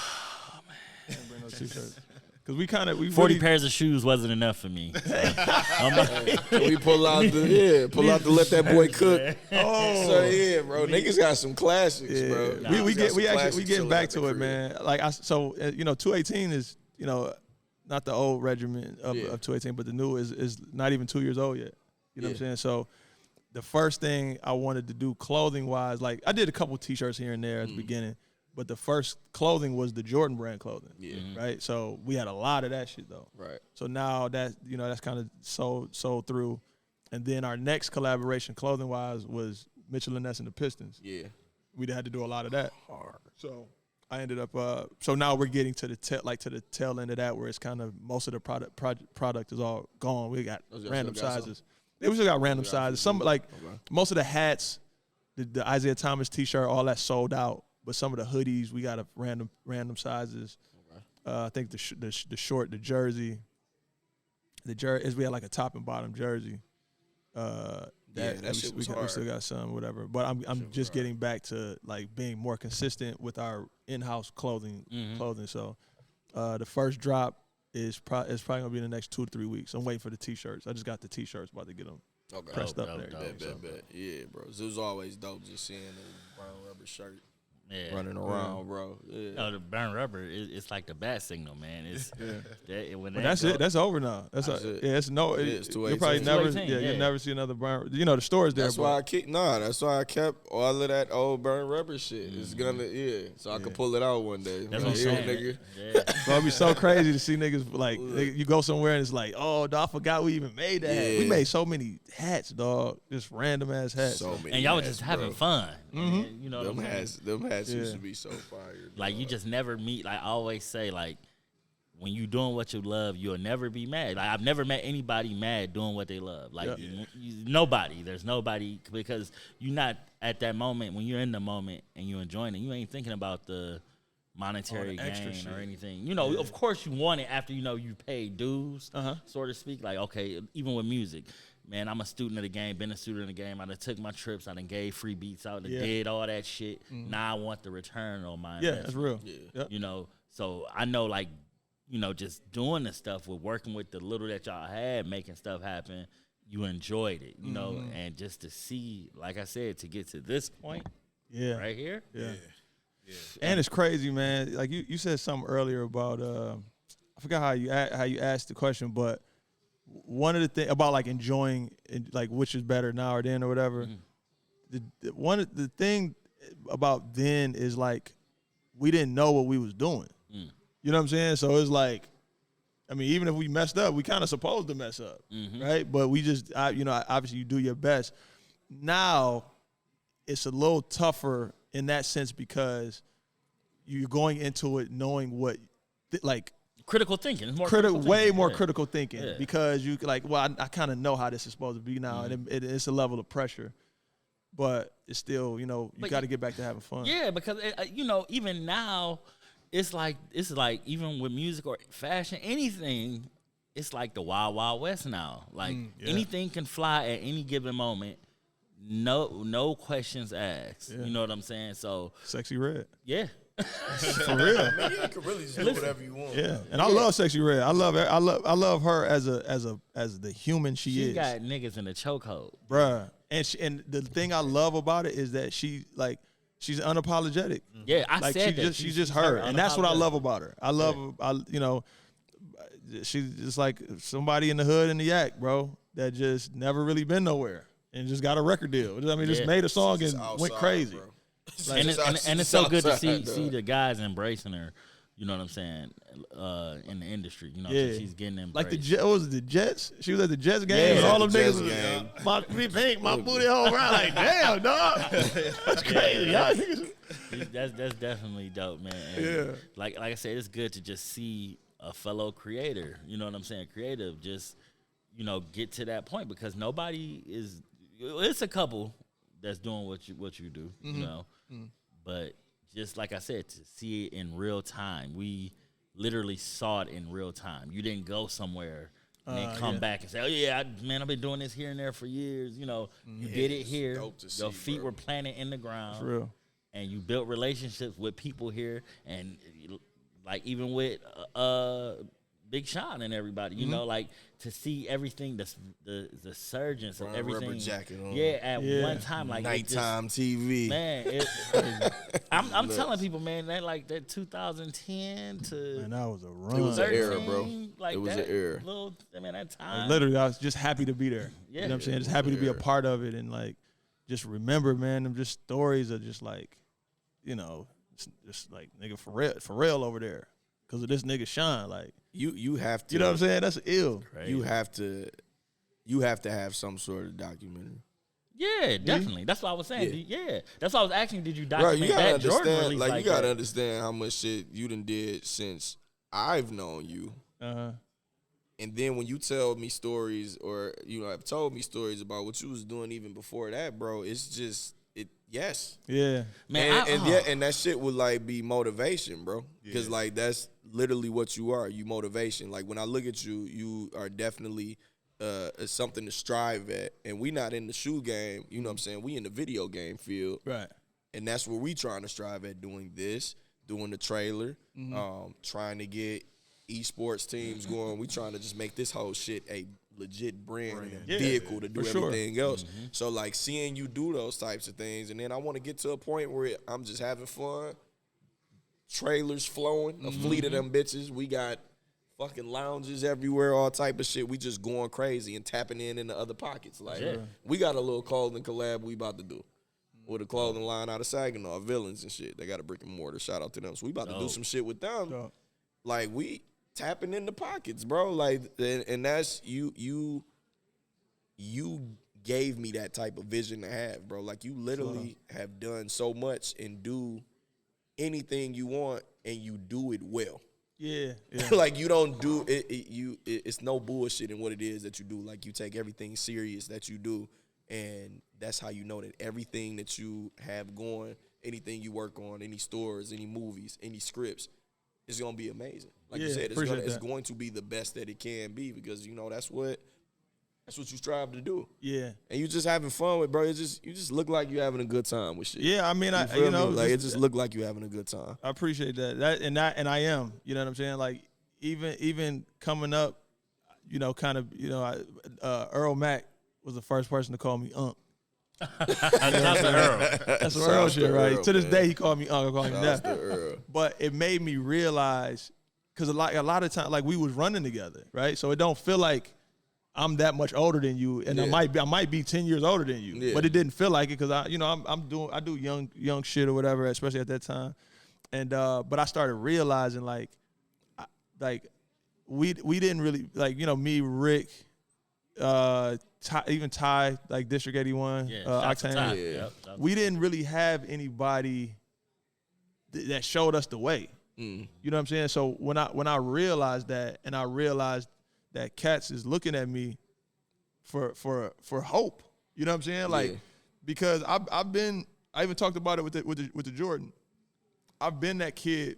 I ain't bring no t-shirts. Because we 40 really, pairs of shoes wasn't enough for me. you. We pull out the let that boy cook. Oh, So yeah, bro. Niggas got some classics, yeah. bro. We Niggas got some getting classics back chilling to at it, the crib. man. Like 218 is not the old regiment of 218, but the new is not even 2 years old yet. You know what I'm saying? So the first thing I wanted to do clothing wise, like I did a couple t-shirts here and there at the beginning, but the first clothing was the Jordan brand clothing. Yeah. Right. So we had a lot of that shit though. Right. So now that that's kind of sold through, and then our next collaboration clothing wise was Mitchell and Ness and the Pistons. Yeah. We had to do a lot of that. Hard. So I ended up. So now we're getting to the tail end of that, where it's kind of most of the product is all gone. We got Oh, y'all random still got sizes. We still got random sizes. Some like most of the hats, the Isaiah Thomas T-shirt, all that sold out. But some of the hoodies, we got a random sizes. I think the short, the jersey, is we had like a top and bottom jersey. That shit was we hard. still got some, whatever. But I'm just getting back to like being more consistent with our in-house clothing. So the first drop is probably gonna be in the next 2 to 3 weeks. I'm waiting for the t-shirts. I just got the t-shirts, about to get them pressed up there. Bet. Yeah, bro. It was always dope just seeing the brown rubber shirt Yeah. running around, bro. Yeah. No, the burn rubber, it's like the bat signal, man. It's But that's it. That's over now. That's it. Yeah, it's no. It's You'll probably 218. never. 218, Yeah, yeah. you'll never see another burn. The store's there. That's why I kept all of that old burn rubber shit. It's gonna so I can pull it out one day. That's Like, what I'm here, saying. nigga. Yeah. Bro, it'd be so crazy to see niggas like you go somewhere and it's like, oh, dog, I forgot we even made that. hat. We Yeah. made so many hats, dog. Just random ass hats. So many And y'all were hats, just having bro. fun. And, you know what Them I'm saying? hats used Yeah. to be so fire. Like, you just never meet, like I always say, like, when you doing what you love, you'll never be mad. Like, I've never met anybody mad doing what they love. Like, nobody. There's nobody, because you're not at that moment, when you're in the moment and you're enjoying it, you ain't thinking about the monetary extra gain shit. or anything. You know, of course you want it after, you pay dues, so to speak. Like, okay, even with music. Man, I'm a student of the game, been a student of the game. I done took my trips, I done gave free beats out, did all that shit. Now I want the return on my Yeah, investment. that's real. Yeah. Yep. So I know, like, just doing the stuff with working with the little that y'all had, making stuff happen, you enjoyed it, and just to see, like I said, to get to this point Yeah. right here. Yeah. And it's crazy, man. Like you said something earlier about I forgot how you asked the question, but one of the things about like enjoying, like, which is better now or then or whatever. The thing about then is like we didn't know what we was doing. You know what I'm saying? So it's like, I mean, even if we messed up, we kind of supposed to mess up, right? But we just, obviously you do your best. Now it's a little tougher in that sense because you're going into it knowing what, like, Critical thinking. It's more critical way thinking. more Yeah. critical thinking Yeah. because you like, well, I kind of know how this is supposed to be now, and it's a level of pressure, but it's still, you But got to get back to having fun. Yeah, because even now, it's like even with music or fashion, anything, it's like the Wild Wild West now. Like anything can fly at any given moment. No questions asked. You know what I'm saying? So Sexyy Red. Yeah. For real. Man, you can really just do whatever you want. Yeah. And I love Sexyy Red. I love her as the human she is. She got niggas in the chokehold. Bruh. And the thing I love about it is that she's unapologetic. Yeah, I like said that. She's just her. And that's what I love about her. I love she's just like somebody in the hood in the yak, bro, that just never really been nowhere and just got a record deal. I mean, just made a song and went crazy. Like, and it's so good to see the guys embracing her. You know what I'm saying? In the industry, you know, she's getting embraced. Like the Jets? She was at the Jets game and all them niggas was my pink, my booty hole around. Like, damn, dog. That's crazy. Y'all niggas. That's definitely dope, man. And like I said, it's good to just see a fellow creator, you know what I'm saying, creative, just, you know, get to that point, because nobody is. It's a couple that's doing what you do, you know, but just like I said, to see it in real time, we literally saw it in real time. You didn't go somewhere and then come back and say, "Oh yeah, I've been doing this here and there for years." You know, you did it here. Your feet were planted in the ground, for real, and you built relationships with people here, and like even with Big Sean and everybody, you know, like to see everything, the surgeons of everything, rubber jacket on. at one time, like nighttime TV, man. I'm telling people, man, that 2010 to man, that was a run. It was an era, bro. Like it was that an era. That time. Like, literally, I was just happy to be there. You know what I'm saying? Just happy to be a part of it, and like just remember, man, them just stories are just like, you know, just like nigga for real over there. Because of this nigga Sean, like you have to, you know what I'm saying? That's ill. Crazy. You have to have some sort of documentary. Yeah, definitely. That's what I was saying. Yeah, that's what I was asking. Did you document you gotta that understand, Jordan release? like you gotta understand how much shit you done did since I've known you. And then when you tell me stories, or you know, have told me stories about what you was doing even before that, bro, it's just yes. Yeah. Man, and that shit would like be motivation, bro. Because like that's literally what you are. You motivation. Like when I look at you, you are definitely something to strive at. And we not in the shoe game, you know what I'm saying? We in the video game field. Right. And that's where we trying to strive at, doing this, doing the trailer, trying to get esports teams going. We trying to just make this whole shit a legit brand and a vehicle to do everything else. So like seeing you do those types of things, and then I want to get to a point where I'm just having fun. Trailers flowing, a fleet of them bitches. We got fucking lounges everywhere, all type of shit. We just going crazy and tapping in the other pockets. Like we got a little clothing collab we about to do with a clothing line out of Saginaw, Villains and shit. They got a brick and mortar. Shout out to them. So we about to do some shit with them. Like we tapping in the pockets, bro. Like, and that's you gave me that type of vision to have, bro. Like you literally have done so much and do anything you want, and you do it well. Yeah. Like you don't do it. It's no bullshit in what it is that you do. Like you take everything serious that you do, and that's how you know that everything that you have going, anything you work on, any stores, any movies, any scripts, is gonna be amazing. Like you said, it's going to be the best that it can be, because you know that's what you strive to do. Yeah. And you just having fun with, bro. You just look like you having a good time with shit. Yeah, I mean, it just look like you having a good time. I appreciate that. And I am. You know what I'm saying? Like even coming up, you know, kind of, you know, Earl Mack was the first person to call me Unc. That's Earl. That's some Earl shit, right? Earl, to this day, he called me Unc. I call him that. But it made me realize, because a lot of times, like we was running together, right? So it don't feel like I'm that much older than you, and I might be 10 years older than you, but it didn't feel like it, because I do young shit or whatever, especially at that time, and but I started realizing like we didn't really, like, you know, me, Rick, even Ty, like District 81, Octane, we didn't really have anybody that showed us the way. You know what I'm saying? So when I realized that, and I realized that cats is looking at me for hope. You know what I'm saying? Like, because I even talked about it with the Jordan. I've been that kid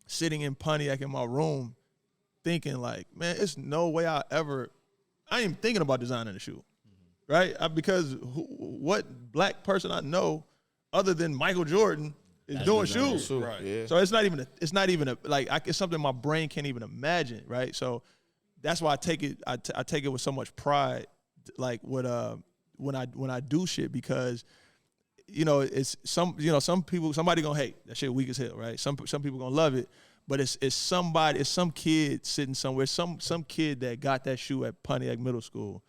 sitting in Pontiac in my room, thinking like, man, it's no way I ain't even thinking about designing a shoe, right? Because what black person I know other than Michael Jordan is doing shoes, right? Yeah. So it's not even it's something my brain can't even imagine, right? So that's why I take it with so much pride, like when I do shit, because it's some people, somebody gonna hate that shit weak as hell, right? Some people gonna love it, but it's some kid sitting somewhere, some kid that got that shoe at Pontiac Middle School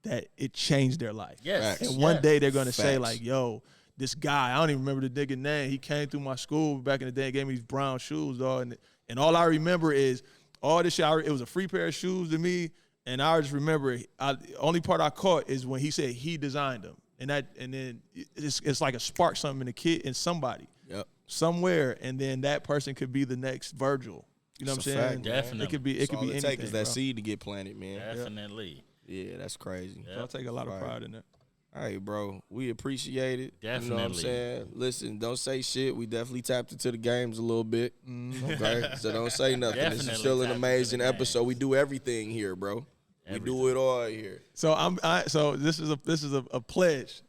that it changed their life. Yes. And one day they're gonna say Facts. like, yo, this guy, I don't even remember the nigga name. He came through my school back in the day and gave me these brown shoes, dog. And all I remember is all this shit. It was a free pair of shoes to me, and I just remember only part I caught is when he said he designed them, and then it's like a spark something in the kid, in somebody, somewhere, and then that person could be the next Virgil. You know what I'm saying? Fact, definitely. It could be anything. Take is that bro. seed to get planted, man. Definitely. Yeah, that's crazy. So I take a lot of pride in that. All right, bro. We appreciate it. Definitely. You know what I'm saying? Listen, don't say shit. We definitely tapped into the games a little bit. Okay? So don't say nothing. This is Definitely still an tapped amazing into the episode. We do everything here, bro. We do it all here. So so this is a pledge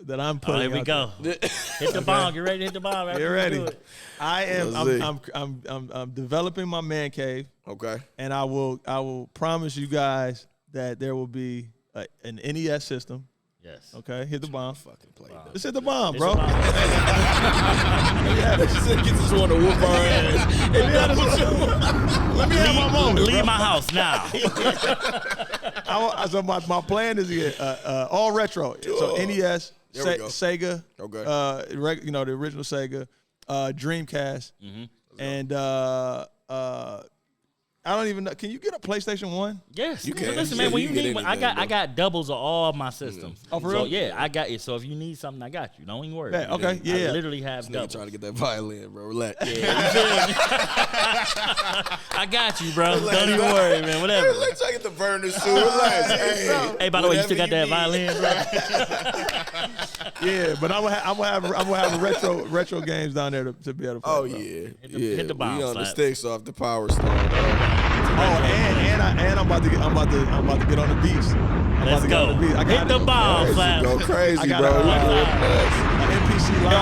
that I'm putting. Here we out go. Hit the bomb. Get ready to hit the bomb. Get ready. I'm Let's I'm developing my man cave. Okay. And I will promise you guys that there will be an NES system. Yes. Okay, hit the bomb. Fucking play. Let's hit the bomb, Hit bro. the bomb. Get this one to whoop our ass. Let me have my moment. Leave my house now. So my plan is all retro. So NES, There we go. Sega, Okay. the original Sega, Dreamcast, and I don't even know. Can you get a PlayStation 1? Yes. You can. Listen, Yeah, man, when you you get need, anything, I bro. got doubles of all my systems. Oh, for So real? yeah, I got it. So if you need something, I got you. Don't even worry. Yeah, okay, I yeah. literally have Nigga doubles. trying to get that violin, bro. Relax. I got you, bro. Don't even worry, man. Whatever. Let's take it to burners soon. Relax. Hey, by the way, you still got that violin, bro? Yeah, but I'm gonna have retro games down there to be able to play. Oh bro. yeah, hit the bomb, We on the Slapz. sticks off the Power Stone. Oh, and I'm about to get on the beach. Let's go. Hit the bomb, Go Slapz. crazy, I got bro. a- We doing nuts. NPC Live.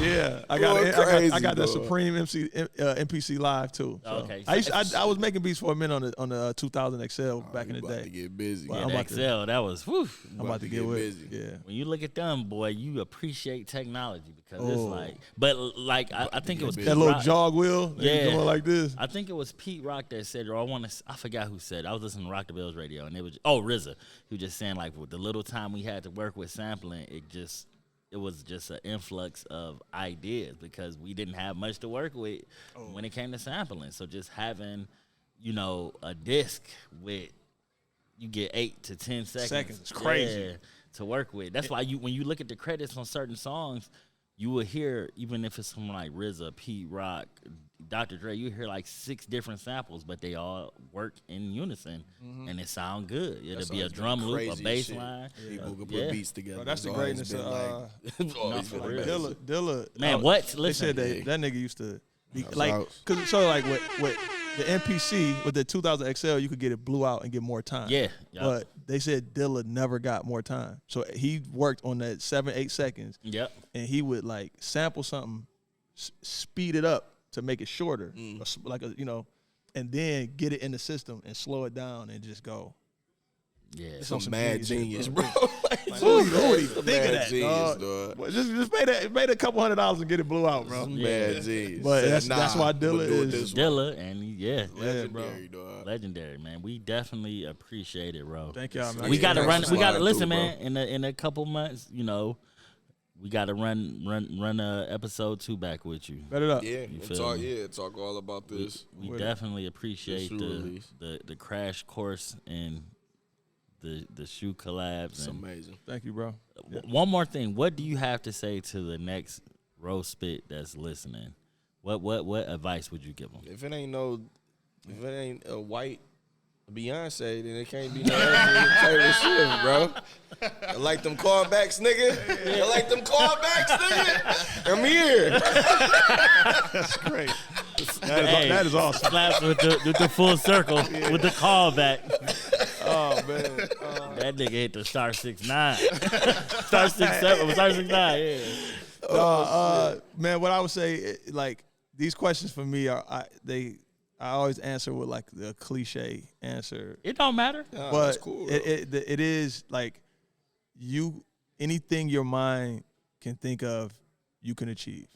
Yeah, I got that dog. Supreme NPC Live too. So. Okay. I was making beats for a minute on the 2000 XL back in the We about day. to get busy. Well, Yeah, I'm the about to- XL, that was, whew. I'm about to get with it. busy. Yeah. When you look at them, boy, you appreciate technology because Oh. it's like, but like I think it was That Pete That little Rock. jog wheel, they Yeah. going like this. I think it was Pete Rock that said, or I forgot who said it. I was listening to Rock the Bells radio, and it was RZA. He was just saying like, with the little time we had to work with sampling, it was just an influx of ideas because we didn't have much to work with when it came to sampling. So just having, a disc with you get 8 to 10 seconds. It's crazy. Yeah, to work with. That's why when you look at the credits on certain songs, you will hear, even if it's someone like RZA, Pete Rock, Dr. Dre, you hear like 6 different samples, but they all work in unison, and it sound good. It'll be a drum loop, a bass line. People can put beats together. Bro, that's the It's always greatness been of, it's always for been real. amazing. Dilla. Man, what? They Listen. said that nigga used to be That's like, out. cause so like with the MPC with the 2000 XL, you could get it blew out and get more time. Yeah, yup. But they said Dilla never got more time, so he worked on that 7-8 seconds, Yep. and he would like sample something, speed it up to make it shorter, and then get it in the system and slow it down and just go. Yeah. It's Some on some mad genius genius, shit, bro. Who would he think Mad of that, genius, dog? dog. Well, just made a couple $100 and get it blew out, bro. Some Yeah. mad genius. But Said, that's why I'ma Dilla do it is- this way. Dilla, and yeah, Legendary, dog. legendary, man. We definitely appreciate it, bro. Thank y'all, man. We got to Yeah, run. that's We got to slide listen, through, man. In a couple months, we got to run episode 2 back with you. Bet it up. Yeah, You and feel talk. me? Yeah, talk all about this. We With it. definitely appreciate shoe release. the crash course and the shoe collabs. It's And amazing. Thank you, bro. one more thing, what do you have to say to the next roast spit that's listening? What advice would you give them? If it ain't a white Beyonce, then it can't be no other Taylor Swift, bro. I like them callbacks, nigga. I like them callbacks, nigga. I'm here. That's great. That is awesome. Slapz with the full circle with the callback. Oh man, That nigga hit the star 6'9", star 6'7", star 6'9". Yeah. Man, what I would say, like these questions for me are I always answer with like the cliche answer. It don't matter. Nah, But that's cool, bro. it is like anything your mind can think of, you can achieve.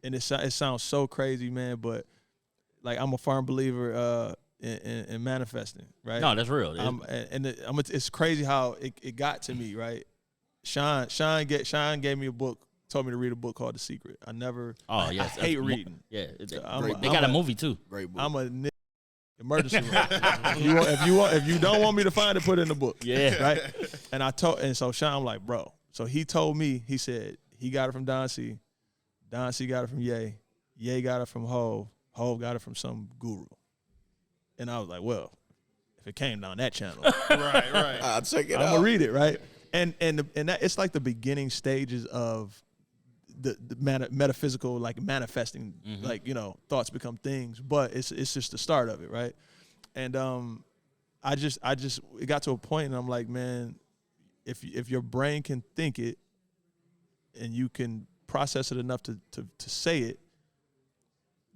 And it sounds so crazy, man, but like I'm a firm believer in manifesting, right? No, that's real. It's crazy how it got to me, right? Sean gave me a book, told me to read a book called The Secret. I hate reading. Yeah, They got a movie too. Great book. I'm a nigga. Emergency room. If you don't want me to find it, put it in the book. Yeah. Right. And so Sean, I'm like, bro. So he told me, he said he got it from Don C. Don C got it from Ye. Ye got it from Hov. Hov got it from some guru. And I was like, well, if it came down that channel, right. I'll check it out. I'm gonna read it, right? And that it's like the beginning stages of the metaphysical, like manifesting, like, you know, thoughts become things, but it's just the start of it, right? And I just it got to a point, and I'm like, man, if your brain can think it, and you can process it enough to say it,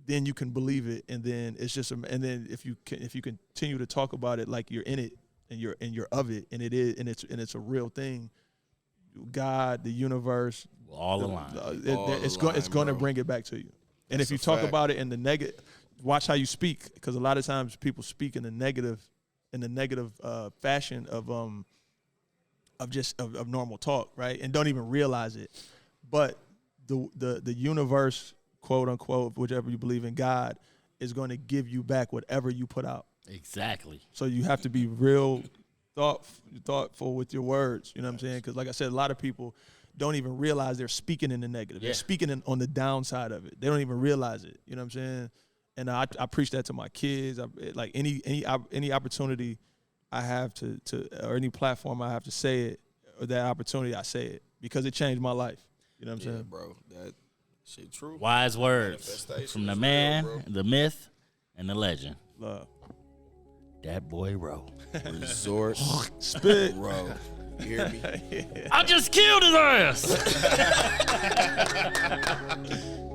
then you can believe it, and then it's just, and then if you continue to talk about it like you're in it, and you're of it, and it's a real thing. God, the universe, all aligned. It's going to bring it back to you. And if you talk about it in the negative, watch how you speak, because a lot of times people speak in the negative fashion of normal talk, right? And don't even realize it. But the universe, quote unquote, whichever you believe in, God, is going to give you back whatever you put out. Exactly. So you have to be real thoughtful with your words. You know what I'm saying? Because like I said, a lot of people don't even realize they're speaking in the negative. Yeah. They're speaking on the downside of it. They don't even realize it. You know what I'm saying? And I preach that to my kids. Like any opportunity I have to or any platform I have to say it, or that opportunity, I say it, because it changed my life. You know what I'm saying? Bro, that shit true. Wise words Manifestation from the is man, real, bro. the myth, and the legend. Love. That boy Roe. Resort Spit. Row. You hear me? I just killed his ass.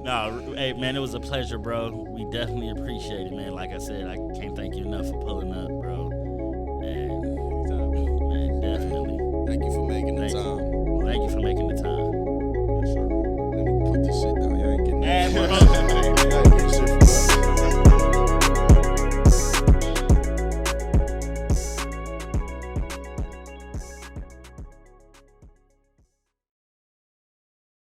No, hey man, it was a pleasure, bro. We definitely appreciate it, man. Like I said, I can't thank you enough for pulling up, bro. And man, definitely. Thank you for making the time.